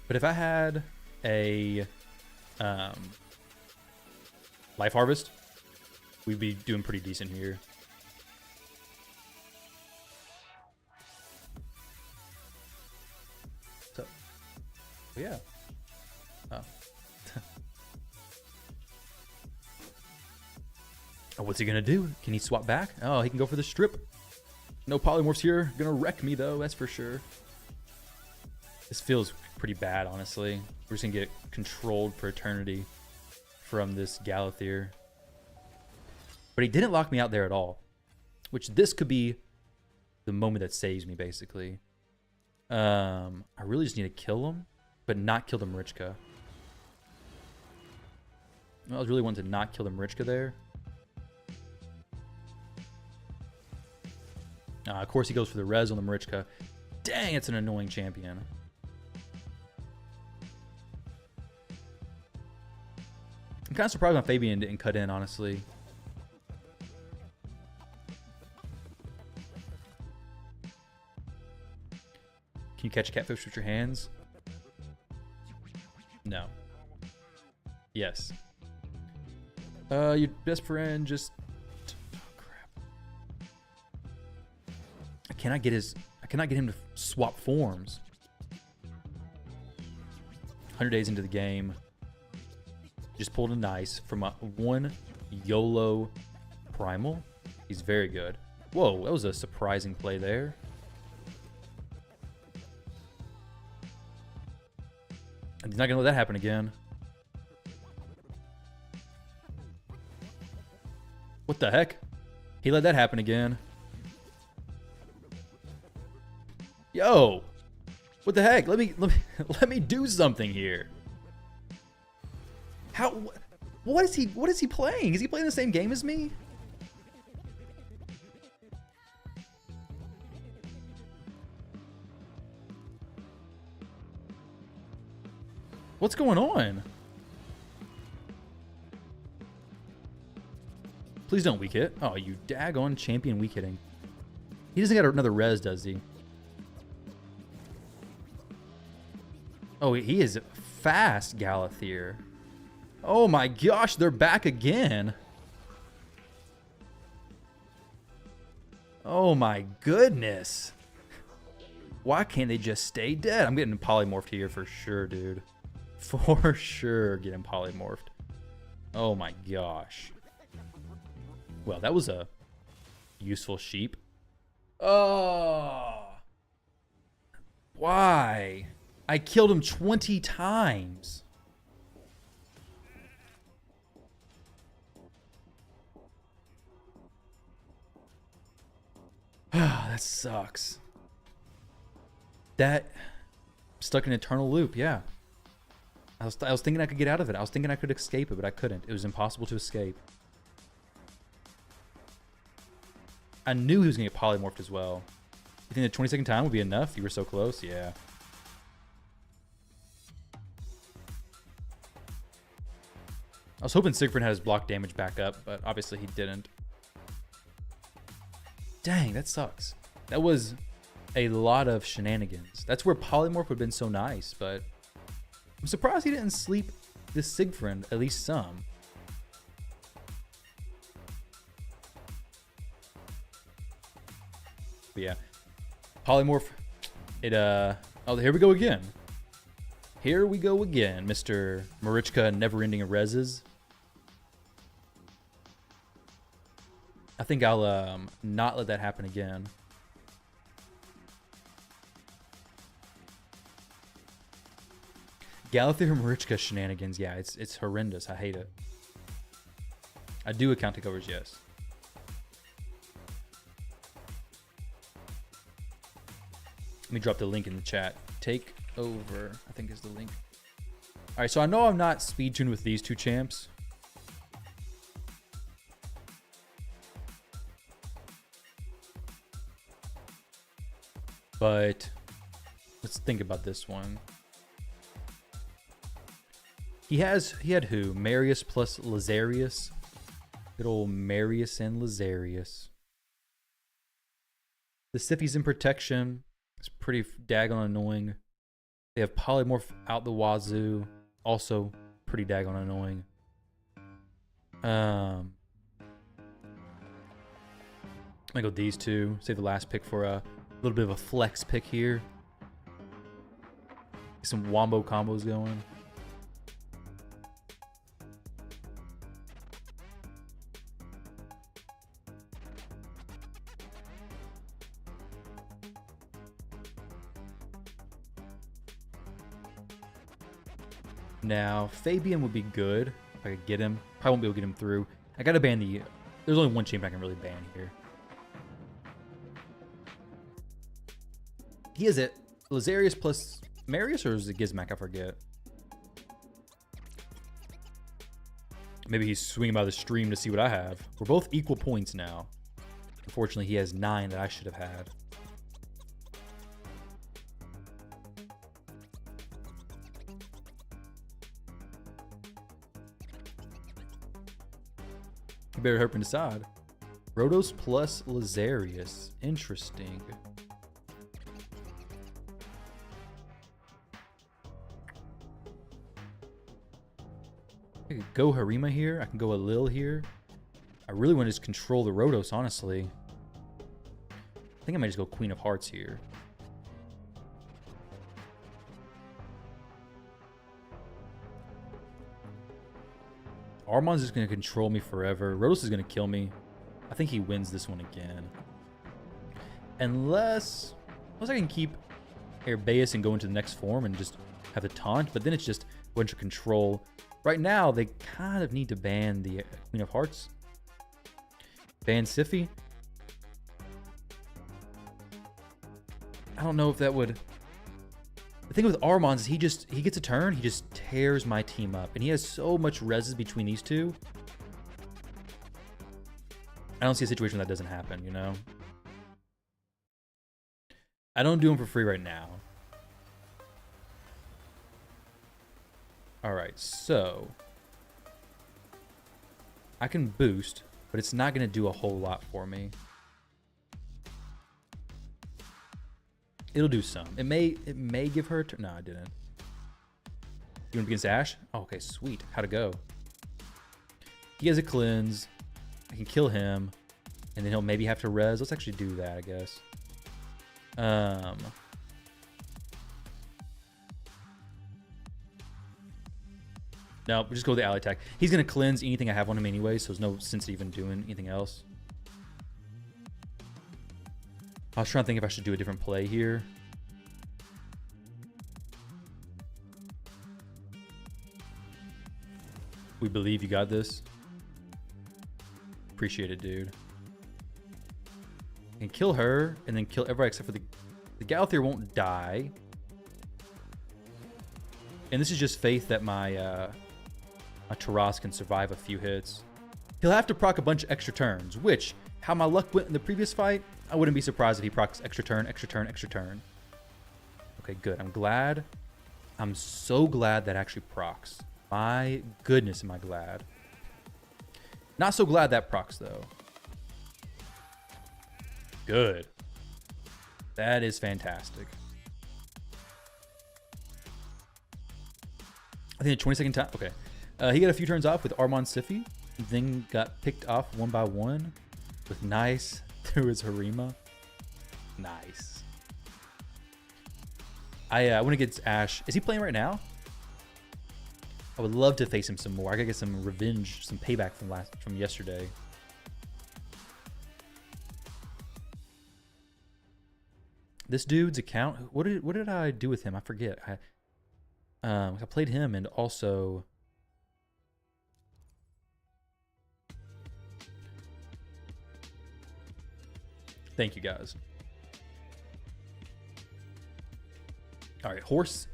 But if I had a Life Harvest, we'd be doing pretty decent here. So, yeah. Oh. Oh, what's he gonna do? Can he swap back? Oh, he can go for the strip. No polymorphs here. Gonna wreck me though, that's for sure. This feels pretty bad, honestly. We're just gonna get controlled for eternity from this Galathier. But he didn't lock me out there at all. Which this could be the moment that saves me, basically. I really just need to kill him, but not kill the Marichka. I was really wanting to not kill the Marichka there. Of course he goes for the res on the Marichka. Dang, it's an annoying champion. I'm kind of surprised my Fabian didn't cut in, honestly. Can you catch a catfish with your hands? No. Yes. Your best friend just... Oh, crap. I cannot get him to swap forms. 100 days into the game. Just pulled a nice from a 1 YOLO Primal. He's very good. Whoa, that was a surprising play there. He's not gonna let that happen again. What the heck? He let that happen again. Yo, what the heck? Let me do something here. How? What is he playing? Is he playing the same game as me? What's going on? Please don't weak hit. Oh, you daggone champion weak hitting. He doesn't got another res, does he? Oh, he is fast, Galathier. Oh my gosh, they're back again. Oh my goodness. Why can't they just stay dead? I'm getting polymorphed here for sure, dude. For sure getting polymorphed. Oh my gosh. Well, that was a useful sheep. Oh. Why? I killed him 20 times. That sucks. That stuck in an eternal loop, yeah. I was thinking I could get out of it. I was thinking I could escape it, but I couldn't. It was impossible to escape. I knew he was going to get polymorphed as well. You think the 22nd time would be enough? You were so close? Yeah. I was hoping Siegfried had his block damage back up, but obviously he didn't. Dang, that sucks. That was a lot of shenanigans. That's where polymorph would have been so nice, but I'm surprised he didn't sleep this Siegfried at least some. But yeah, polymorph. It oh, here we go again. Here we go again, Mr. Marichka never-ending reses. I think I'll not let that happen again. Galathier Marichka shenanigans, yeah, it's horrendous. I hate it. I do account takeovers, yes. Let me drop the link in the chat. Take over, I think is the link. All right, so I know I'm not speed tuned with these two champs. But let's think about this one. He had who? Marius plus Lazarius. Good old Marius and Lazarius. The Siphies in protection. It's pretty daggone annoying. They have polymorph out the wazoo. Also pretty daggone annoying. I'm gonna go these two. Save the last pick for a little bit of a flex pick here. Get some wombo combos going. Now, Fabian would be good if I could get him. Probably won't be able to get him through. I gotta ban the... There's only one champion I can really ban here. He is it Lazarius plus Marius, or is it Gizmac? I forget. Maybe he's swinging by the stream to see what I have. We're both equal points now. Unfortunately, he has 9 that I should have had. You better help him decide. Rhodos plus Lazarius. Interesting. I could go Harima here. I can go a Lil here. I really want to just control the Rhodos, honestly. I think I might just go Queen of Hearts here. Armon's just going to control me forever. Rhodos is going to kill me. I think he wins this one again. Unless I can keep Airbeus and go into the next form and just have the taunt. But then it's just a bunch of control. Right now, they kind of need to ban the Queen of Hearts. Ban Siphi. I don't know if that would... The thing with Armons is he gets a turn, he just tears my team up. And he has so much reses between these two. I don't see a situation where that doesn't happen, you know? I don't do them for free right now. All right, so I can boost, but it's not going to do a whole lot for me. It'll do some. It may give her a turn. No, I didn't. You want to against Ash? Oh, okay, sweet. How'd it go? He has a cleanse. I can kill him, and then he'll maybe have to res. Let's actually do that, I guess. No, we'll just go with the ally attack. He's gonna cleanse anything I have on him anyway, so there's no sense even doing anything else. I was trying to think if I should do a different play here. We believe you got this. Appreciate it, dude. And kill her, and then kill everybody except for the Galthier won't die. And this is just faith that my Taras can survive a few hits. He'll have to proc a bunch of extra turns, which, how my luck went in the previous fight, I wouldn't be surprised if he procs extra turn, extra turn, extra turn. Okay, good. I'm glad. I'm so glad that actually procs. My goodness, am I glad. Not so glad that procs, though. Good. That is fantastic. I think the 22nd time. Okay. He got a few turns off with Armand Siffy. Then got picked off one by one with Nice through his Harima. Nice. I want to get Ash. Is he playing right now? I would love to face him some more. I gotta get some revenge, some payback from yesterday. This dude's account. What did I do with him? I forget. I played him and also. Thank you guys. All right, horse.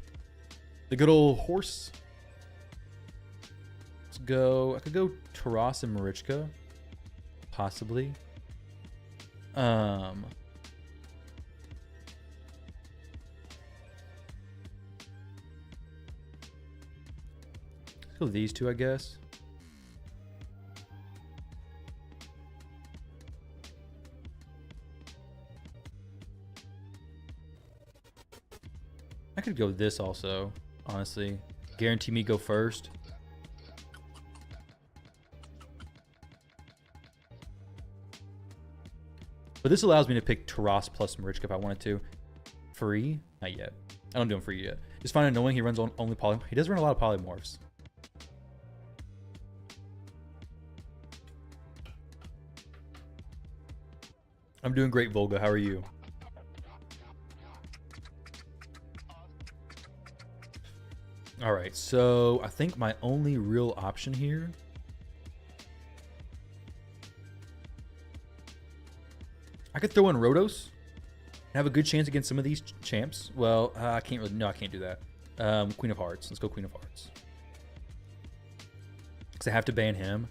The good old horse. Let's go. I could go Taras and Marichka. Possibly. Let's go these two, I guess. I could go this also, honestly. Guarantee me go first. But this allows me to pick Taras plus Marichka if I wanted to. Free? Not yet. I don't do him free yet. Just find it annoying he runs only polymorphs. He does run a lot of polymorphs. I'm doing great, Volga. How are you? All right, so I think my only real option here. I could throw in Rhodos and have a good chance against some of these champs. Well, I can't really. No, I can't do that. Queen of Hearts. Let's go Queen of Hearts. Because I have to ban him.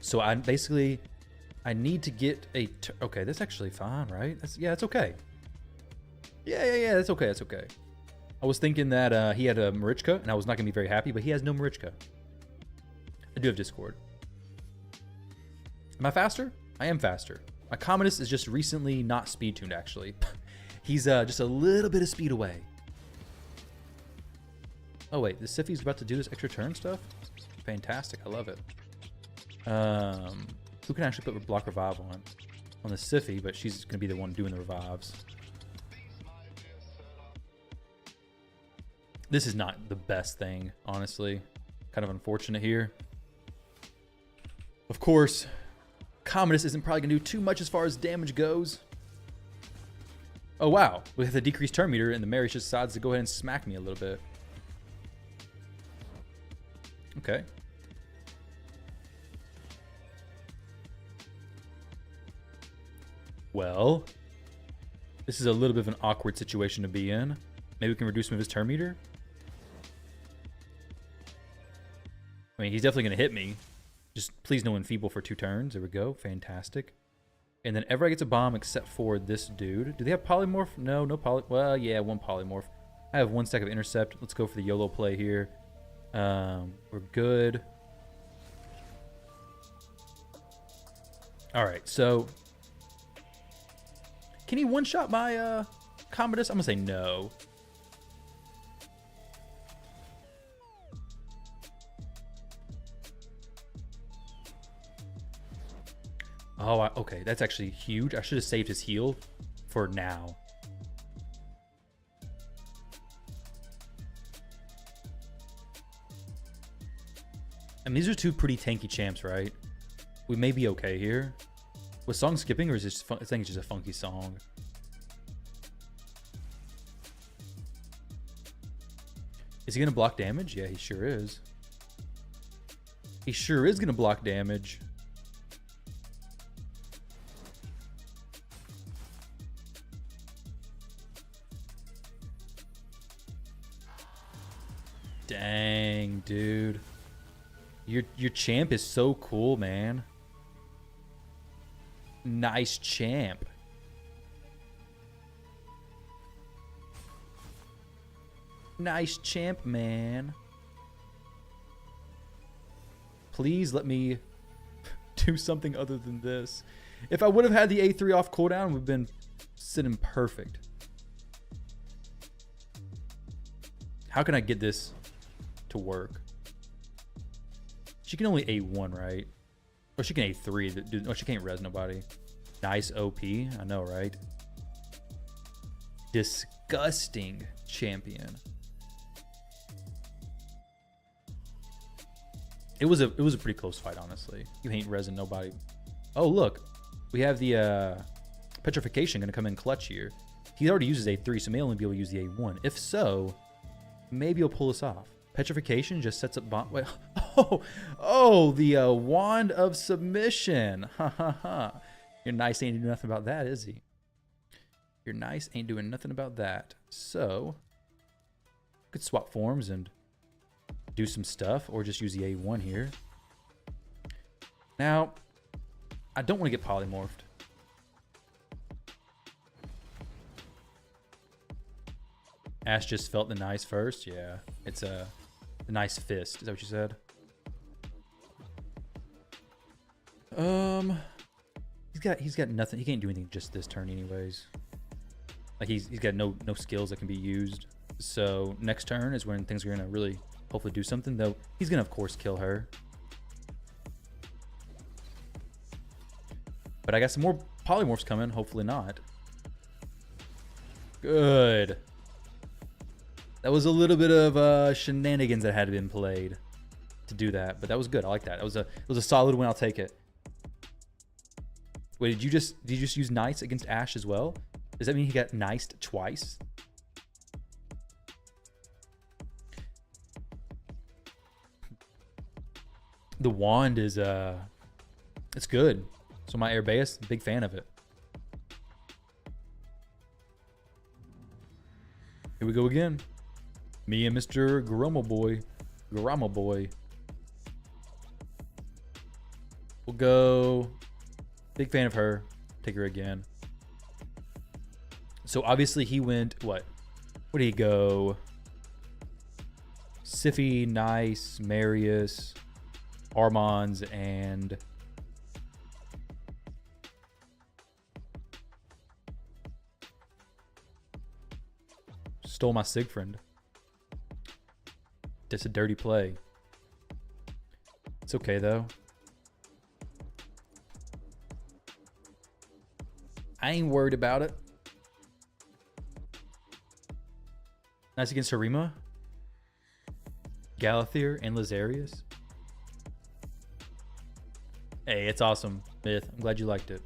So I basically, I need to get a. Okay, that's actually fine, right? Yeah, it's okay. Yeah. That's okay. That's okay. I was thinking that he had a Marichka, and I was not going to be very happy, but he has no Marichka. I do have Discord. Am I faster? I am faster. My Commodus is just recently not speed tuned, actually. He's just a little bit of speed away. Oh, wait. The Siffy's about to do this extra turn stuff? Fantastic. I love it. Who can actually put block revive on the Siffy, but she's going to be the one doing the revives. This is not the best thing, honestly. Kind of unfortunate here. Of course, Commodus isn't probably going to do too much as far as damage goes. Oh, wow. With the decreased turn meter, and the Mary just decides to go ahead and smack me a little bit. Okay. Well, this is a little bit of an awkward situation to be in. Maybe we can reduce some of his turn meter. I mean, he's definitely going to hit me. Just please no enfeeble for 2 turns. There we go. Fantastic. And then everybody gets a bomb except for this dude. Do they have polymorph? No poly. Well, yeah, 1 polymorph. I have 1 stack of intercept. Let's go for the YOLO play here. We're good. All right, so can he one-shot my Commodus? I'm gonna say no. Oh, okay, that's actually huge. I should have saved his heal for now. I mean, these are two pretty tanky champs, right? We may be okay here. Was song skipping, or is this? I think it's just a funky song. Is he gonna block damage? Yeah, he sure is. He sure is gonna block damage. Dang, dude. Your champ is so cool, man. Nice champ. Nice champ, man. Please let me do something other than this. If I would have had the A3 off cooldown, we've been sitting perfect. How can I get this to work? She can only A1, right? Or she can A3. Oh, she can't res nobody. Nice OP. I know, right? Disgusting champion. It was a pretty close fight, honestly. You ain't resing nobody. Oh, look. We have the petrification going to come in clutch here. He already uses A3, so may only be able to use the A1. If so, maybe he'll pull this off. Petrification just sets up bond. Wait, oh, the wand of submission. Ha ha ha. Your nice ain't doing nothing about that, is he? Your nice ain't doing nothing about that. So, could swap forms and do some stuff, or just use the A1 here. Now, I don't want to get polymorphed. Ash just felt the nice first. Yeah, it's a nice fist. Is that what you said? He's got nothing. He can't do anything just this turn, anyways. Like he's got no skills that can be used. So next turn is when things are gonna really hopefully do something. Though he's gonna of course kill her. But I got some more polymorphs coming. Hopefully not. Good. That was a little bit of shenanigans that had been played to do that, but that was good. I like that. It was a solid win. I'll take it. Wait, did you just use Nice against Ash as well? Does that mean he got Niced twice? The wand is it's good. So my Airbeus, big fan of it. Here we go again. Me and Mr. Grommo Boy. We'll go. Big fan of her. Take her again. So obviously he went, what? What did he go? Siffy, Nice, Marius, Armands, and stole my Sigfriend. That's a dirty play. It's okay though. I ain't worried about it. Nice against Harima, Galathier, and Lazarius. Hey, it's awesome, Myth. I'm glad you liked it.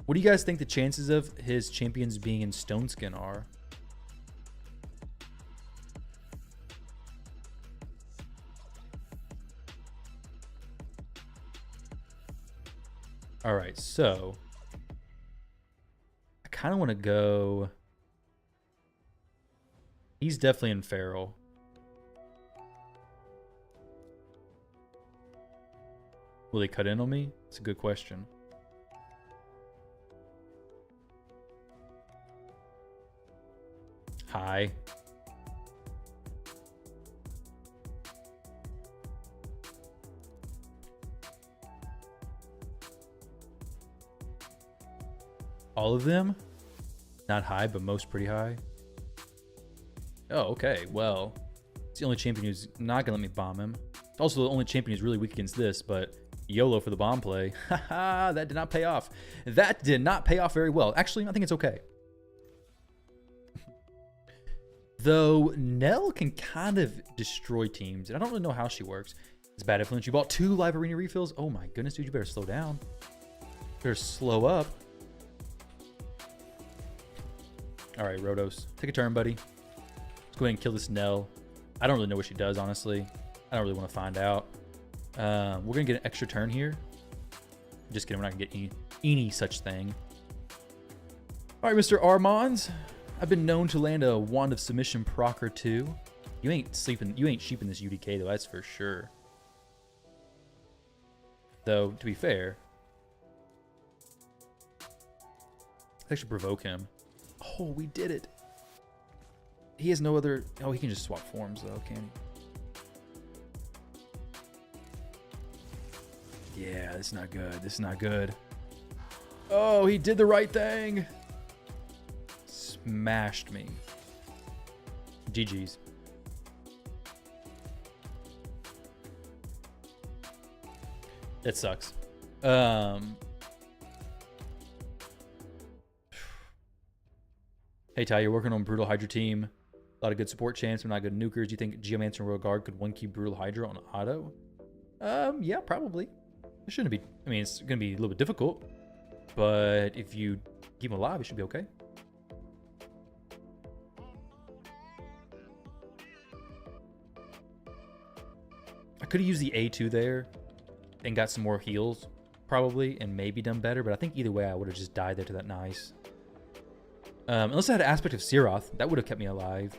What do you guys think the chances of his champions being in Stone Skin are? All right, so I kind of want to go. He's definitely in Feral. Will they cut in on me? It's a good question. Hi. all of them. Not high, but most pretty high. Oh, okay. Well, it's the only champion who's not gonna let me bomb him. It's also the only champion who's really weak against this, but YOLO for the bomb play. Haha, that did not pay off. That did not pay off very well. Actually, I think it's okay. Though Nell can kind of destroy teams, and I don't really know how she works. It's bad influence. You bought 2 live arena refills. Oh my goodness, dude, you better slow down. Better slow up. All right, Rotos, take a turn, buddy. Let's go ahead and kill this Nell. I don't really know what she does, honestly. I don't really want to find out. We're gonna get an extra turn here. Just kidding, we're not gonna get any such thing. All right, Mr. Armands. I've been known to land a Wand of Submission proc or 2. You ain't sheeping this UDK though, that's for sure. Though, to be fair, I should provoke him. Oh, we did it. He has no other... Oh, he can just swap forms though, can he? Yeah, this is not good. This is not good. Oh, he did the right thing. Smashed me. GG's. It sucks. Hey Ty, you're working on Brutal Hydra team. A lot of good support chance, but not good nukers. Do you think Geomancer and Royal Guard could one-key Brutal Hydra on auto? Yeah, probably. It shouldn't be. I mean, it's gonna be a little bit difficult, but if you keep him alive, it should be okay. I could have used the A2 there and got some more heals, probably, and maybe done better, but I think either way, I would have just died there to that nice. Unless I had an aspect of Siroth, that would have kept me alive.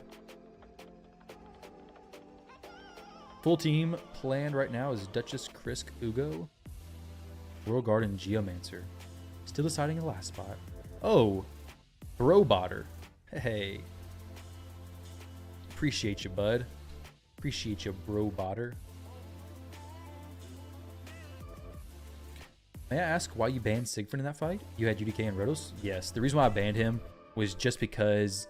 Full team planned right now is Duchess, Krisk, Ugo, Royal Guard, and Geomancer. Still deciding the last spot. Oh, Bro-botter. Hey. Appreciate you, bud. Appreciate you, Bro-botter. May I ask why you banned Siegfried in that fight? You had UDK and Rotos? Yes. The reason why I banned him was just because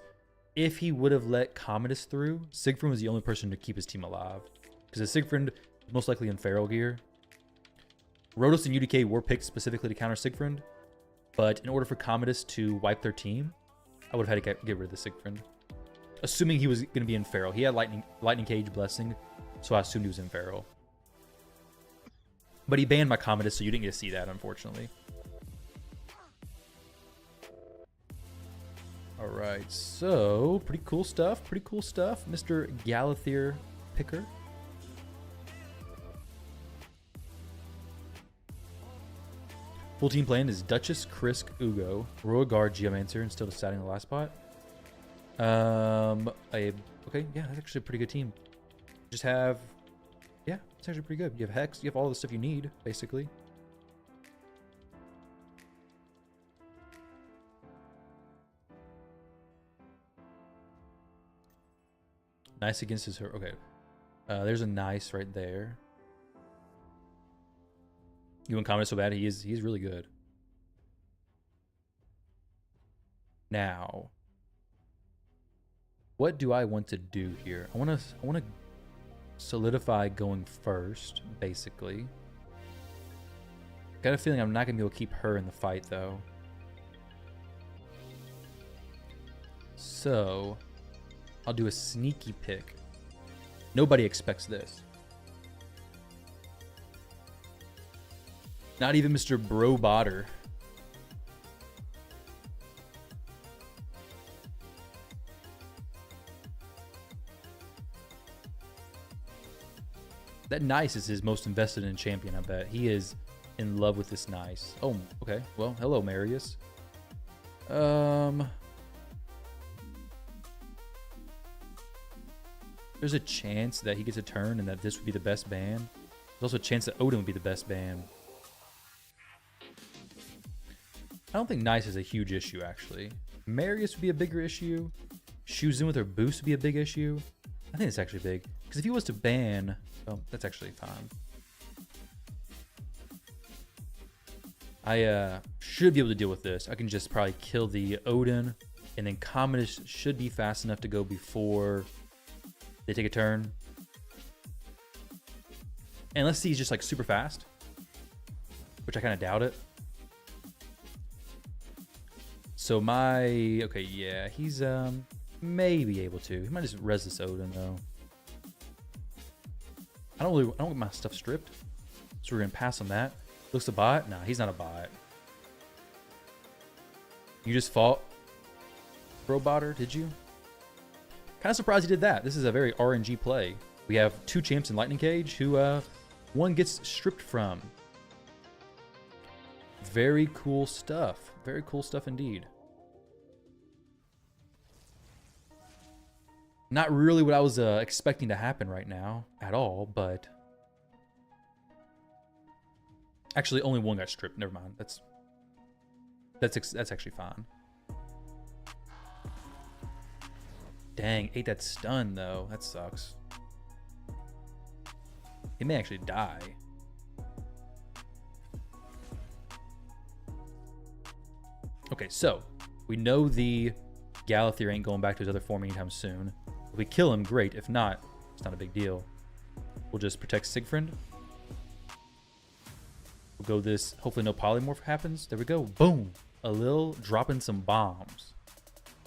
if he would have let Commodus through, Siegfried was the only person to keep his team alive. Because Siegfried was most likely in feral gear. Rotos and UDK were picked specifically to counter Siegfried, but in order for Commodus to wipe their team, I would have had to get rid of the Siegfried. Assuming he was going to be in feral. He had lightning cage blessing, so I assumed he was in feral. But he banned my Commodus, so you didn't get to see that, unfortunately. All right, so pretty cool stuff. Pretty cool stuff, Mr. Galathier Picker. Full team plan is Duchess, Krisk, Ugo, Royal Guard, Geomancer, and still deciding the last spot. Okay, yeah, that's actually a pretty good team. Just have, yeah, it's actually pretty good. You have Hex, you have all the stuff you need, basically. Nice against his... Okay. There's a nice right there. You want Commodus so bad, he's really good. Now, what do I want to do here? I want to solidify going first, basically. Got a feeling I'm not gonna be able to keep her in the fight though. So I'll do a sneaky pick. Nobody expects this. Not even Mr. Bro-botter. That Nice is his most invested in champion, I bet. He is in love with this Nice. Oh, okay. Well, hello, Marius. There's a chance that he gets a turn and that this would be the best ban. There's also a chance that Odin would be the best ban. I don't think Nice is a huge issue, actually. Marius would be a bigger issue. Shuzin with her boost would be a big issue. I think it's actually big. Because if he was to ban... Oh, that's actually fine. I should be able to deal with this. I can just probably kill the Odin, and then Commodus should be fast enough to go before they take a turn. Unless he's just like super fast, which I kind of doubt it. So okay, yeah, he's maybe able to. He might just res this Odin though. I don't want my stuff stripped, so we're gonna pass on that. Looks a bot? Nah, he's not a bot. You just fought Robotter, did you? Kind of surprised he did that. This is a very RNG play. We have 2 champs in Lightning Cage who one gets stripped from. Very cool stuff. Very cool stuff indeed. Not really what I was expecting to happen right now at all, but actually only one got stripped. Never mind. That's actually fine. Dang, ate that stun though. That sucks. He may actually die. Okay, so we know the Galathir ain't going back to his other form anytime soon. If we kill him, great. If not, it's not a big deal. We'll just protect Sigfrind. We'll go this. Hopefully no polymorph happens. There we go. Boom. Alil dropping some bombs.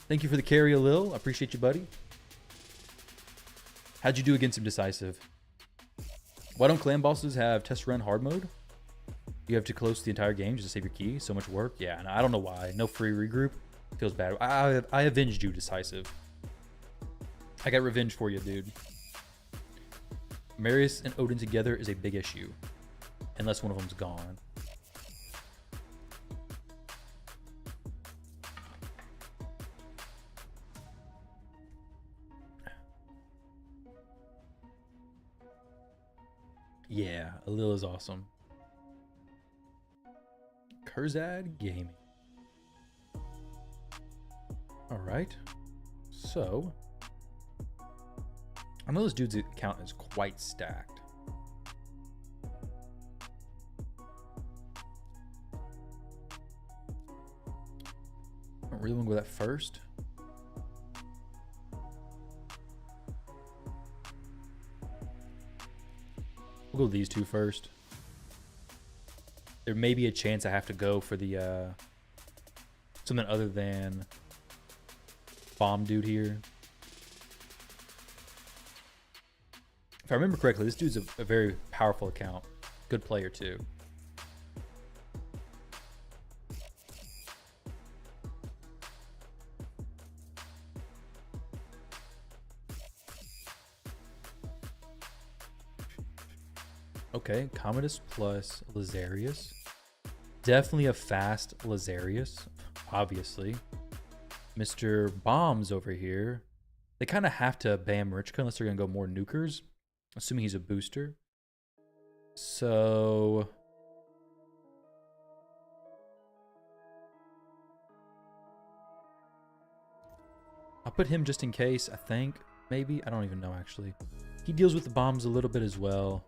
Thank you for the carry, Alil. I appreciate you, buddy. How'd you do against him, Decisive? Why don't clan bosses have test run hard mode? You have to close the entire game just to save your key. So much work. Yeah, no, I don't know why. No free regroup. Feels bad. I avenged you, Decisive. I got revenge for you, dude. Marius and Odin together is a big issue. Unless one of them's gone. Yeah, Alil is awesome. Kurzad Gaming. Alright. So, I know this dude's account is quite stacked. I don't really want to go that first. We'll go these 2 first. There may be a chance I have to go for the something other than bomb dude here. If I remember correctly, this dude's a very powerful account. Good player too. Okay, Commodus plus Lazarius. Definitely a fast Lazarius, obviously. Mr. Bombs over here. They kind of have to ban Marichka unless they're going to go more nukers. Assuming he's a booster. So... I'll put him just in case, I think. Maybe? I don't even know, actually. He deals with the bombs a little bit as well.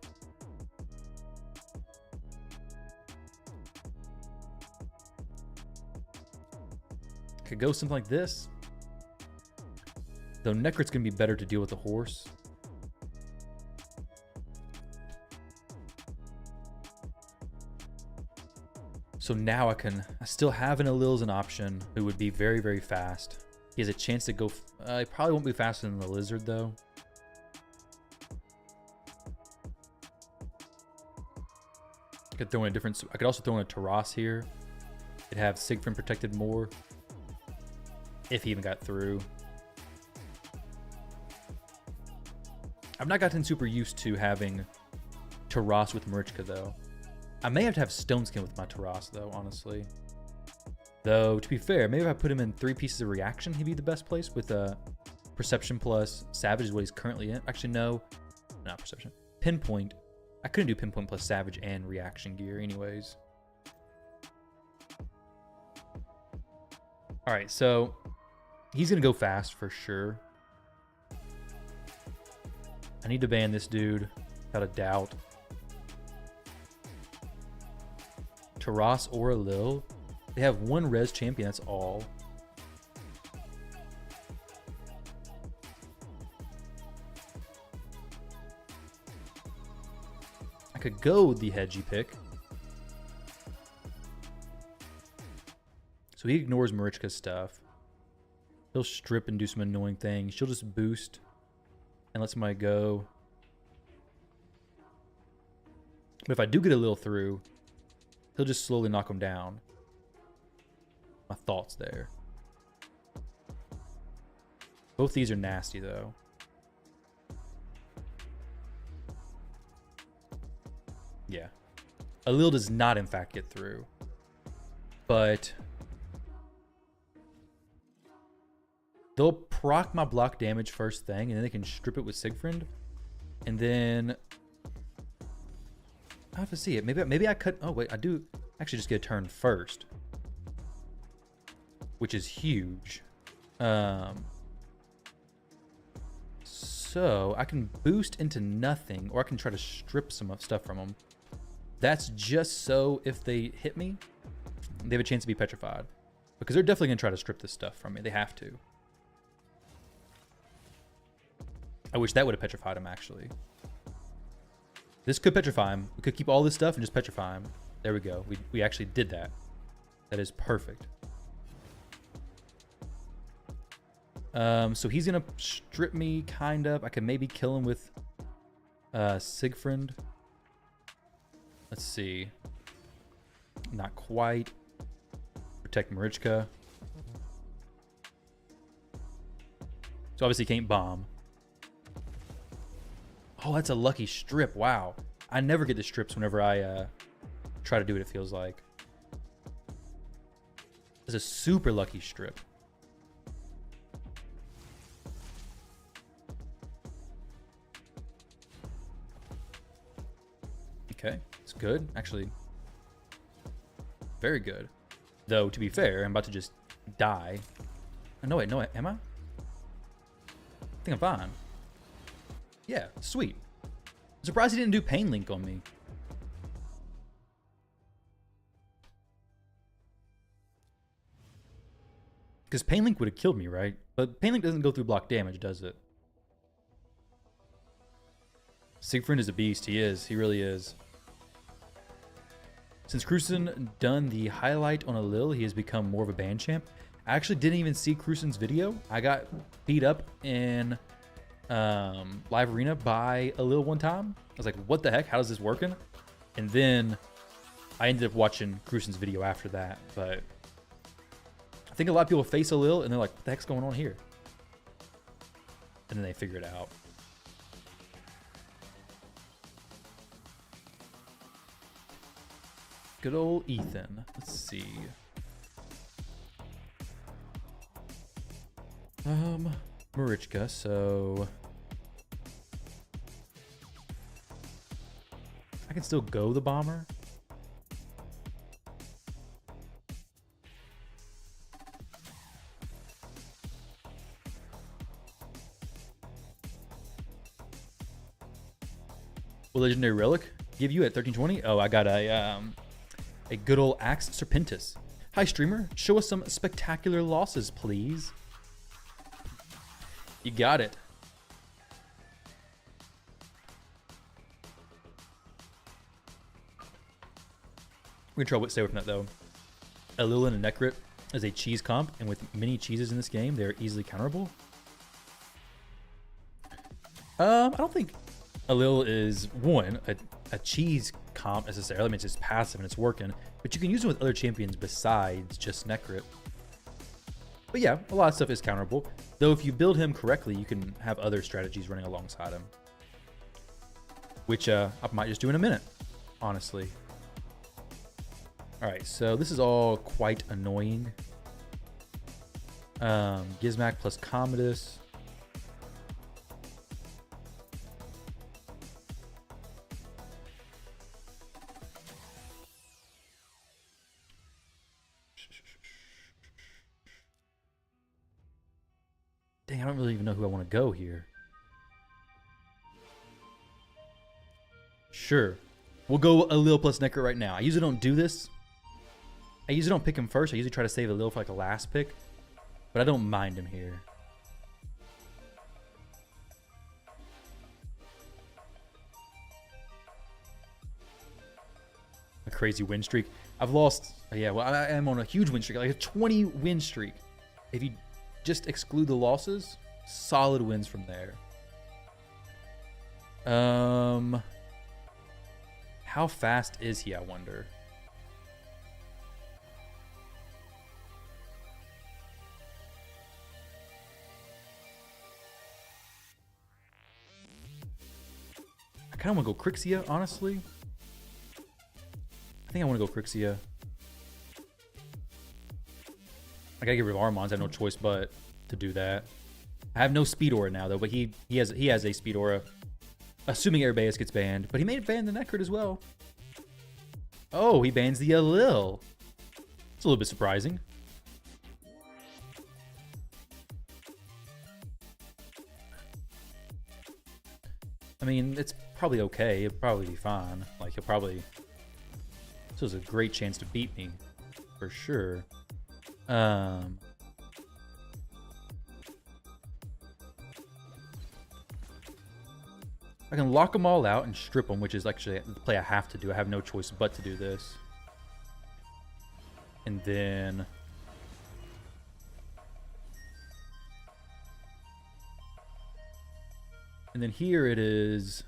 Could go something like this. Though Necrit's going to be better to deal with the horse. So now I still have an Alil as an option who would be very, very fast. He has a chance to go, he probably won't be faster than the Lizard though. I could throw in I could also throw in a Taras here. It'd have Sigfrind protected more. If he even got through. I've not gotten super used to having Taras with Marichka though. I may have to have Stone Skin with my Taras though, honestly. Though, to be fair, maybe if I put him in 3 pieces of reaction, he'd be the best place with Perception plus Savage is what he's currently in. Actually, no, not Perception. Pinpoint. I couldn't do Pinpoint plus Savage and reaction gear anyways. All right, so he's going to go fast for sure. I need to ban this dude, without a doubt. Taras or a Lil. They have one res champion, that's all. I could go the hedgy pick. So he ignores Marichka's stuff. He'll strip and do some annoying things. She'll just boost and let somebody go. But if I do get a Lil through, he'll just slowly knock him down. My thoughts there. Both these are nasty, though. Yeah. A Lil does not, in fact, get through. But they'll proc my block damage first thing, and then they can strip it with Siegfried. And then I have to see it. Maybe I cut. Oh, wait. I do actually just get a turn first, which is huge. So I can boost into nothing, or I can try to strip some stuff from them. That's just so if they hit me, they have a chance to be petrified. Because they're definitely going to try to strip this stuff from me. They have to. I wish that would have petrified him, actually. This could petrify him. We could keep all this stuff and just petrify him. There we go. We actually did that. That is perfect. So he's going to strip me, kind of. I can maybe kill him with Siegfried. Let's see. Not quite. Protect Marichka. So obviously can't bomb. Oh, that's a lucky strip. Wow. I never get the strips whenever I try to do it, it feels like. It's a super lucky strip. Okay, it's good. Actually, very good. Though, to be fair, I'm about to just die. Oh, no, wait, no, am I? I think I'm fine. Yeah, sweet. I'm surprised he didn't do Pain Link on me. Because Pain Link would have killed me, right? But Pain Link doesn't go through block damage, does it? Siegfried is a beast. He is. He really is. Since Cruisen done the highlight on a Lil, he has become more of a ban champ. I actually didn't even see Cruisen's video. I got beat up in live arena by a Lil one time. I was like, what the heck? How is this working? And then I ended up watching Cruisen's video after that. But I think a lot of people face a Lil and they're like, what the heck's going on here? And then they figure it out. Good old Ethan. Let's see. Marichka, so I can still go the bomber. Will Legendary Relic give you at 1320? Oh, I got a good old Axe Serpentis. Hi, streamer. Show us some spectacular losses, please. You got it. We're going to stay away from that, though. A Lil and a Necrit is a cheese comp, and with many cheeses in this game, they're easily counterable. I don't think a Lil is, one, a cheese comp necessarily. I mean, it's just passive and it's working. But you can use it with other champions besides just Necrit. But yeah, a lot of stuff is counterable. Though if you build him correctly, you can have other strategies running alongside him. Which I might just do in a minute, honestly. Alright, so this is all quite annoying. Gizmak plus Commodus. Dang, I don't really even know who I want to go here. Sure. We'll go a Lil plus Necker right now. I usually don't do this, I usually don't pick him first. I usually try to save a little for like a last pick. But I don't mind him here. A crazy win streak. I've lost. Yeah, well, I am on a huge win streak. Like a 20 win streak. If you just exclude the losses, solid wins from there. How fast is he, I wonder? I kind of want to go Crixia, honestly. I think I want to go Crixia. I gotta get rid of Armons. I have no choice but to do that. I have no Speed Aura now, though, but he has a Speed Aura. Assuming Airbeus gets banned. But he may ban the Necrit as well. Oh, he bans the Alil. It's a little bit surprising. I mean, it's probably okay. It'll probably be fine. Like, he'll probably... This was a great chance to beat me. For sure. I can lock them all out and strip them, which is actually the play I have to do. I have no choice but to do this. And then... And then here it is...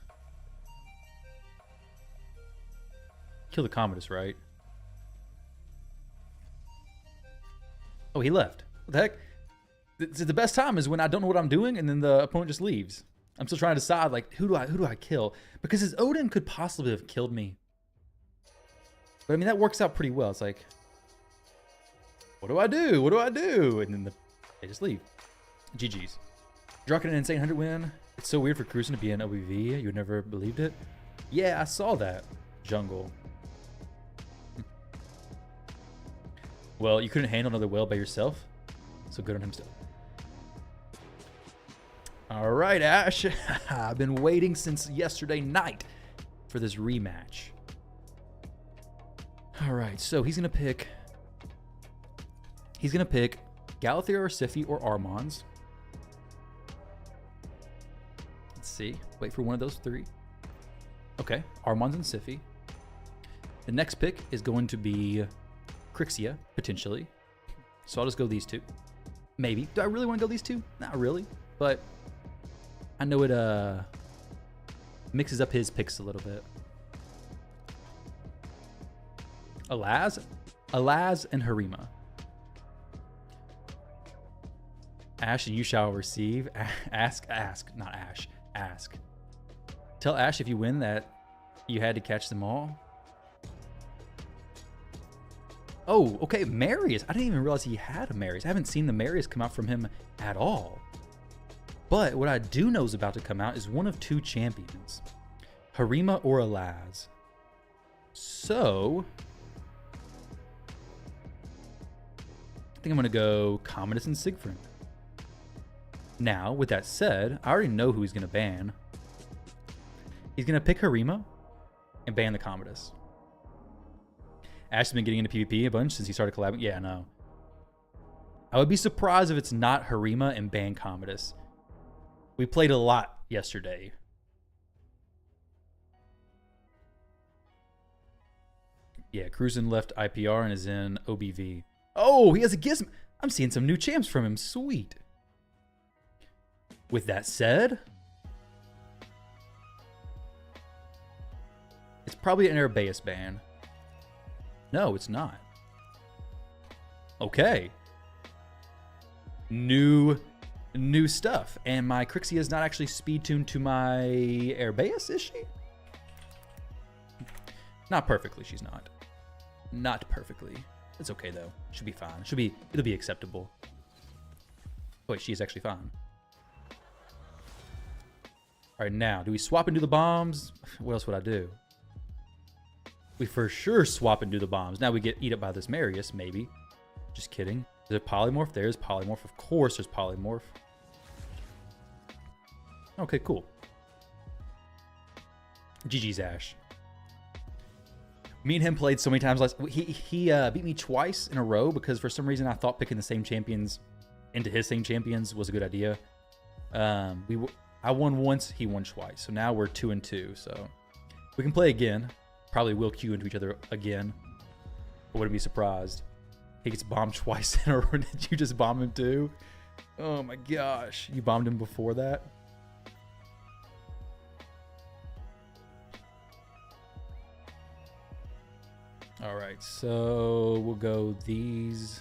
Kill the Commodus, right? Oh, he left. What the heck? The best time is when I don't know what I'm doing and then the opponent just leaves. I'm still trying to decide, like, who do I kill? Because his Odin could possibly have killed me. But I mean, that works out pretty well. It's like, what do I do? What do I do? And then they just leave. GG's. Drucken an insane 100 win. It's so weird for Cruisen to be an OBV. You would never believed it. Yeah, I saw that. Jungle. Well, you couldn't handle another whale by yourself. So good on him still. All right, Ash. I've been waiting since yesterday night for this rematch. All right, so he's gonna pick Galathea or Siphi or Armons. Let's see. Wait for one of those three. Okay, Armons and Siphi. The next pick is going to be Crixia, potentially. So I'll just go these two. Maybe. Do I really want to go these two? Not really, but I know it mixes up his picks a little bit. Alaz and Harima. Ash, and you shall receive. Ask, not Ash. Ask. Tell Ash if you win that you had to catch them all. Oh, okay, Marius. I didn't even realize he had a Marius. I haven't seen the Marius come out from him at all. But what I do know is about to come out is one of two champions. Harima or Alaz. So... I think I'm going to go Commodus and Siegfried. Now, with that said, I already know who he's going to ban. He's going to pick Harima and ban the Commodus. Ash has been getting into PvP a bunch since he started collabing. Yeah, I know. I would be surprised if it's not Harima and ban Commodus. We played a lot yesterday. Yeah, Cruisen left IPR and is in OBV. Oh, he has a Gizmo. I'm seeing some new champs from him. Sweet. With that said, it's probably an Airbeus ban. No, it's not. Okay. New stuff. And my Crixia is not actually speed tuned to my Airbeus, is she? Not perfectly, she's not. Not perfectly. It's okay though. Should be fine. It'll be acceptable. Wait, she's actually fine. All right, now, do we swap and do the bombs? What else would I do? We for sure swap and do the bombs. Now we get eat up by this Marius, maybe. Just kidding. Is there polymorph? There's polymorph. Of course there's polymorph. Okay, cool. GG's Ash. Me and him played so many times last. He beat me twice in a row because for some reason I thought picking the same champions into his same champions was a good idea. I won once, he won twice, so now we're 2-2. So we can play again. Probably will queue into each other again. I wouldn't be surprised. He gets bombed twice in a row. Did you just bomb him too? Oh my gosh, you bombed him before that? All right, so we'll go these.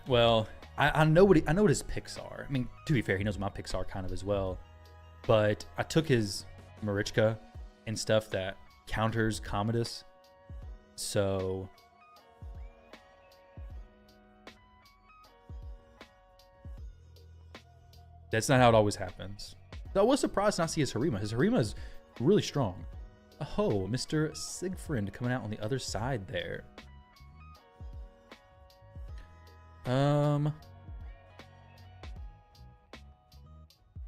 Well, I know what his picks are. I mean, to be fair, he knows what my picks are kind of as well. But I took his Marichka and stuff that counters Commodus. So that's not how it always happens. So I was surprised not to see his Harima. His Harima is really strong. Oh, Mr. Siegfried coming out on the other side there.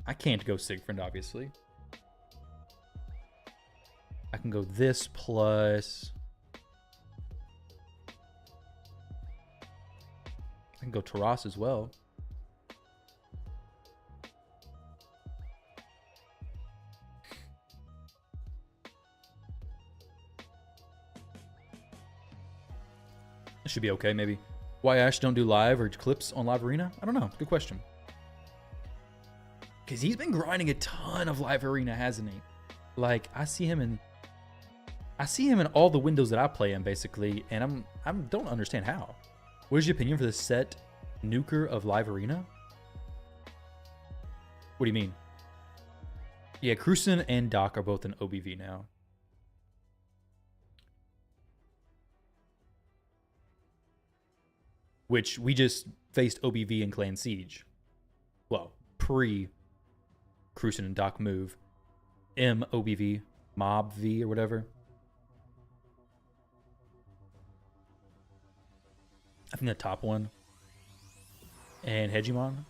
I can't go Siegfried, obviously. I can go this plus... I can go Taras as well. It should be okay, maybe. Why Ash don't do live or clips on Live Arena? I don't know. Good question. Because he's been grinding a ton of Live Arena, hasn't he? Like, I see him in all the windows that I play in, basically, and I don't understand how. What is your opinion for the set nuker of Live Arena? What do you mean? Yeah, Cruisen and Doc are both in OBV now. Which we just faced OBV in Clan Siege. Well, pre-Cruisen and Doc move. MOBV, Mob V or whatever. I think the top one. And Hegemon.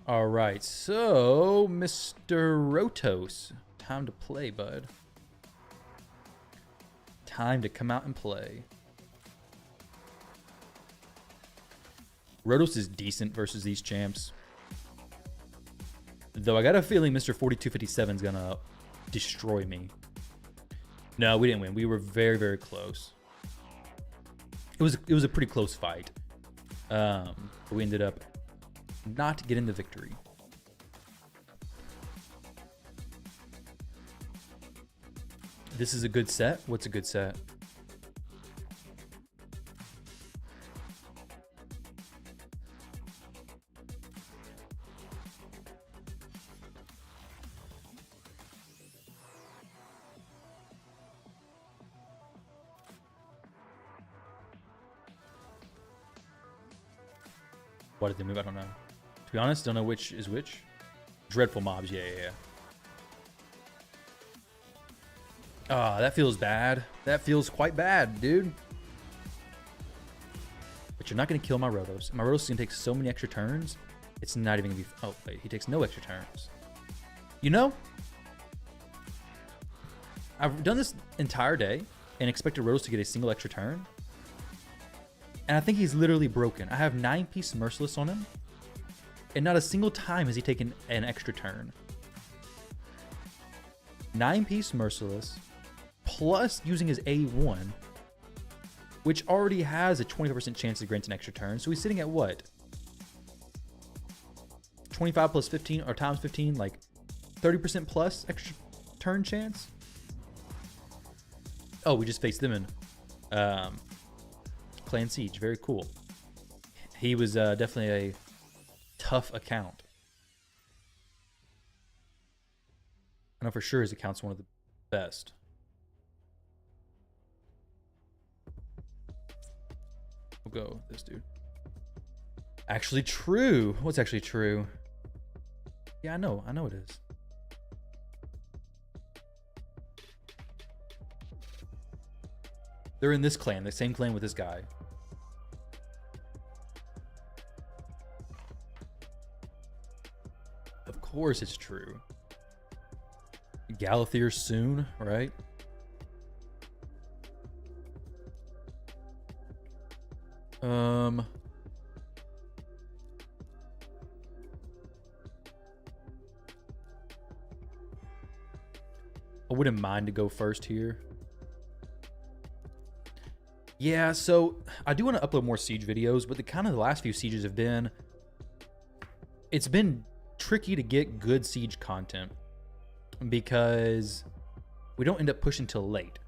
All right, so Mr. Rotos. Time to play, bud. Time to come out and play. Rotos is decent versus these champs. Though I got a feeling Mr. 4257 is going to destroy me. No, we didn't win. We were very, very close. It was a pretty close fight. We ended up not getting the victory. This is a good set? What's a good set? Why did they move? I don't know. To be honest, don't know which is which. Dreadful mobs, yeah. Ah, that feels bad. That feels quite bad, dude. But you're not going to kill my Rotos. My Rotos is going to take so many extra turns. It's not even going to be... Oh, wait. He takes no extra turns. You know? I've done this entire day and expected Rotos to get a single extra turn. And I think he's literally broken. I have 9-piece Merciless on him. And not a single time has he taken an extra turn. 9-piece Merciless. Plus using his A1. Which already has a 25% chance to grant an extra turn. So he's sitting at what? 25 plus 15 or times 15. Like 30% plus extra turn chance. Oh, we just faced them in Clan Siege. Very cool. He was definitely a tough account. I know for sure his account's one of the best. We'll go with this dude. Actually true. What's actually true? Yeah, I know it is. They're in this clan, the same clan with this guy. course it's true. Galathier soon, right? I wouldn't mind to go first here. Yeah, so I do want to upload more Siege videos, but the last few Sieges have been... It's been tricky to get good Siege content because we don't end up pushing till late.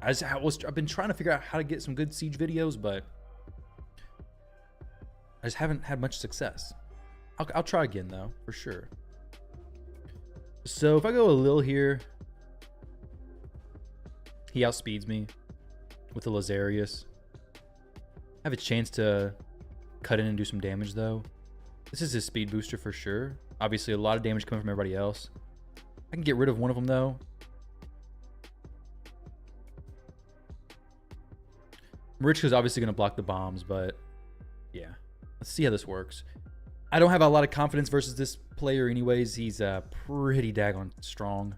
I've been trying to figure out how to get some good Siege videos, but I just haven't had much success. I'll try again though, for sure. So if I go a Lil here, he outspeeds me with the Lazarius. I have a chance to cut in and do some damage though. This is his speed booster for sure. Obviously a lot of damage coming from everybody else. I can get rid of one of them though. Marichka's obviously going to block the bombs, but yeah. Let's see how this works. I don't have a lot of confidence versus this player anyways. He's pretty daggone strong.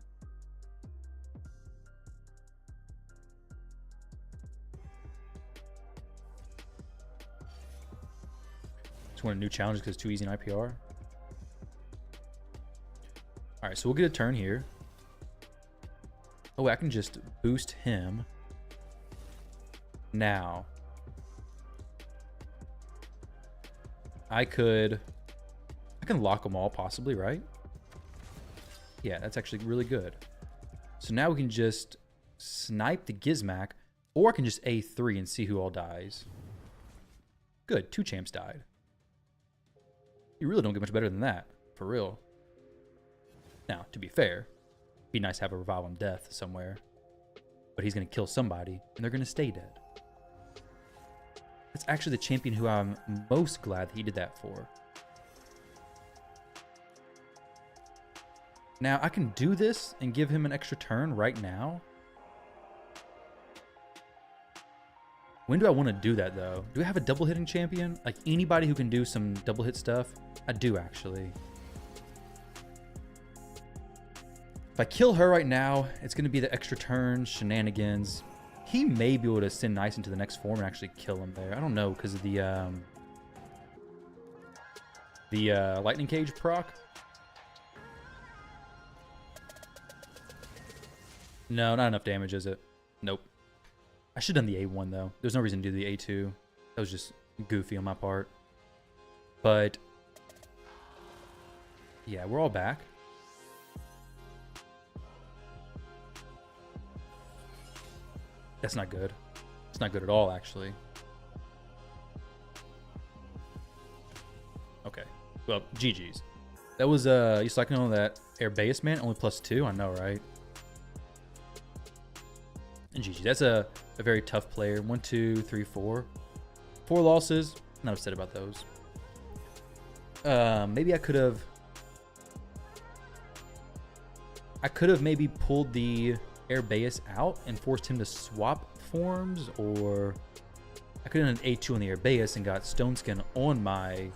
Just want a new challenge because it's too easy in IPR. Alright, so we'll get a turn here. Oh, I can just boost him. Now, I can lock them all possibly, right? Yeah, that's actually really good. So now we can just snipe the Gizmac, or I can just A3 and see who all dies. Good, 2 champs died. You really don't get much better than that, for real. Now, to be fair, it'd be nice to have a revival on death somewhere. But he's going to kill somebody, and they're going to stay dead. That's actually the champion who I'm most glad he did that for. Now, I can do this and give him an extra turn right now. When do I want to do that, though? Do I have a double hitting champion? Like, anybody who can do some double hit stuff? I do, actually. If I kill her right now, it's going to be the extra turn, shenanigans. He may be able to send Nice into the next form and actually kill him there. I don't know, because of the lightning cage proc. No, not enough damage, is it? Nope. I should have done the A1 though. There's no reason to do the A2. That was just goofy on my part. But yeah, we're all back. That's not good. It's not good at all, actually. Okay. Well, GG's. That was, you cycling on that Airbeus man, only +2? I know, right? And GG. That's a very tough player. 1, 2, 3, 4. 4 losses. Not upset about those. Maybe I could have maybe pulled the Airbeus out and forced him to swap forms, or I could have done an A2 on the Airbeus and got Stone Skin on my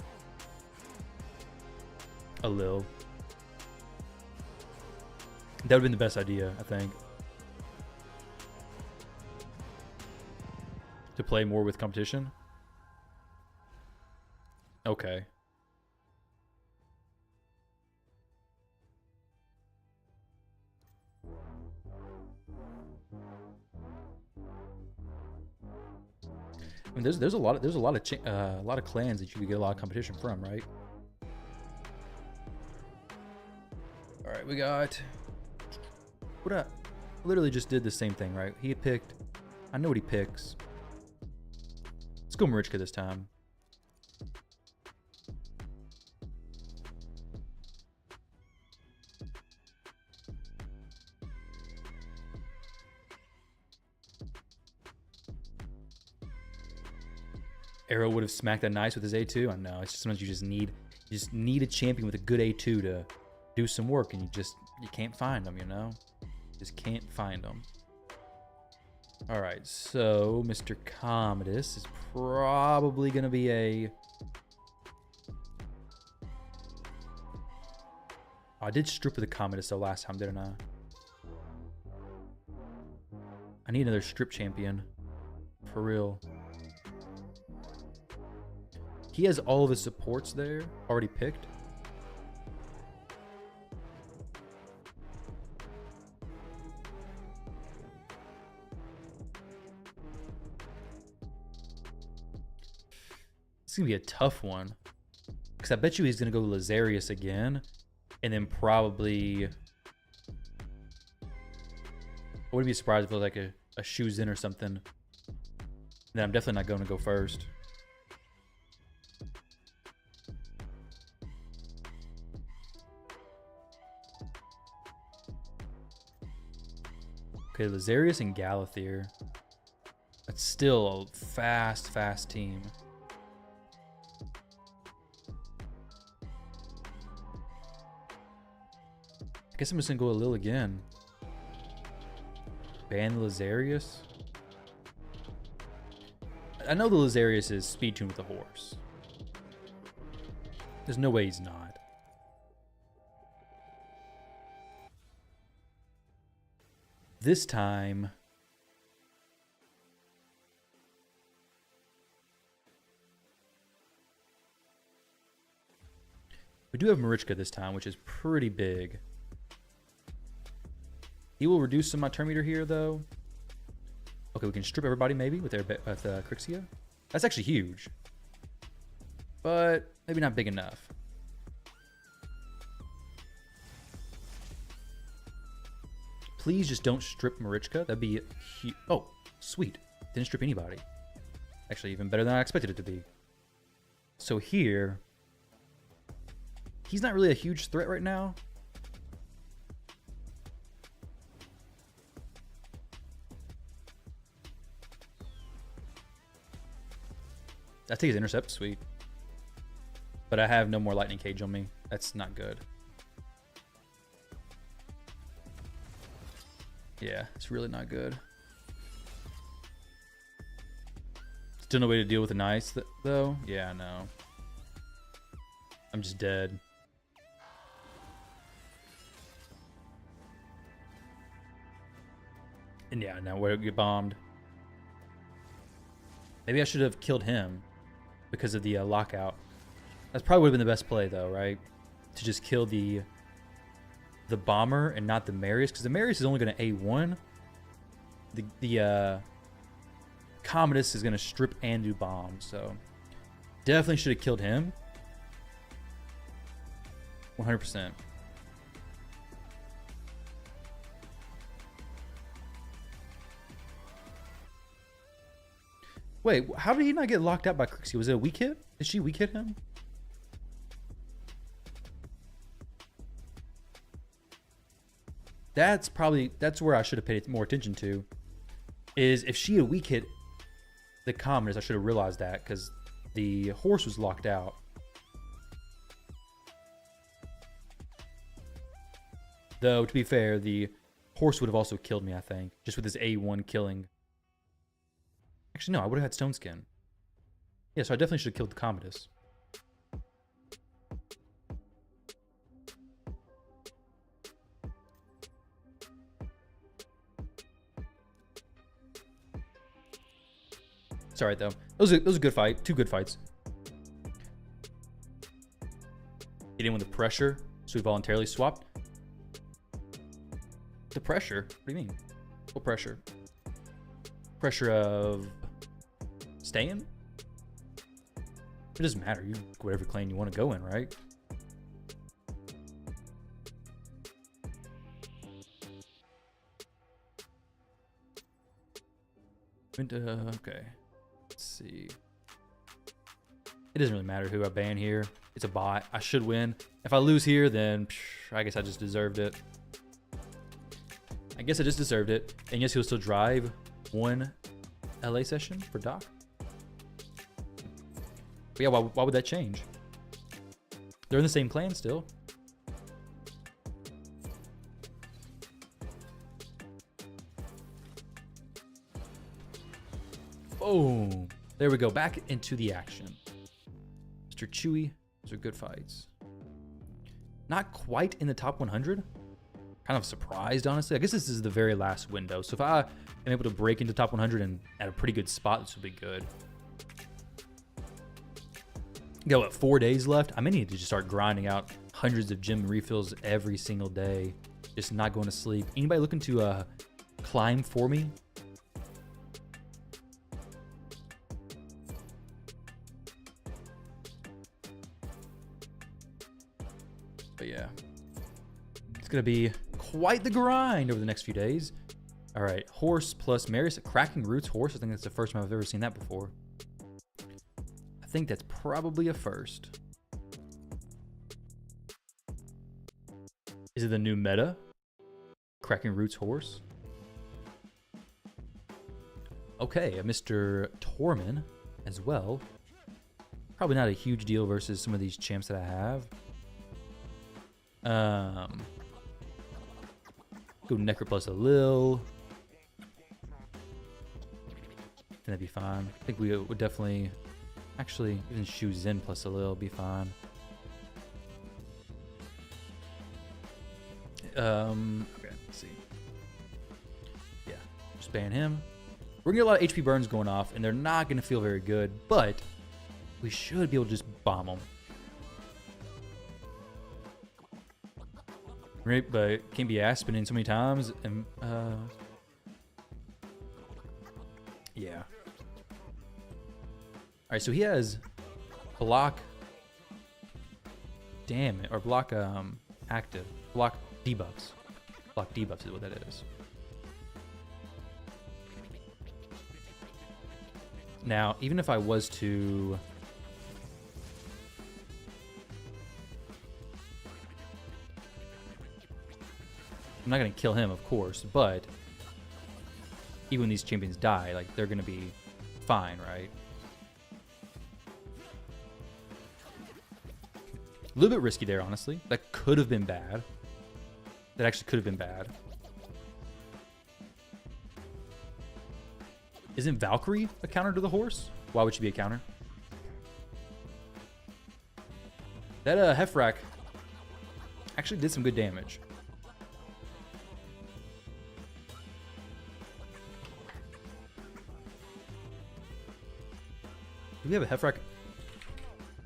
Alil. That would have been the best idea, I think. To play more with competition? Okay. I mean, there's a lot of clans that you could get a lot of competition from, right? All right, we got what I literally just did the same thing, right? He picked. I know what he picks. Let's go Marichka this time. Arrow would have smacked that nice with his A2. I know. It's just sometimes you just need a champion with a good A2 to do some work, and you can't find them, you know? Just can't find them. All right, so Mr. Commodus is probably going to be a... I did strip with the Commodus though last time, didn't I? I need another strip champion. For real. He has all of his supports there already picked. It's gonna be a tough one. Because I bet you he's gonna go Lazarius again. And then probably... I wouldn't be surprised if it was like a shoes in or something. Then I'm definitely not going to go first. Okay, Lazarius and Galathier. That's still a fast team. I guess I'm just gonna go a Lil again. Ban Lazarius. I know the Lazarius is speed tuned with a horse. There's no way he's not. This time, we do have Marichka this time, which is pretty big. He will reduce some of my turn meter here, though. Okay, we can strip everybody maybe with Crixia. That's actually huge, but maybe not big enough. Please just don't strip Marichka. That'd be huge. Oh, sweet. Didn't strip anybody. Actually, even better than I expected it to be. So here, he's not really a huge threat right now. I take his intercept, sweet. But I have no more lightning cage on me. That's not good. Yeah, it's really not good. Still no way to deal with an ice, though? Yeah, no. I'm just dead. And yeah, now we'll get bombed. Maybe I should have killed him because of the lockout. That's probably would have been the best play, though, right? To just kill the bomber and not the Marius, because the Marius is only going to A1. The Commodus is going to strip and do bombs, so definitely should have killed him. 100%. Wait, how did he not get locked out by Crixie? Was it a weak hit? Did she weak hit him? That's where I should have paid more attention to. Is if she had weak hit the Commodus, I should have realized that because the horse was locked out. Though, to be fair, the horse would have also killed me, I think, just with his A1 killing. Actually, no, I would have had Stone Skin. Yeah, so I definitely should have killed the Commodus. It's alright, though. It was a good fight. 2 good fights. He didn't with the pressure, so we voluntarily swapped. The pressure? What do you mean? What pressure? Pressure of staying? It doesn't matter. You whatever clan you want to go in, right? Okay. Let's see. It doesn't really matter who I ban here. It's a bot. I should win. If I lose here, then I guess I just deserved it. I guess I just deserved it. And yes, he'll still drive 1 LA session for Doc. But yeah, why would that change? They're in the same clan still. Boom. There we go. Back into the action. Mr. Chewy. Those are good fights. Not quite in the top 100. Kind of surprised, honestly. I guess this is the very last window. So if I am able to break into top 100 and at a pretty good spot, this will be good. Got what, 4 days left? I may need to just start grinding out hundreds of gym refills every single day. Just not going to sleep. Anybody looking to climb for me? But yeah, it's gonna be quite the grind over the next few days. All right, horse plus Marius, cracking roots horse. I think that's the first time I've ever seen that before. I think that's probably a first. Is it the new meta? Cracking roots horse. Okay, a Mr. Torman as well. Probably not a huge deal versus some of these champs that I have. Go Necro plus a Lil. Can that be fine? I think we would definitely, actually, even Shu Zin plus a Lil be fine. Okay, let's see. Yeah, just ban him. We're gonna get a lot of HP burns going off, and they're not gonna feel very good, but we should be able to just bomb them. Right, but can't be ass spinning so many times, and yeah. All right, so he has block. Damn it, or block active, block debuffs. Block debuffs is what that is. Now, even if I was to I'm not going to kill him, of course, but even when these champions die, like, they're going to be fine, right? A little bit risky there, honestly. That could have been bad. That actually could have been bad. Isn't Valkyrie a counter to the horse? Why would she be a counter? That Hefrak actually did some good damage. Do we have a Hefrak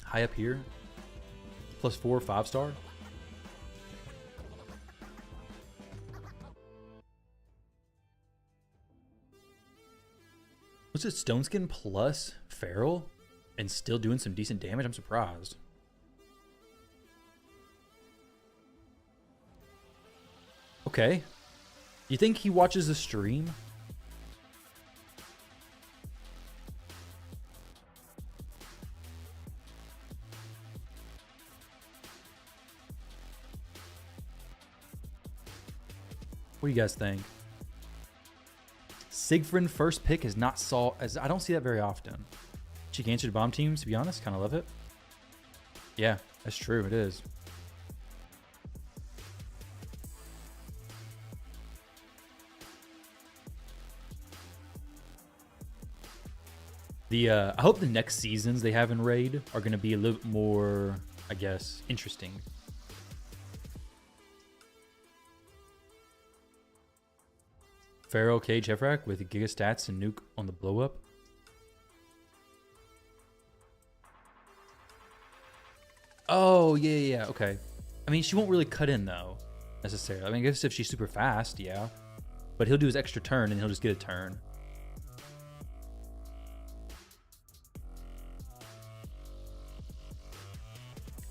high up here? +4, 5-star? Was it Stone Skin plus Feral and still doing some decent damage? I'm surprised. Okay. You think he watches the stream? What do you guys think? Siegfried first pick is not saw as I don't see that very often. Cheek answer to bomb teams, to be honest, kind of love it. Yeah, that's true. It is. I hope the next seasons they have in Raid are going to be a little bit more, I guess, interesting. Pharaoh Cage Hefrak with Giga Stats and Nuke on the blow up. Oh, yeah, okay. I mean, she won't really cut in, though, necessarily. I mean, I guess if she's super fast, yeah. But he'll do his extra turn, and he'll just get a turn.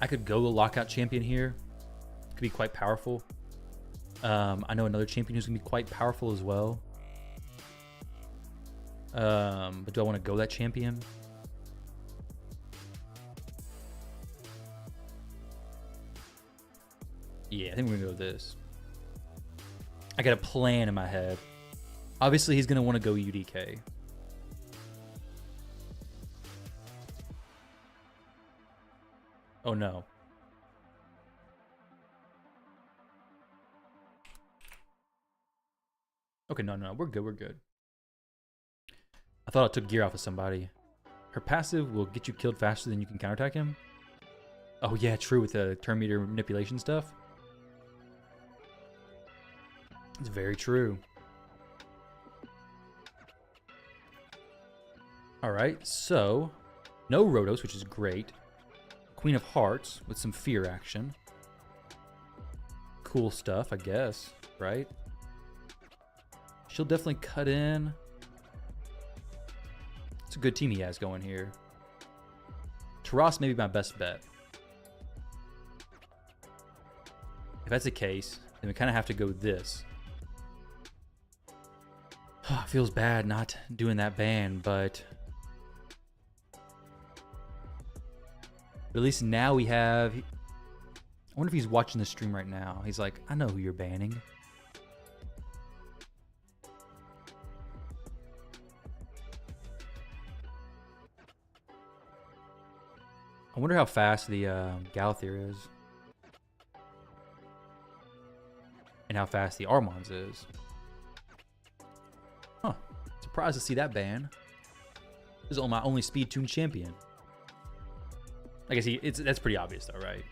I could go the lockout champion here. Could be quite powerful. I know another champion who's going to be quite powerful as well. But do I want to go that champion? Yeah, I think we're going to go with this. I got a plan in my head. Obviously, he's going to want to go UDK. Oh, no. Okay, no, we're good. I thought I took gear off of somebody. Her passive will get you killed faster than you can counterattack him. Oh yeah, true, with the turn meter manipulation stuff. It's very true. All right, so no Rotos, which is great. Queen of Hearts with some fear action. Cool stuff, I guess, right? She'll definitely cut in. It's a good team he has going here. Taras may be my best bet. If that's the case, then we kind of have to go this. Oh, it feels bad not doing that ban, but at least now we have... I wonder if he's watching the stream right now. He's like, I know who you're banning. I wonder how fast the Galthier is. And how fast the Armans is. Huh. Surprised to see that ban. This is my only speed tune champion. I guess that's pretty obvious though, right?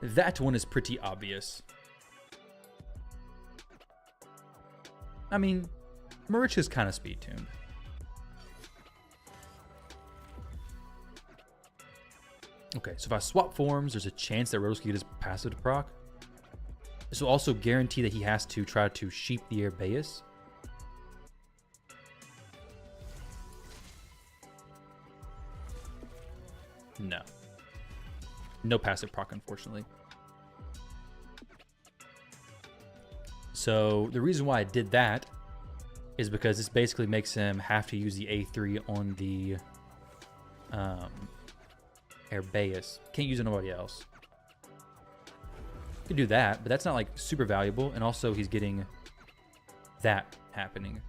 That one is pretty obvious. I mean, Maricha's kind of speed tuned. Okay, so if I swap forms, there's a chance that Rotos can get his passive to proc. This will also guarantee that he has to try to sheep the Arbaeus. No. No passive proc, unfortunately. So the reason why I did that is because this basically makes him have to use the A3 on the Arbaeus. Can't use it on nobody else. Can do that, but that's not like super valuable, and also he's getting that happening.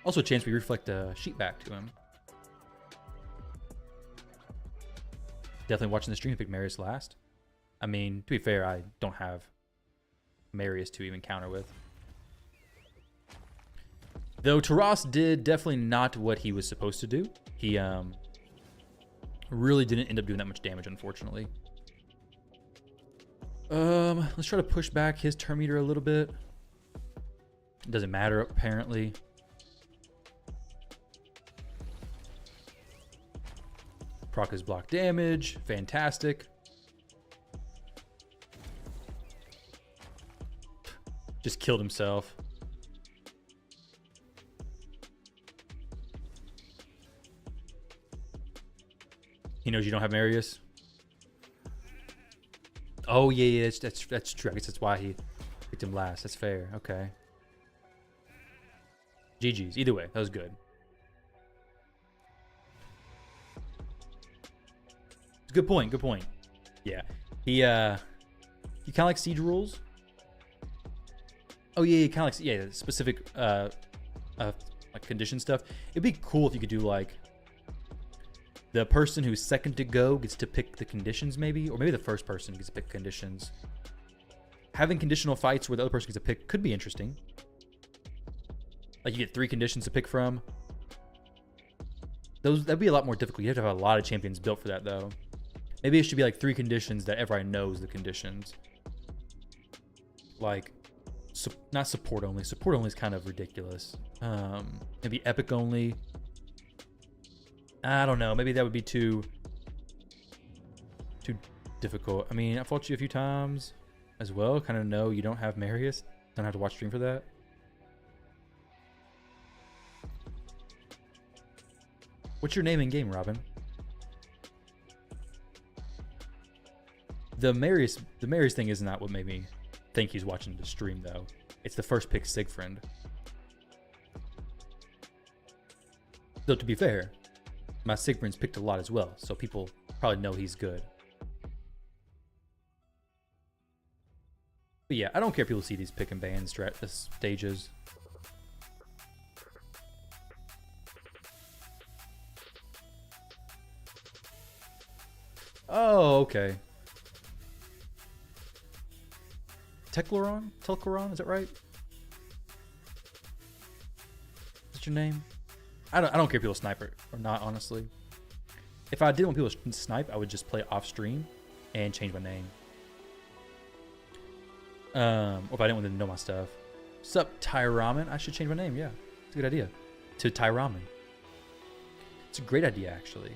Also a chance we reflect a sheet back to him. Definitely watching the stream, pick Marius last. I mean, to be fair, I don't have Marius to even counter with. Though Taras did definitely not what he was supposed to do. He really didn't end up doing that much damage, unfortunately. Let's try to push back his turn meter a little bit. It doesn't matter, apparently. Proc his block damage. Fantastic. Just killed himself. He knows you don't have Marius. Oh yeah, that's true. I guess that's why he picked him last. That's fair. Okay. GG's. Either way, that was good. It's a good point. Good point. Yeah. He kind of like siege rules. Oh yeah, kind of like specific like condition stuff. It'd be cool if you could do like the person who's second to go gets to pick the conditions, maybe, or maybe the first person gets to pick conditions. Having conditional fights where the other person gets to pick could be interesting. Like you get 3 conditions to pick from. That'd be a lot more difficult. You have to have a lot of champions built for that, though. Maybe it should be like 3 conditions that everyone knows the conditions. Like, not support only. Support only is kind of ridiculous. Maybe epic only. I don't know. Maybe that would be too difficult. I mean, I fought you a few times as well. Kind of know you don't have Marius. Don't have to watch stream for that. What's your name in game, Robin? The Marius thing is not what made me think he's watching the stream, though. It's the first pick, Sigfriend. Though, to be fair, my Sigfriend's picked a lot as well, so people probably know he's good. But yeah, I don't care if people see these pick and ban stages. Oh, okay. Telcloron, is that right? Is that your name? I don't care if people snipe it or not, honestly. If I didn't want people to snipe, I would just play off stream and change my name. Or if I didn't want them to know my stuff. Sup, Thai Ramen? I should change my name, yeah. It's a good idea. To Thai Ramen. It's a great idea, actually.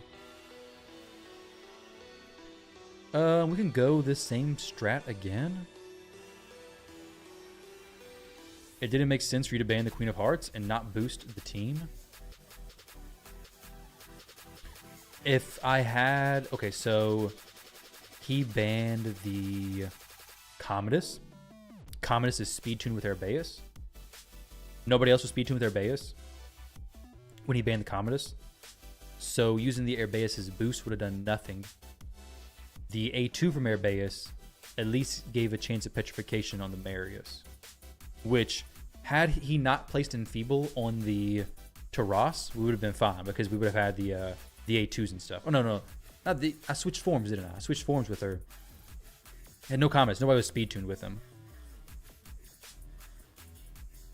We can go this same strat again. It didn't make sense for you to ban the Queen of Hearts and not boost the team. If I had... Okay, so he banned the Commodus. Commodus is speed tuned with Arbaeus. Nobody else was speed tuned with Arbaeus when he banned the Commodus. So using the Arbaeus' boost would have done nothing. The A2 from Arbaeus at least gave a chance of petrification on the Marius, which, had he not placed Enfeeble on the Taras, we would have been fine because we would have had the A2s and stuff. Oh, no. Not the, I switched forms, didn't I? I switched forms with her. I had no comments. Nobody was speed tuned with him.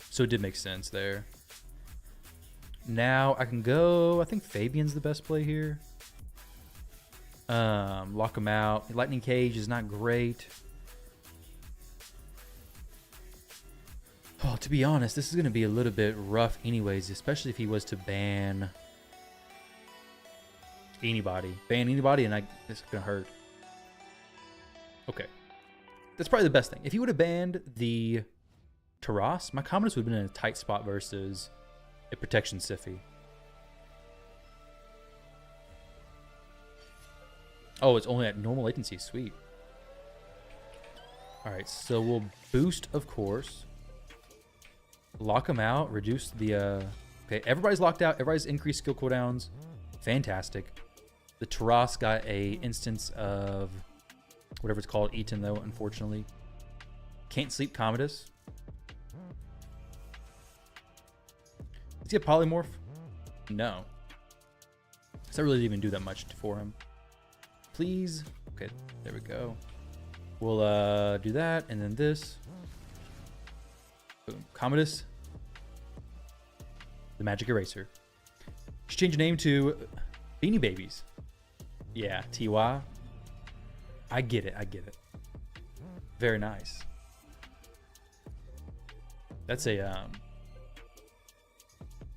So it did make sense there. Now I can go, I think Fabian's the best play here. Lock him out. Lightning Cage is not great. Oh, to be honest, this is going to be a little bit rough anyways, especially if he was to ban anybody. Ban anybody and it's going to hurt. Okay. That's probably the best thing. If he would have banned the Taras, my Commodus would have been in a tight spot versus a Protection Siffy. Oh, it's only at normal latency. Sweet. All right, so we'll boost, of course. Lock them out. Reduce the... Okay, everybody's locked out. Everybody's increased skill cooldowns. Fantastic. The Taras got a instance of whatever it's called, Eaton, though, unfortunately. Can't sleep Commodus. Is he a polymorph? No. So I really didn't even do that much for him. Please. Okay, there we go. We'll do that, and then this. Boom. Commodus. The Magic Eraser. Should change your name to Beanie Babies. Yeah, TY. I get it. Very nice. That's a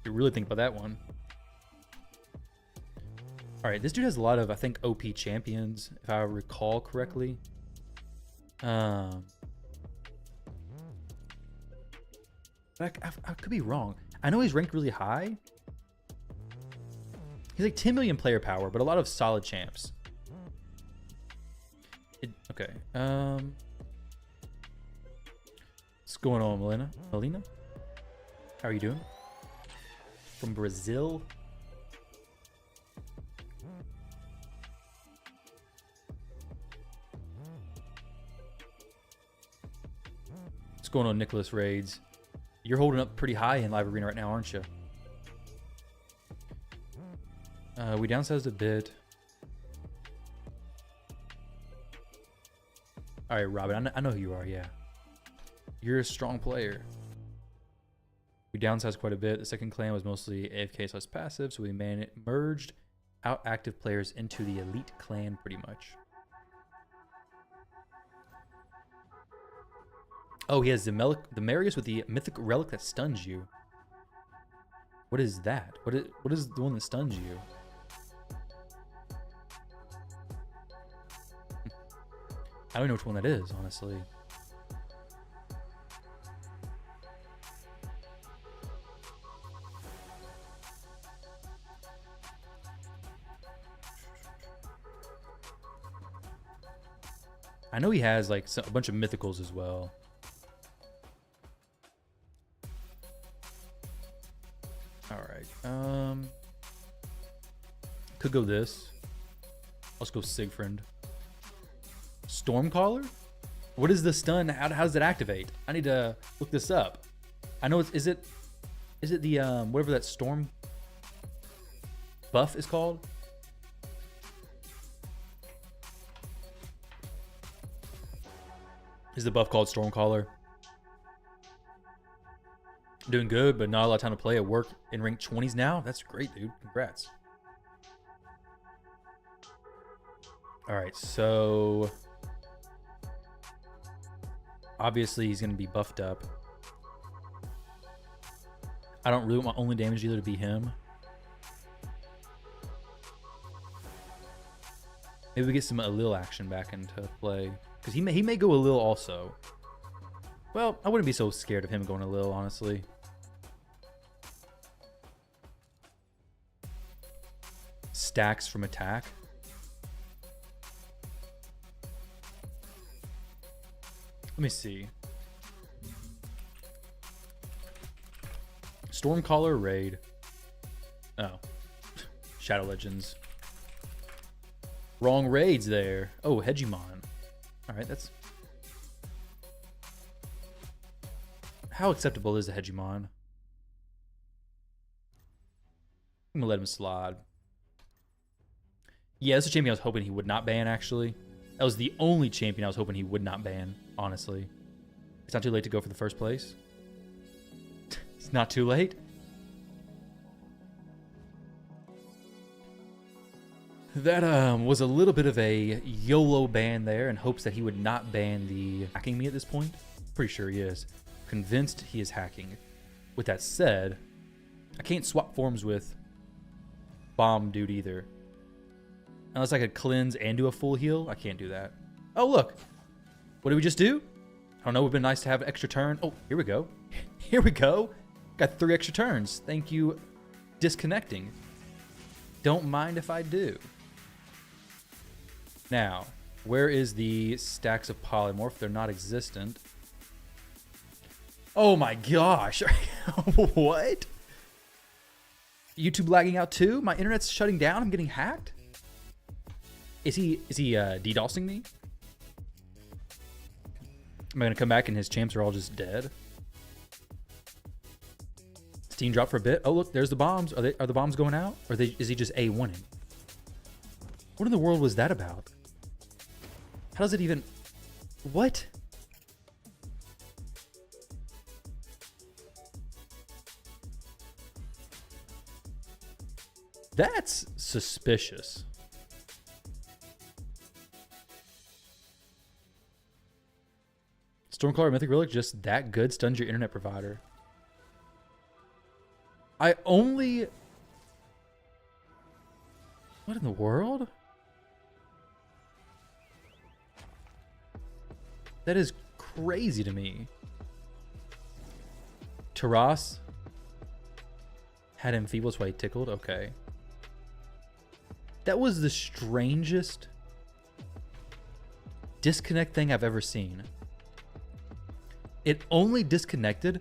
you really think about that one. All right, this dude has a lot of, I think, OP champions, if I recall correctly. But I could be wrong. I know he's ranked really high. He's like 10 million player power, but a lot of solid champs. Okay. What's going on, Melina? How are you doing? From Brazil. What's going on, Nicholas Raids? You're holding up pretty high in Live Arena right now, aren't you? We downsized a bit. All right, Robin, I know who you are, yeah. You're a strong player. We downsized quite a bit. The second clan was mostly AFK / passive, so we merged out active players into the elite clan pretty much. Oh, he has the Marius with the mythic relic that stuns you. What is that? What is the one that stuns you? I don't know which one that is, honestly. I know he has like a bunch of mythicals as well. All right. Could go this. Let's go Sigfried. Stormcaller? What is the stun? How does it activate? I need to look this up. I know it's is it the whatever that storm buff is called? Is the buff called Stormcaller? Doing good, but not a lot of time to play at work in rank 20s now. That's great, dude. Congrats. All right, so obviously he's going to be buffed up. I don't really want my only damage dealer to be him. Maybe we get some Alil action back into play. Because he may go Alil also. Well, I wouldn't be so scared of him going Alil, honestly. Stacks from attack. Let me see. Stormcaller raid. Oh. Shadow Legends. Wrong raids there. Oh, Hegemon. Alright, that's... How acceptable is the Hegemon? I'm gonna let him slide. Yeah, that's a champion I was hoping he would not ban, actually. That was the only champion I was hoping he would not ban, honestly. It's not too late to go for the first place. It's not too late. That was a little bit of a YOLO ban there in hopes that he would not ban the hacking me at this point. Pretty sure he is. Convinced he is hacking. With that said, I can't swap forms with Bomb Dude either. Unless I could cleanse and do a full heal, I can't do that. Oh, look. What did we just do? I don't know. It would have been nice to have an extra turn. Oh, here we go. Here we go. Got 3 extra turns. Thank you, disconnecting. Don't mind if I do. Now, where is the stacks of polymorph? They're not existent. Oh my gosh. What? YouTube lagging out too? My internet's shutting down? I'm getting hacked? Is he DDoSing me? Am I gonna come back and his champs are all just dead? Steam drop for a bit. Oh look, there's the bombs. Are the bombs going out? Or is he just A1ing? What in the world was that about? How does it even... What? That's suspicious. Stormcaller Mythic Relic just that good stuns your internet provider. I only... What in the world? That is crazy to me. Taras had him feeble, that's why he tickled. Okay. That was the strangest disconnect thing I've ever seen. It only disconnected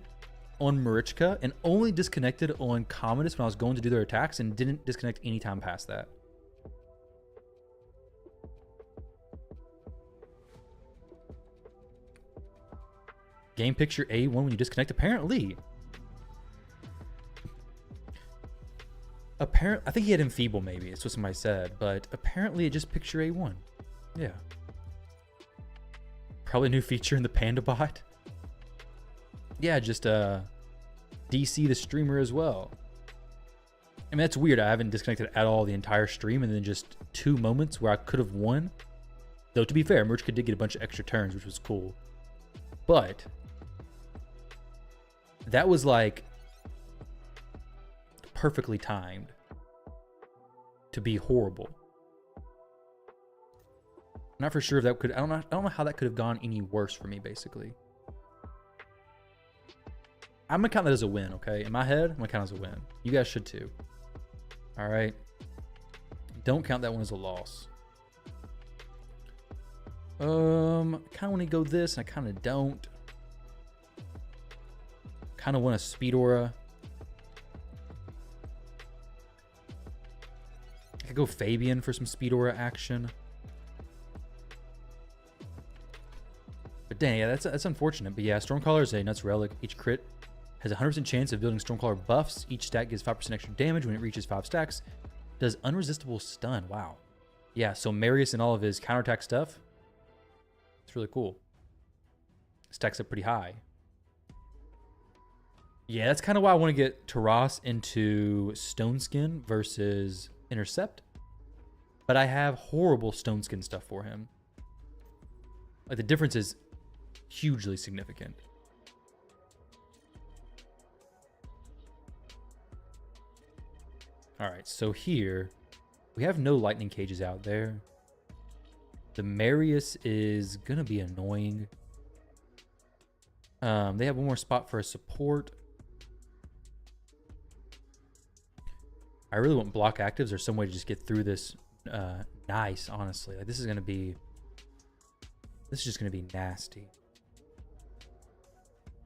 on Marichka and only disconnected on Commodus when I was going to do their attacks and didn't disconnect any time past that. Game picture A1 when you disconnect? Apparently. I think he had Enfeeble maybe. It's what somebody said. But apparently it just picture A1. Yeah. Probably a new feature in the Panda bot. Yeah, just DC the streamer as well. I mean, that's weird. I haven't disconnected at all the entire stream and then just 2 moments where I could have won. Though, to be fair, Marichka did get a bunch of extra turns, which was cool. But that was like perfectly timed to be horrible. I'm not for sure if that could... I don't know how that could have gone any worse for me, basically. I'm gonna count that as a win, okay? In my head, I'm gonna count it as a win. You guys should too. All right. Don't count that one as a loss. I kind of want to go this, and I kind of don't. Kind of want a Speed Aura. I could go Fabian for some Speed Aura action. But dang, yeah, that's unfortunate. But yeah, Stormcaller is a nuts relic. Each crit has a 100% chance of building Stormcaller buffs. Each stack gives 5% extra damage when it reaches 5 stacks. Does unresistible stun. Wow. Yeah, so Marius and all of his counterattack stuff. It's really cool. Stacks up pretty high. Yeah, that's kind of why I want to get Taras into Stone Skin versus Intercept. but I have horrible stone skin stuff for him. Like, the difference is hugely significant. All right, so here we have no lightning cages out there. The Marius is gonna be annoying. They have one more spot for a support. I really want block actives or some way to just get through this nice, honestly. Like, this is just gonna be nasty.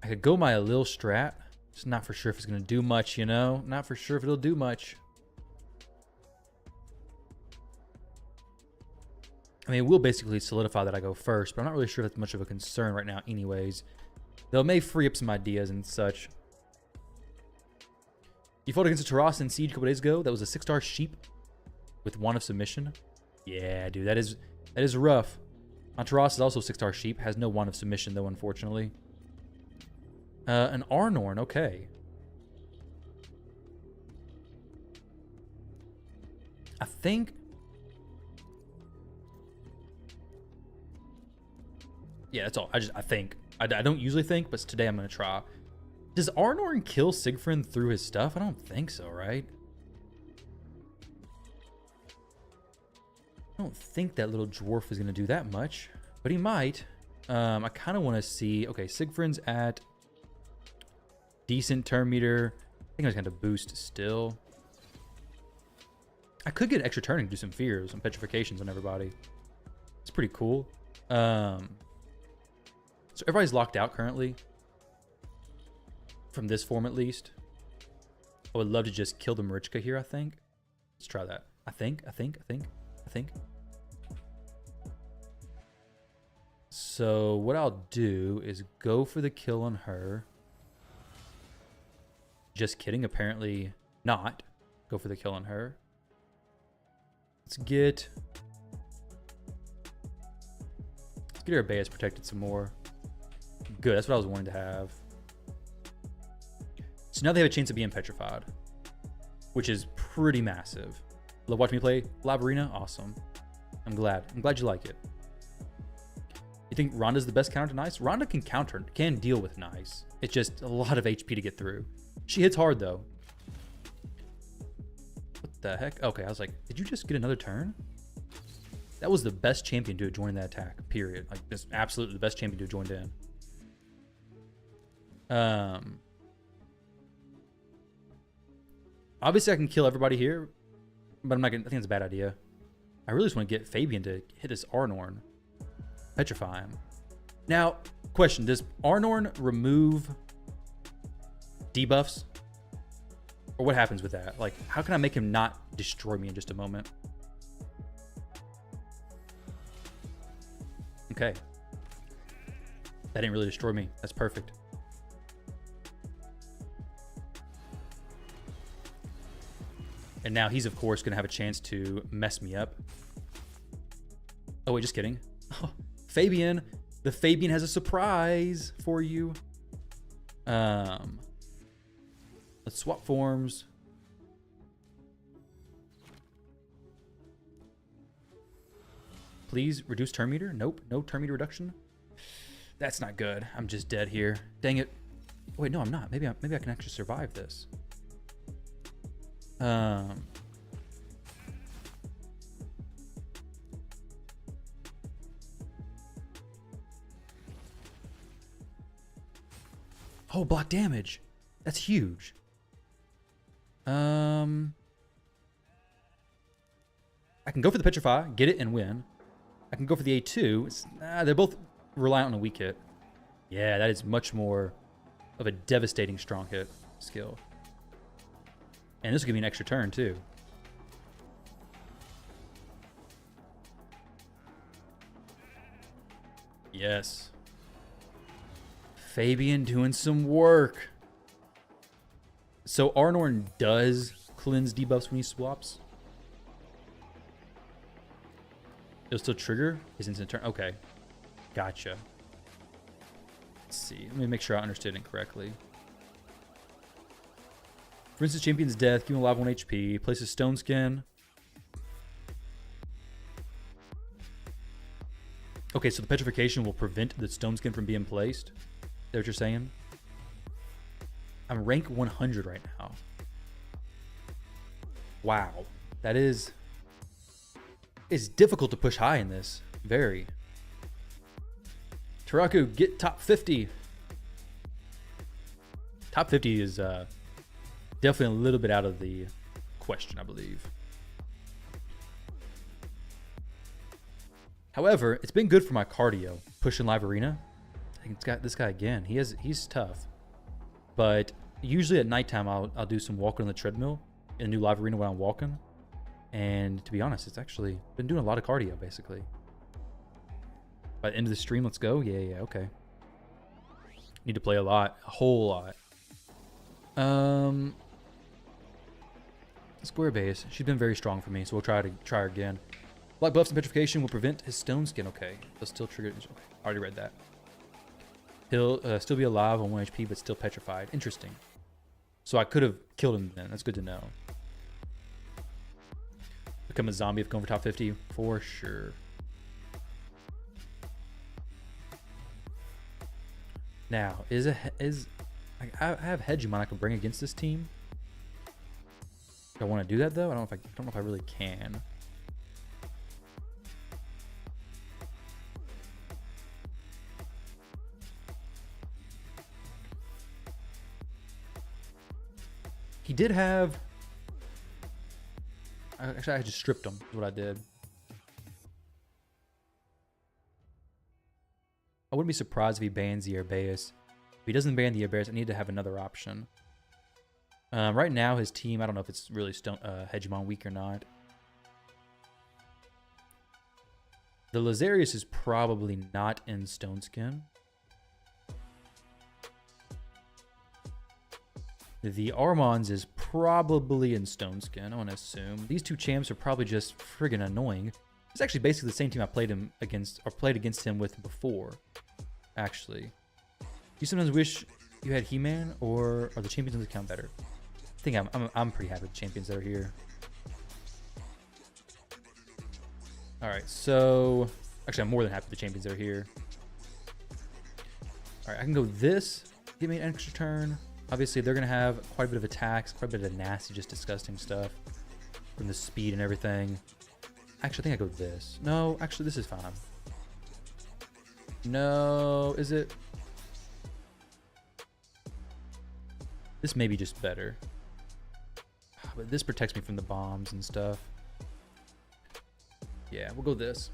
I could go my Lil strat. Just not for sure if it's gonna do much, you know? Not for sure if it'll do much. I mean, it will basically solidify that I go first, but I'm not really sure if that's much of a concern right now anyways. Though it may free up some ideas and such. You fought against a Taras in Siege a couple days ago. That was a 6-star sheep with 1 of submission. Yeah, dude, that is rough. Taras is also a 6-star sheep. Has no 1 of submission, though, unfortunately. An Arnorn, okay. I think... Yeah, that's all. I think. I don't usually think, but today I'm going to try. Does Arnorn kill Siegfried through his stuff? I don't think so, right? I don't think that little dwarf is going to do that much, but he might. I kind of want to see... Okay, Siegfried's at decent turn meter. I think I was going to boost still. I could get an extra turn and do some fears, some petrifications on everybody. It's pretty cool. So everybody's locked out currently. From this form, at least. I would love to just kill the Marichka here, I think. Let's try that. I think. So what I'll do is go for the kill on her. Just kidding. Apparently not. Go for the kill on her. Let's get her base protected some more. Good. That's what I was wanting to have. So now they have a chance of being petrified, which is pretty massive. Love watching me play Lava Arena. Awesome. I'm glad you like it. You think Rhonda's the best counter to Nice? Rhonda can deal with Nice. It's just a lot of HP to get through. She hits hard though. What the heck? Okay, I was like, did you just get another turn? That was the best champion to have joined that attack, period. Like, just absolutely the best champion to have joined in. Obviously I can kill everybody here, but I'm not gonna, I think it's a bad idea. I really just want to get Fabian to hit this Arnorn. Petrify him. Now, question, does Arnorn remove debuffs? Or what happens with that? Like, how can I make him not destroy me in just a moment? Okay. That didn't really destroy me. That's perfect. And now he's, of course, going to have a chance to mess me up. Oh, wait, just kidding. Oh, Fabian. The Fabian has a surprise for you. Let's swap forms. Please reduce turn meter. Nope, no turn meter reduction. That's not good. I'm just dead here. Dang it. Wait, no, I'm not. Maybe I can actually survive this. Oh, block damage. That's huge. I can go for the Petrify, get it, and win. I can go for the A2. They're both reliant on a weak hit. Yeah, that is much more of a devastating strong hit skill. And this will give me an extra turn, too. Yes. Fabian doing some work. So Arnorn does cleanse debuffs when he swaps. It'll still trigger his instant turn. Okay. Gotcha. Let's see. Let me make sure I understood it correctly. For instance, champion's death, give him alive 1 HP. Places stone skin. Okay, so the petrification will prevent the stone skin from being placed. Is that what you're saying? I'm rank 100 right now. Wow. That is... It's difficult to push high in this. Very. Taraku, get top 50. Top 50 is definitely a little bit out of the question, I believe. However, it's been good for my cardio, pushing live arena. I think it's got this guy again. He's tough. But usually at nighttime, I'll do some walking on the treadmill in a new live arena when I'm walking. And to be honest, it's actually been doing a lot of cardio, basically. By the end of the stream, let's go. Yeah, okay. Need to play a lot, a whole lot. Square base. She's been very strong for me, so we'll try her again. Black buffs and petrification will prevent his stone skin. Okay, he'll still trigger. Okay, already read that. He'll still be alive on 1 HP, but still petrified. Interesting. So I could have killed him then. That's good to know. Become a zombie if going for top 50 for sure. Now, I have Hegemon I can bring against this team. Do I want to do that though? I don't know if I really can. He did have... Actually, I just stripped him, is what I did. I wouldn't be surprised if he bans the Herbaeus. If he doesn't ban the Herbaeus, I need to have another option. Right now, his team, I don't know if it's really Hegemon weak or not. The Lazarius is probably not in Stone Skin. The Armons is probably in Stone Skin, I want to assume. These two champs are probably just friggin' annoying. It's actually basically the same team I played him against, or played against him with before, actually. You sometimes wish you had He-Man, or are the champions on this account better? I think I'm pretty happy with the champions that are here. Alright, so... Actually, I'm more than happy with the champions that are here. Alright, I can go this. Give me an extra turn. Obviously, they're going to have quite a bit of attacks, quite a bit of nasty, just disgusting stuff. From the speed and everything. Actually, I think I go this. No, actually, this is fine. No, is it? This may be just better. But this protects me from the bombs and stuff. Yeah, we'll go this.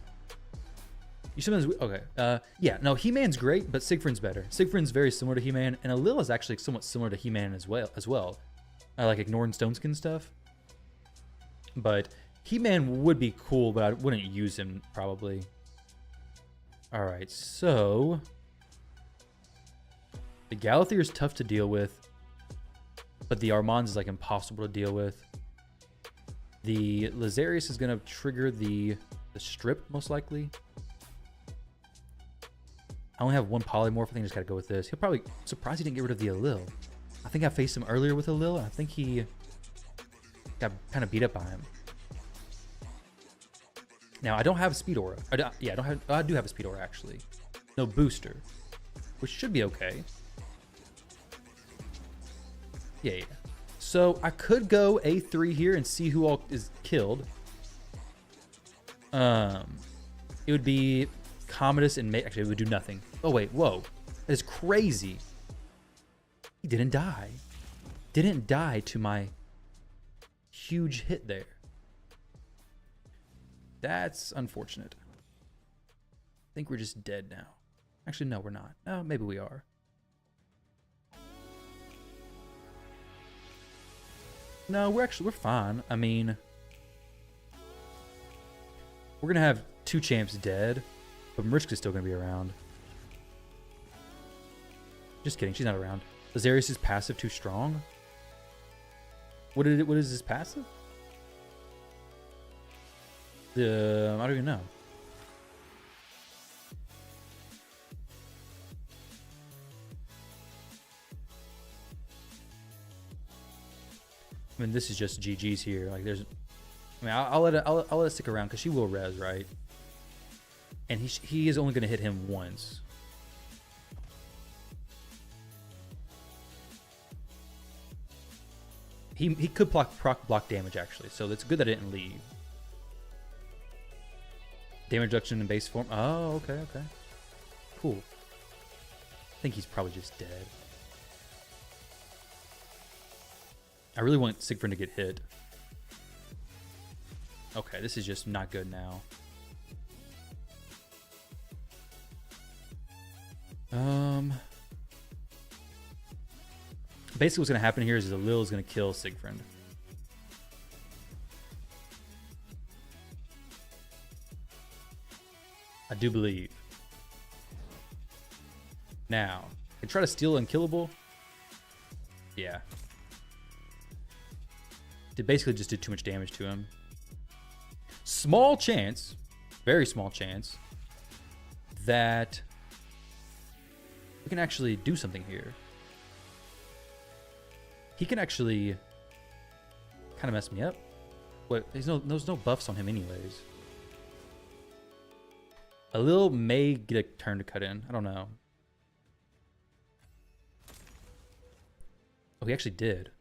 You sometimes... Okay. Yeah, no, He-Man's great, but Siegfried's better. Siegfried's very similar to He-Man, and Alil is actually somewhat similar to He-Man as well. I like ignoring Stone Skin stuff. But He-Man would be cool, but I wouldn't use him, probably. Alright, so... The Galathier is tough to deal with, but the Armand is, like, impossible to deal with. The Lazarius is going to trigger the strip, most likely. I only have one polymorph. I think I just got to go with this. He'll probably... Surprised he didn't get rid of the Alil. I think I faced him earlier with Alil, and I think he got kind of beat up by him. Now, I don't have a speed aura. I do have a speed aura, actually. No booster, which should be okay. Yeah. So, I could go A3 here and see who all is killed. It would be Commodus and Actually, it would do nothing. Oh, wait. Whoa. That is crazy. He didn't die. Didn't die to my huge hit there. That's unfortunate. I think we're just dead now. Actually, no, we're not. Oh, maybe we are. No, we're fine. I mean, we're going to have two champs dead, but Mariska's still going to be around. Just kidding, she's not around. Lazarius' passive too strong? What is his passive? I don't even know. I mean, this is just GG's here. Like, there's... I mean, I'll let it stick around because she will res, right? And he is only going to hit him once. He could block damage, actually. So it's good that it didn't leave. Damage reduction in base form. Oh, okay. Cool. I think he's probably just dead. I really want Siegfried to get hit. Okay, this is just not good now. Basically what's going to happen here is Lil is going to kill Siegfried. I do believe. Now, can try to steal Unkillable. Yeah. It basically just did too much damage to him. Small chance, very small chance, that we can actually do something here. He can actually kind of mess me up. Wait, there's no buffs on him anyways. A Lil may get a turn to cut in. I don't know. Oh, he actually did.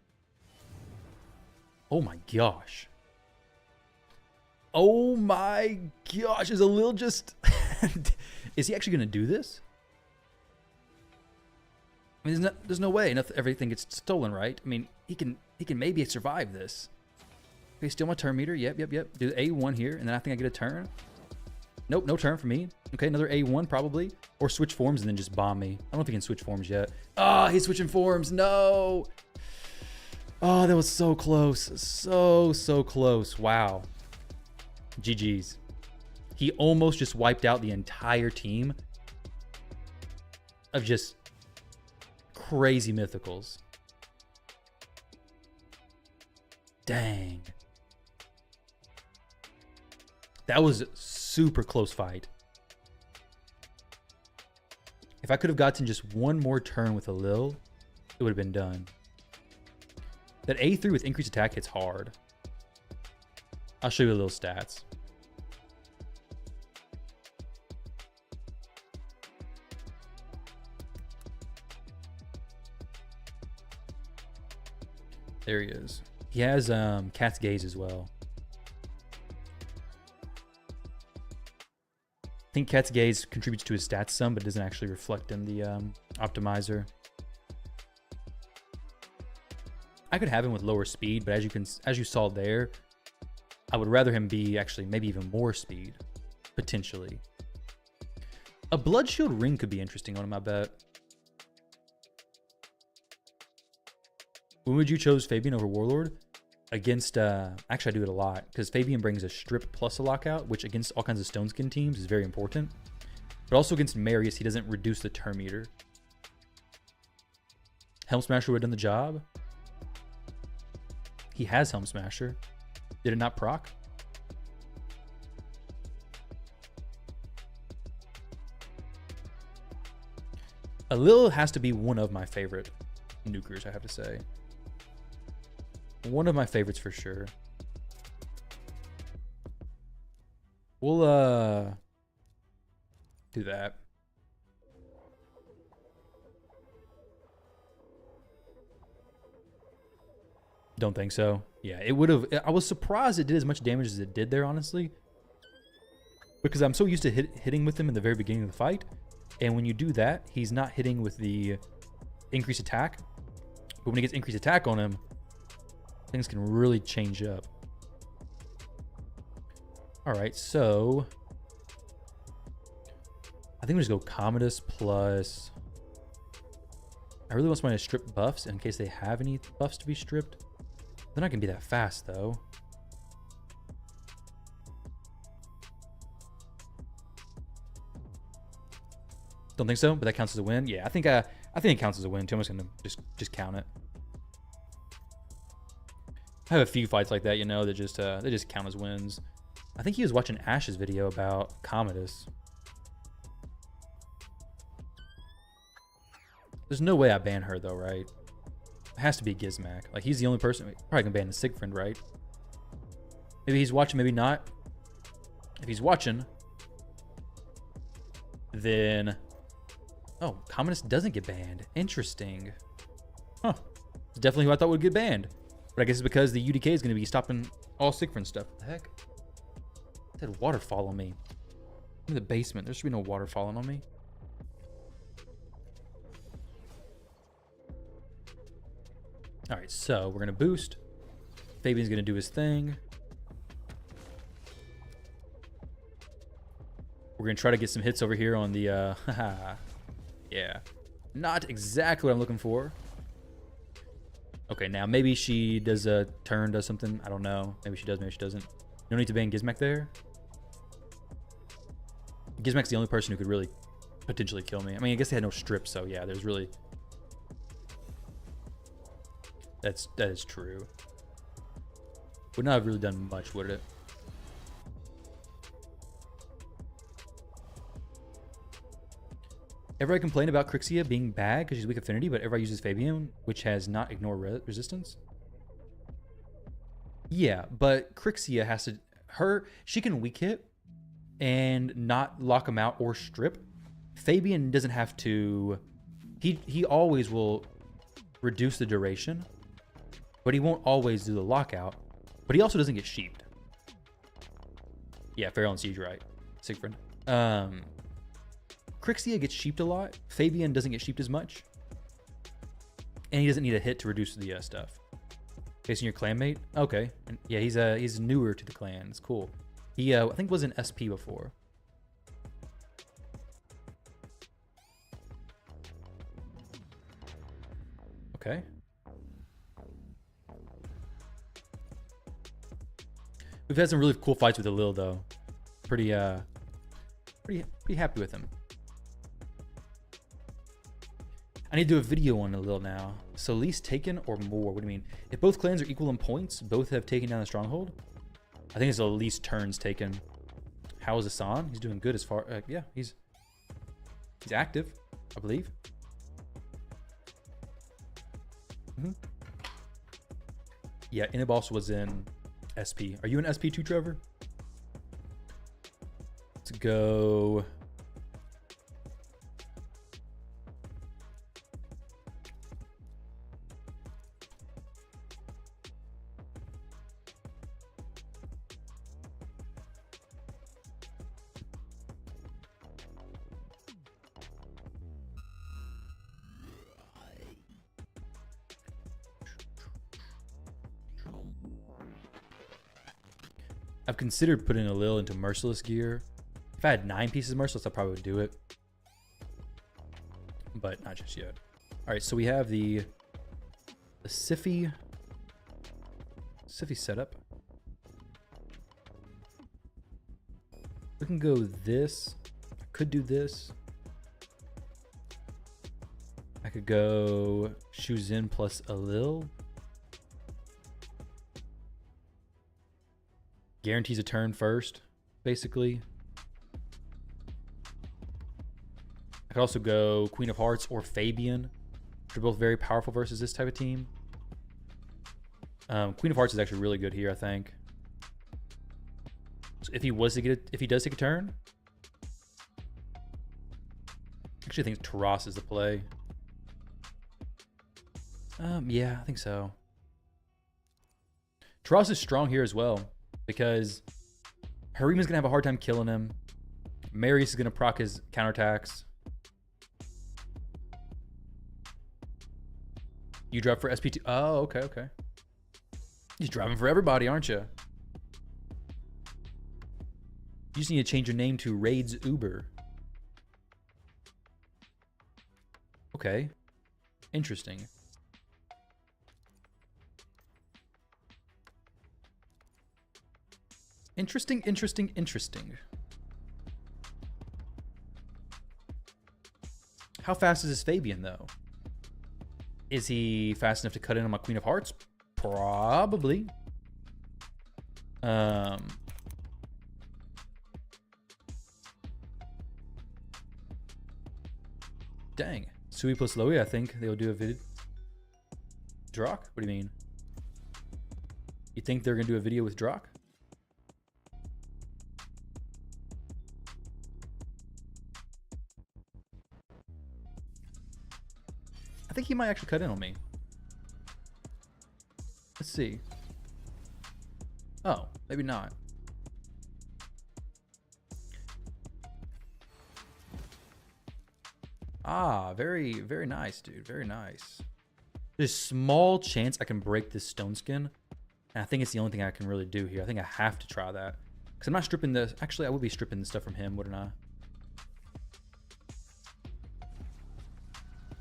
Oh my gosh. Oh my gosh. Is a Lil just... Is he actually going to do this? I mean, there's no way everything gets stolen, right? I mean, he can maybe survive this. Okay, steal my turn meter. Yep. Do the A1 here, and then I think I get a turn. Nope, no turn for me. Okay, another A1 probably. Or switch forms and then just bomb me. I don't know if he can switch forms yet. Ah, he's switching forms. No. Oh, that was so close. So close. Wow. GG's. He almost just wiped out the entire team of just crazy mythicals. Dang. That was a super close fight. If I could have gotten just one more turn with a Lil, it would have been done. That A3 with increased attack hits hard. I'll show you a little stats. There he is. He has Cat's Gaze as well. I think Cat's Gaze contributes to his stats some, but doesn't actually reflect in the optimizer. I could have him with lower speed, but as you saw there, I would rather him be actually maybe even more speed, potentially. A Blood Shield ring could be interesting on him, I bet. When would you chose Fabian over Warlord? Against, actually I do it a lot, because Fabian brings a strip plus a lockout, which against all kinds of Stone Skin teams is very important. But also against Marius, he doesn't reduce the turn meter. Helm Smasher would have done the job. He has Helm Smasher. Did it not proc? A Lil has to be one of my favorite nukers, I have to say. One of my favorites for sure. We'll do that. Don't think so. Yeah, it would have. I was surprised it did as much damage as it did there, honestly. Because I'm so used to hitting with him in the very beginning of the fight. And when you do that, he's not hitting with the increased attack. But when he gets increased attack on him, things can really change up. All right, so I think we just go Commodus plus. I really want somebody to strip buffs in case they have any buffs to be stripped. They're not gonna be that fast though. Don't think so, but that counts as a win. Yeah, I think it counts as a win too. I'm just gonna just count it. I have a few fights like that, you know, that they just count as wins. I think he was watching Ash's video about Commodus. There's no way I ban her though, right? It has to be Gizmac. Like, he's the only person. Probably can ban the Siegfried, right? Maybe he's watching, maybe not. If he's watching, Then, oh, Communist doesn't get banned. Interesting. Huh. It's definitely who I thought would get banned. But I guess it's because the UDK is going to be stopping all Siegfried stuff. What the heck? It said waterfall on me. I'm in the basement. There should be no water falling on me. All right, so we're going to boost. Fabian's going to do his thing. We're going to try to get some hits over here on the... yeah. Not exactly what I'm looking for. Okay, now maybe she does a turn, does something. I don't know. Maybe she does, maybe she doesn't. No need to ban Gizmek there. Gizmek's the only person who could really potentially kill me. I mean, I guess they had no strip, so yeah, there's really... That is true. Would not have really done much, would it? Everybody complained about Crixia being bad because she's weak affinity, but everybody uses Fabian, which has not ignore resistance. Yeah, but Crixia has to... She can weak hit and not lock him out or strip. Fabian doesn't have to... He always will reduce the duration, but he won't always do the lockout. But he also doesn't get sheeped. Yeah, Feral and Siege, right. Siegfried. Crixia gets sheeped a lot. Fabian doesn't get sheeped as much. And he doesn't need a hit to reduce the stuff. Facing your clanmate? Okay. And yeah, he's newer to the clan. It's cool. He, I think, was an SP before. Okay. We've had some really cool fights with Lil, though. Pretty happy with him. I need to do a video on Lil now. So least taken or more? What do you mean? If both clans are equal in points, both have taken down the stronghold. I think it's the least turns taken. How is Hassan? He's doing good as far. Yeah, he's active, I believe. Yeah, Inabos was in SP. Are you in SP too, Trevor? Let's go. I've considered putting a Lil into Merciless gear. If I had 9 pieces of Merciless, I probably would do it. But not just yet. All right, so we have the Siffy setup. We can go this. I could do this. I could go Shuzin plus a Lil. Guarantees a turn first, basically. I could also go Queen of Hearts or Fabian. They're both very powerful versus this type of team. Queen of Hearts is actually really good here, I think. So if he does take a turn, actually I think Taras is the play. Yeah, I think so. Taras is strong here as well, because Harima's gonna have a hard time killing him. Marius is gonna proc his counterattacks. You drop for SP2. Oh, okay. You're driving for everybody, aren't you? You just need to change your name to Raids Uber. Okay. Interesting. Interesting. How fast is this Fabian, though? Is he fast enough to cut in on my Queen of Hearts? Probably. Dang. Sui plus Loey, I think they'll do a video. Drock? What do you mean? You think they're going to do a video with Drock? think he might actually cut in on me. Let's see. Oh, maybe not. Ah, very, very nice, dude. Very nice. There's a small chance I can break this stone skin. And I think it's the only thing I can really do here. I think I have to try that. Because I'm not stripping this. Actually, I would be stripping the stuff from him, wouldn't I?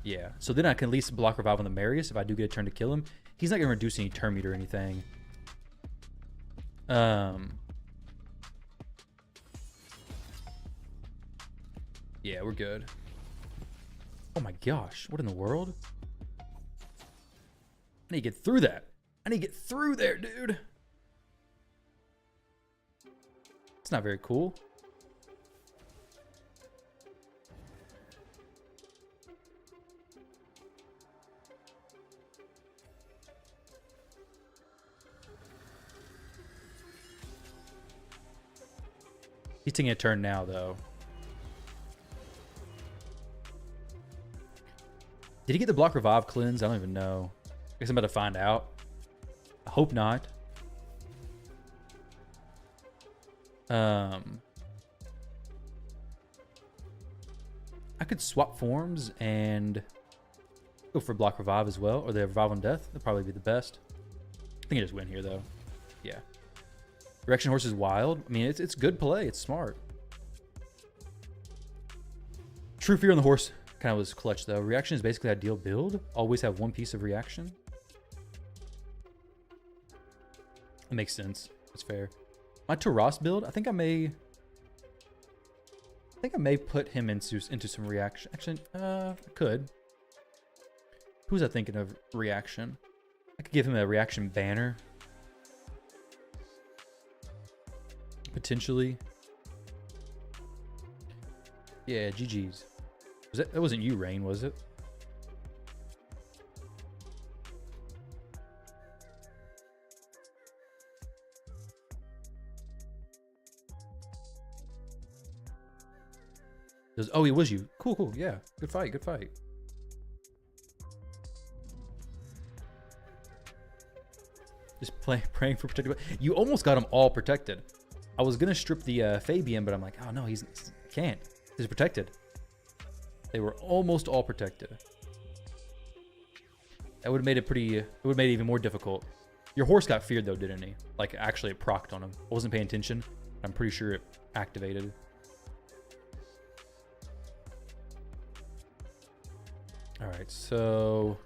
Yeah. So then I can at least block revive on the Marius if I do get a turn to kill him. He's not going to reduce any turn meter or anything. Yeah, we're good. Oh my gosh. What in the world? I need to get through that. I need to get through there, dude. It's not very cool. He's taking a turn now, though. Did he get the block revive cleanse? I don't even know. I guess I'm about to find out. I hope not. I could swap forms and go for block revive as well, or the revive on death. That'd probably be the best. I think I just win here though. Yeah. Reaction horse is wild. I mean, it's good play. It's smart. True fear on the horse kind of was clutch though. Reaction is basically ideal build. Always have one piece of reaction. It makes sense. That's fair. My Taras build, I think I may put him into some reaction. Actually, I could. Who was I thinking of reaction? I could give him a reaction banner. Potentially. Yeah, GG's. That wasn't you, Rain, was it? Oh, it was you. Cool, cool. Yeah. Good fight. Good fight. Just praying for protected. You almost got them all protected. I was going to strip the Fabian, but I'm like, oh, no, he can't. He's protected. They were almost all protected. That would have made it pretty... It would have made it even more difficult. Your horse got feared, though, didn't he? Like, actually, it procced on him. I wasn't paying attention. I'm pretty sure it activated. All right, so...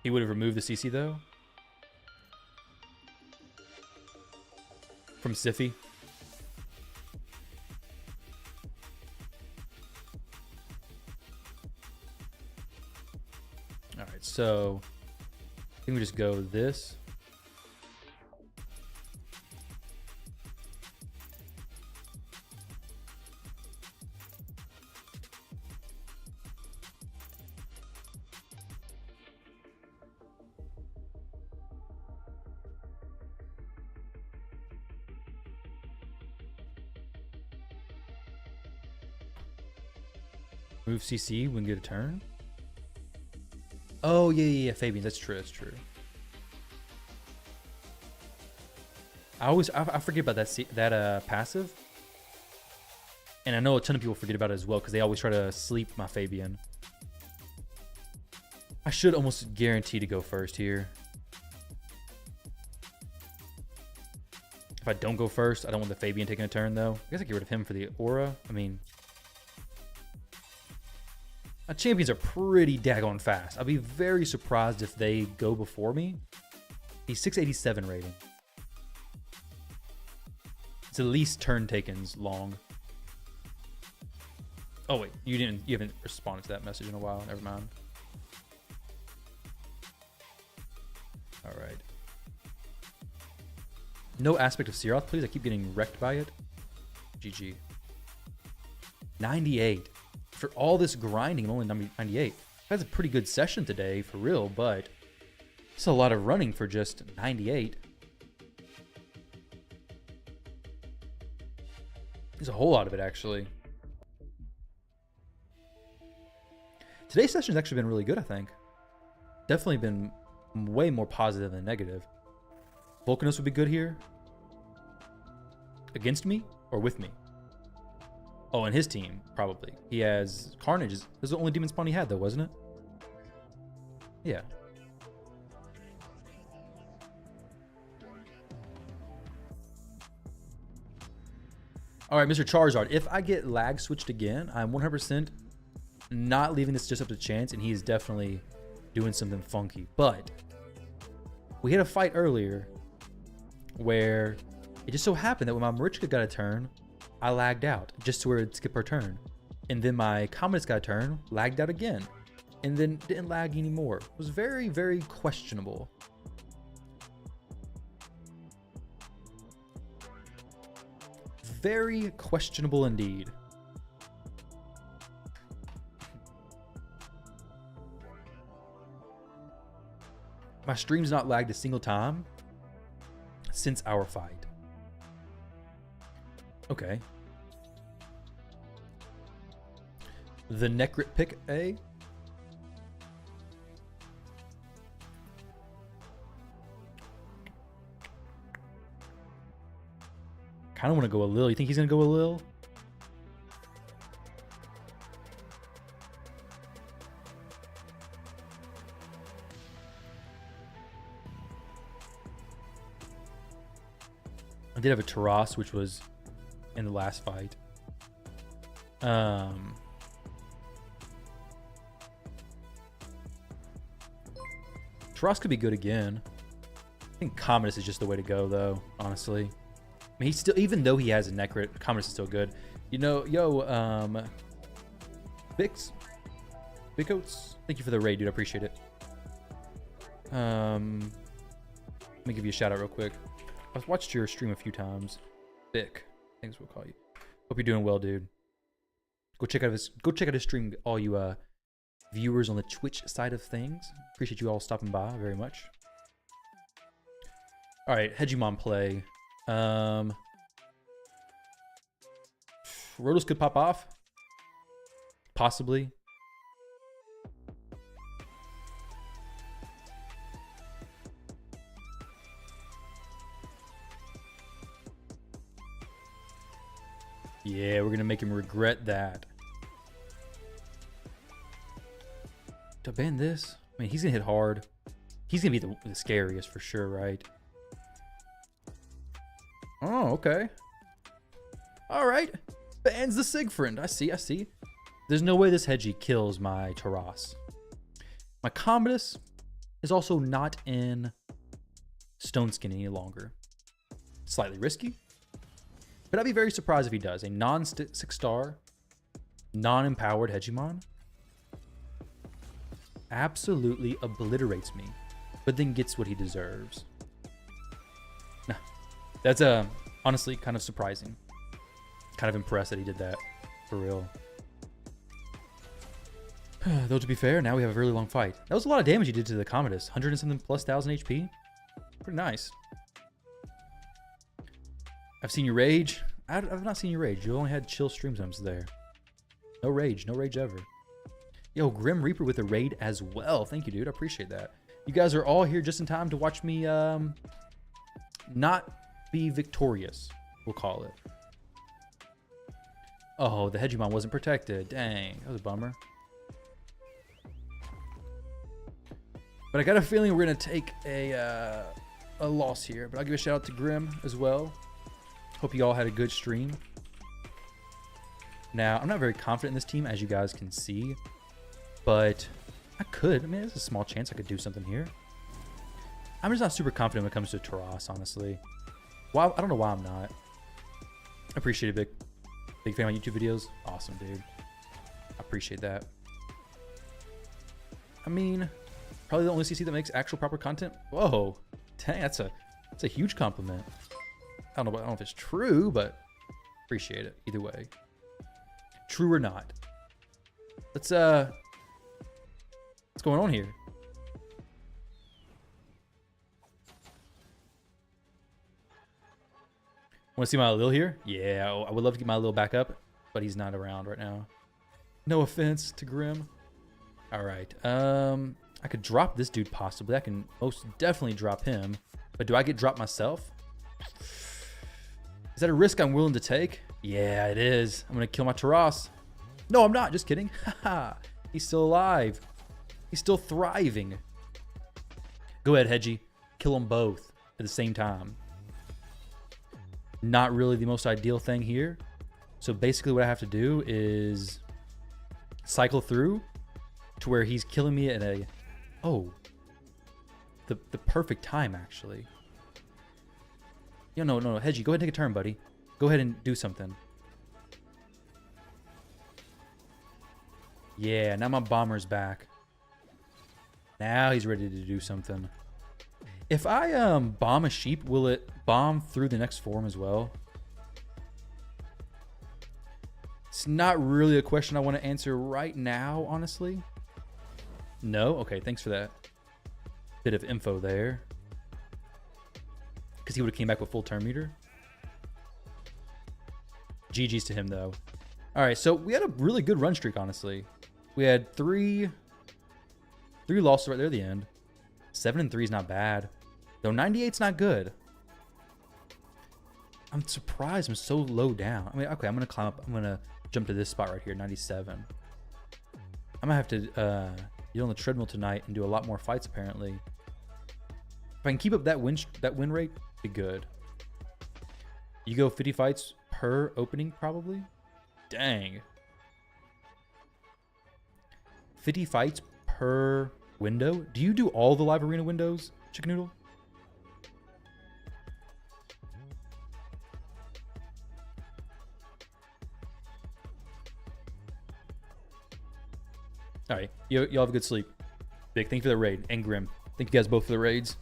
He would have removed the CC, though? From Siffy? All right, so... I think we just go this. Move CC when get a turn. Oh yeah, Fabian. That's true. That's true. I forget about that passive, and I know a ton of people forget about it as well because they always try to sleep my Fabian. I should almost guarantee to go first here. If I don't go first, I don't want the Fabian taking a turn though. I guess I get rid of him for the aura. I mean. My champions are pretty daggone fast. I'll be very surprised if they go before me. He's 687 rating. It's at least turn takens long. Oh wait, you haven't responded to that message in a while. Never mind. All right. No aspect of Searoth, please. I keep getting wrecked by it. GG. 98. For all this grinding, I'm only 98. That's a pretty good session today, for real, but it's a lot of running for just 98. There's a whole lot of it, actually. Today's session's actually been really good, I think. Definitely been way more positive than negative. Vulcanus would be good here. Against me or with me? Oh, and his team, probably. He has Carnage. This is the only demon spawn he had, though, wasn't it? Yeah. All right, Mr. Charizard. If I get lag switched again, I'm 100% not leaving this just up to chance, and he is definitely doing something funky. But we had a fight earlier where it just so happened that when my Marichka got a turn, I lagged out just to where it'd skip her turn. And then my Commodus got a turn, lagged out again, and then didn't lag anymore. It was very, very questionable. Very questionable indeed. My stream's not lagged a single time since our fight. Okay. The Necrit pick A. Kind of want to go a Lil. You think he's going to go a Lil? I did have a Taras, which was in the last fight. Taras could be good again. I think Commodus is just the way to go, though, honestly. I mean, he's still, even though he has a Necrit, Commodus is still good. You know, Bix Oats, thank you for the raid, dude. I appreciate it. Let me give you a shout out real quick. I've watched your stream a few times. Vic, thanks, we'll call you. Hope you're doing well, dude. Go check out his stream, all you viewers on the Twitch side of things. Appreciate you all stopping by very much. All right, Hegemon play. Rotos could pop off. Possibly. Yeah, we're gonna make him regret that. To ban this? I mean, he's gonna hit hard. He's gonna be the scariest for sure, right? Oh, okay. All right. Bans the Sigfriend. I see. There's no way this Hedgie kills my Taras. My Commodus is also not in Stone Skin any longer. Slightly risky. But I'd be very surprised if he does. A non-6-star, non-empowered Hegemon absolutely obliterates me, but then gets what he deserves. Nah, that's honestly kind of surprising. Kind of impressed that he did that, for real. Though to be fair, now we have a really long fight. That was a lot of damage he did to the Commodus. 100 and something plus 1,000 HP. Pretty nice. I've seen you rage. I've not seen you rage. You only had chill stream zones there. No rage ever. Yo, Grim Reaper with a raid as well. Thank you, dude. I appreciate that. You guys are all here just in time to watch me not be victorious, we'll call it. Oh, the Hegemon wasn't protected. Dang, that was a bummer. But I got a feeling we're gonna take a loss here. But I'll give a shout out to Grim as well. Hope you all had a good stream. Now, I'm not very confident in this team, as you guys can see. But I could. I mean, there's a small chance I could do something here. I'm just not super confident when it comes to Taras, honestly. Well, I don't know why I'm not. I appreciate it, big fan of my YouTube videos. Awesome, dude. I appreciate that. I mean, probably the only CC that makes actual proper content. Whoa, dang, that's a huge compliment. I don't know if it's true, but appreciate it either way. True or not. What's going on here? Want to see my Lil here? Yeah, I would love to get my Lil back up, but he's not around right now. No offense to Grim. All right. I could drop this dude possibly. I can most definitely drop him. But do I get dropped myself? Is that a risk I'm willing to take? Yeah, it is. I'm going to kill my Taras. No, I'm not. Just kidding. Haha. He's still alive. He's still thriving. Go ahead, Hedgie. Kill them both at the same time. Not really the most ideal thing here. So basically what I have to do is cycle through to where he's killing me at a... Oh. The perfect time, actually. No, Hedgie, go ahead and take a turn, buddy. Go ahead and do something. Yeah, now my bomber's back. Now he's ready to do something. If I bomb a sheep, will it bomb through the next form as well? It's not really a question I want to answer right now, honestly. No? Okay, thanks for that bit of info there. Because he would have came back with full turn meter. GG's to him, though. All right, so we had a really good run streak, honestly. We had three losses right there at the end. 7-3 is not bad. Though 98's not good. I'm surprised I'm so low down. I mean, okay, I'm going to climb up. I'm going to jump to this spot right here, 97. I'm going to have to get on the treadmill tonight and do a lot more fights, apparently. If I can keep up that win rate, be good. You go 50 fights per opening, probably? Dang. 50 fights per window? Do you do all the live arena windows, Chicken Noodle? All right, y'all have a good sleep. Big, thank you for the raid. And Grim, thank you guys both for the raids.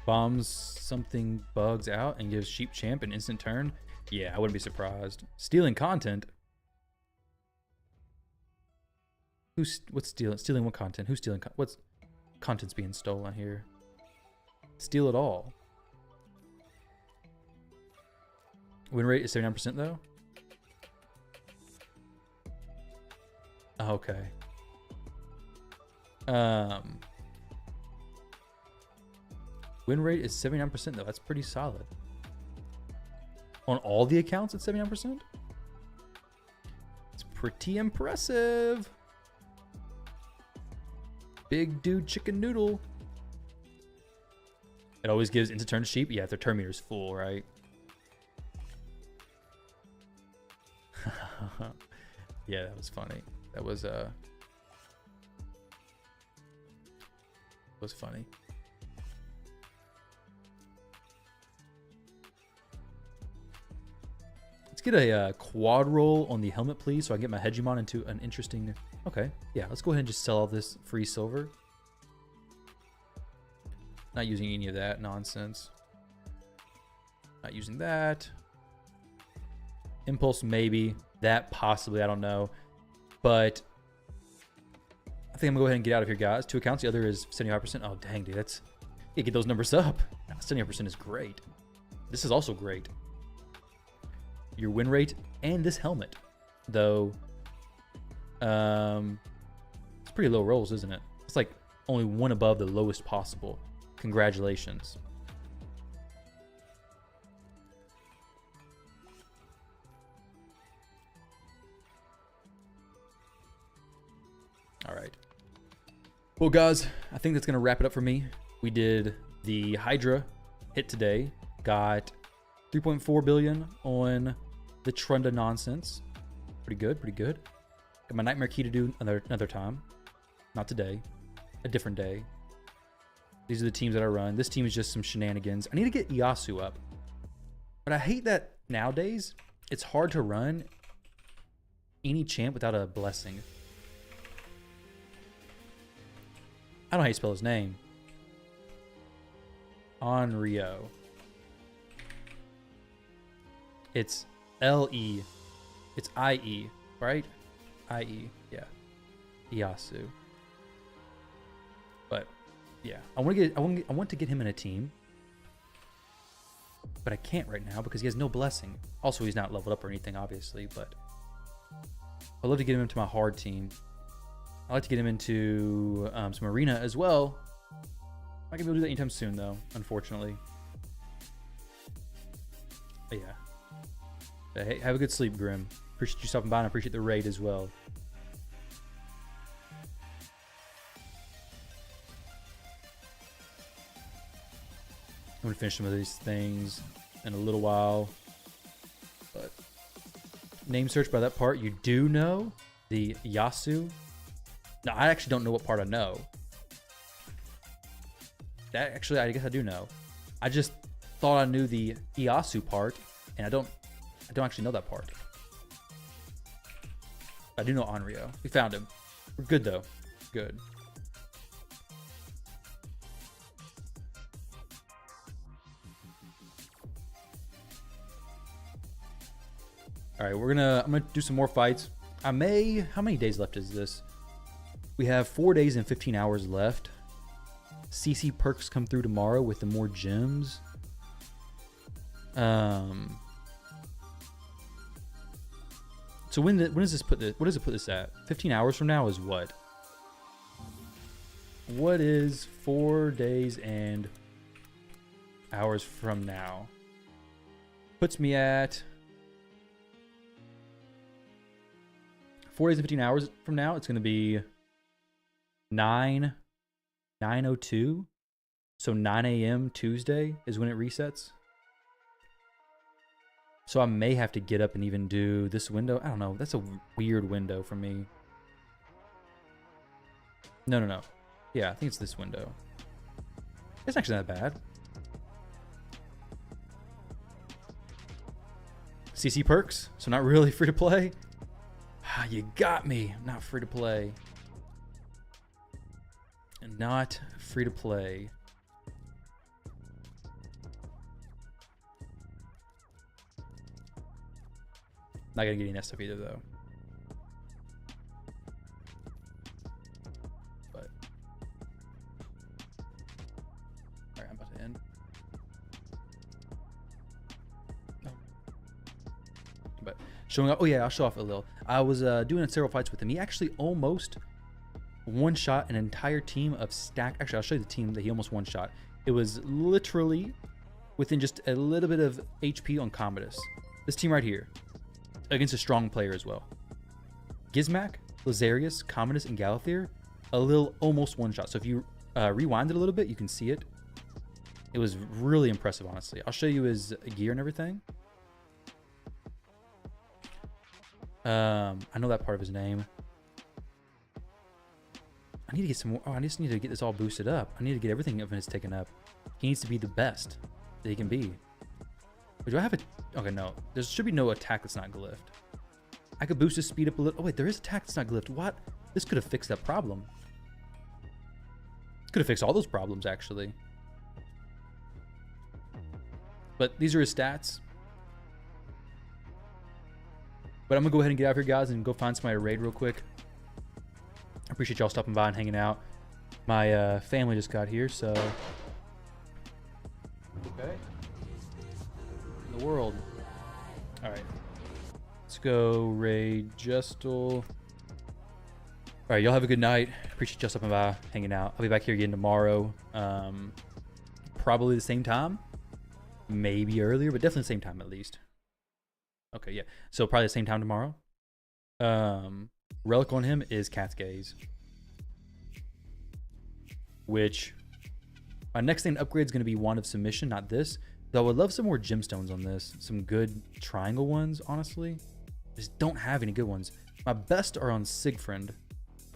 Bombs something bugs out and gives Sheep Champ an instant turn. Yeah, I wouldn't be surprised. Stealing content. What's stealing? Stealing what content? Who's stealing? What's content's being stolen here? Steal it all. Win rate is 79% though. Oh, okay. Win rate is 79% though. That's pretty solid. On all the accounts, it's 79%. It's pretty impressive. Big dude Chicken Noodle. It always gives into turn to sheep. Yeah, if their turn meter is full, right? Yeah, that was funny. That was funny. Let's get a quad roll on the helmet, please, so I can get my Hegemon into an interesting... Okay, yeah, let's go ahead and just sell all this free silver. Not using any of that nonsense. Not using that. Impulse, maybe. That, possibly, I don't know. But I think I'm going to go ahead and get out of here, guys. 2 accounts, the other is 75%. Oh, dang, dude, that's... You get those numbers up. 75% is great. This is also great. Your win rate and this helmet, though, it's pretty low rolls, isn't it? It's like only one above the lowest possible. Congratulations. All right. Well, guys, I think that's going to wrap it up for me. We did the Hydra hit today. Got 3.4 billion on the Trunda nonsense. Pretty good, pretty good. Got my Nightmare Key to do another time. Not today. A different day. These are the teams that I run. This team is just some shenanigans. I need to get Yasu up. But I hate that nowadays it's hard to run any champ without a blessing. I don't know how you spell his name. Onryo. It's L-E. It's I-E, right? I-E, yeah. Yasu. Yeah, I want to get him in a team, but I can't right now because he has no blessing. Also, he's not leveled up or anything, obviously. But I'd love to get him into my hard team. I'd like to get him into some arena as well. I'm not gonna be able to do that anytime soon, though, unfortunately. But yeah. But hey, have a good sleep, Grim. Appreciate you stopping by, and I appreciate the raid as well. I'm gonna finish some of these things in a little while. But name search by that part, you do know the Yasu. No, I actually don't know what part I know. That actually, I guess I do know. I just thought I knew the Iasu part, and I don't actually know that part. I do know Onryo. We found him. We're good though. Good. All right, I'm gonna do some more fights. How many days left is this? We have 4 days and 15 hours left. CC perks come through tomorrow with the more gems. So when does this put this? What does it put this at? 15 hours from now is what? What is 4 days and hours from now? Puts me at 4 days and 15 hours from now. It's going to be 9:02. So 9 a.m. Tuesday is when it resets. So I may have to get up and even do this window. I don't know. That's a weird window for me. No. Yeah, I think it's this window. It's actually not bad. CC perks, so not really free to play. You got me. Not free to play. Not free to play. Not gonna get any of that stuff either, though. But all right, I'm about to end. Oh. But showing up. Oh yeah, I'll show off a little. I was doing several fights with him. He actually almost one-shot an entire team of stack. Actually, I'll show you the team that he almost one-shot. It was literally within just a little bit of HP on Commodus. This team right here. Against a strong player as well. Gizmac, Lazarius, Commodus, and Galathier, a little almost one shot. So if you rewind it a little bit, you can see it. It was really impressive, honestly. I'll show you his gear and everything. I know that part of his name. I need to get some more. Oh, I just need to get this all boosted up. I need to get everything of his taken up. He needs to be the best that he can be. Wait, do I have a... Okay, no. There should be no attack that's not glyphed. I could boost his speed up a little. Oh, wait, there is attack that's not glyphed. What? This could have fixed that problem. Could have fixed all those problems, actually. But these are his stats. But I'm going to go ahead and get out of here, guys, and go find somebody to raid real quick. I appreciate y'all stopping by and hanging out. My family just got here, so... Okay. The world. All right, let's go raid Justal. All right, y'all have a good night. Appreciate y'all stopping by, hanging out. I'll be back here again tomorrow, probably the same time, maybe earlier, but definitely the same time at least. Okay, yeah, so probably the same time tomorrow. Relic on him is Cat's Gaze, which my next thing to upgrade is going to be Wand of Submission, not this. Though I would love some more gemstones on this. Some good triangle ones, honestly. Just don't have any good ones. My best are on Sigfriend. I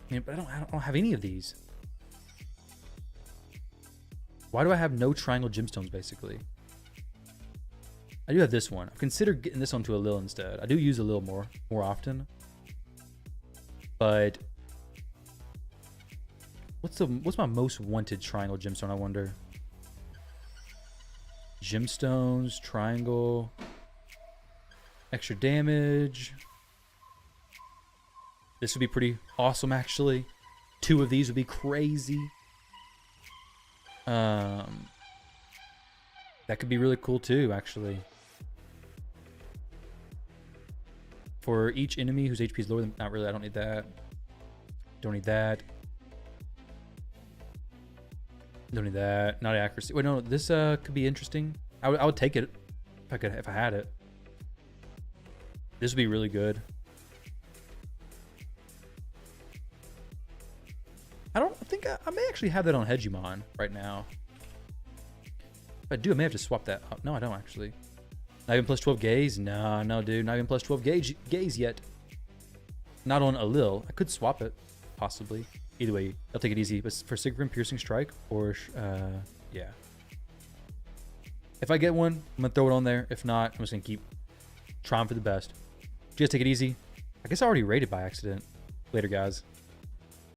mean, but I don't have any of these. Why do I have no triangle gemstones, basically? I do have this one. I've considered getting this onto a Lil instead. I do use a Lil more often. But what's my most wanted triangle gemstone, I wonder? Gemstones, triangle, extra damage. This would be pretty awesome, actually. 2 of these would be crazy. That could be really cool too, actually. For each enemy whose HP is lower than... Not really, I don't need that. Don't need that. Don't need that. Not accuracy. Wait, no, this could be interesting. I would take it if I had it. This would be really good. I don't think I may actually have that on Hegemon right now. If I do, I may have to swap that up. No, I don't actually. Not even plus 12 gaze? No, dude. Not even plus 12 gaze yet. Not on a Lil. I could swap it, possibly. Either way, I'll take it easy. But for Sigrun Piercing Strike, or yeah. If I get one, I'm gonna throw it on there. If not, I'm just gonna keep trying for the best. Just take it easy. I guess I already rated by accident. Later, guys.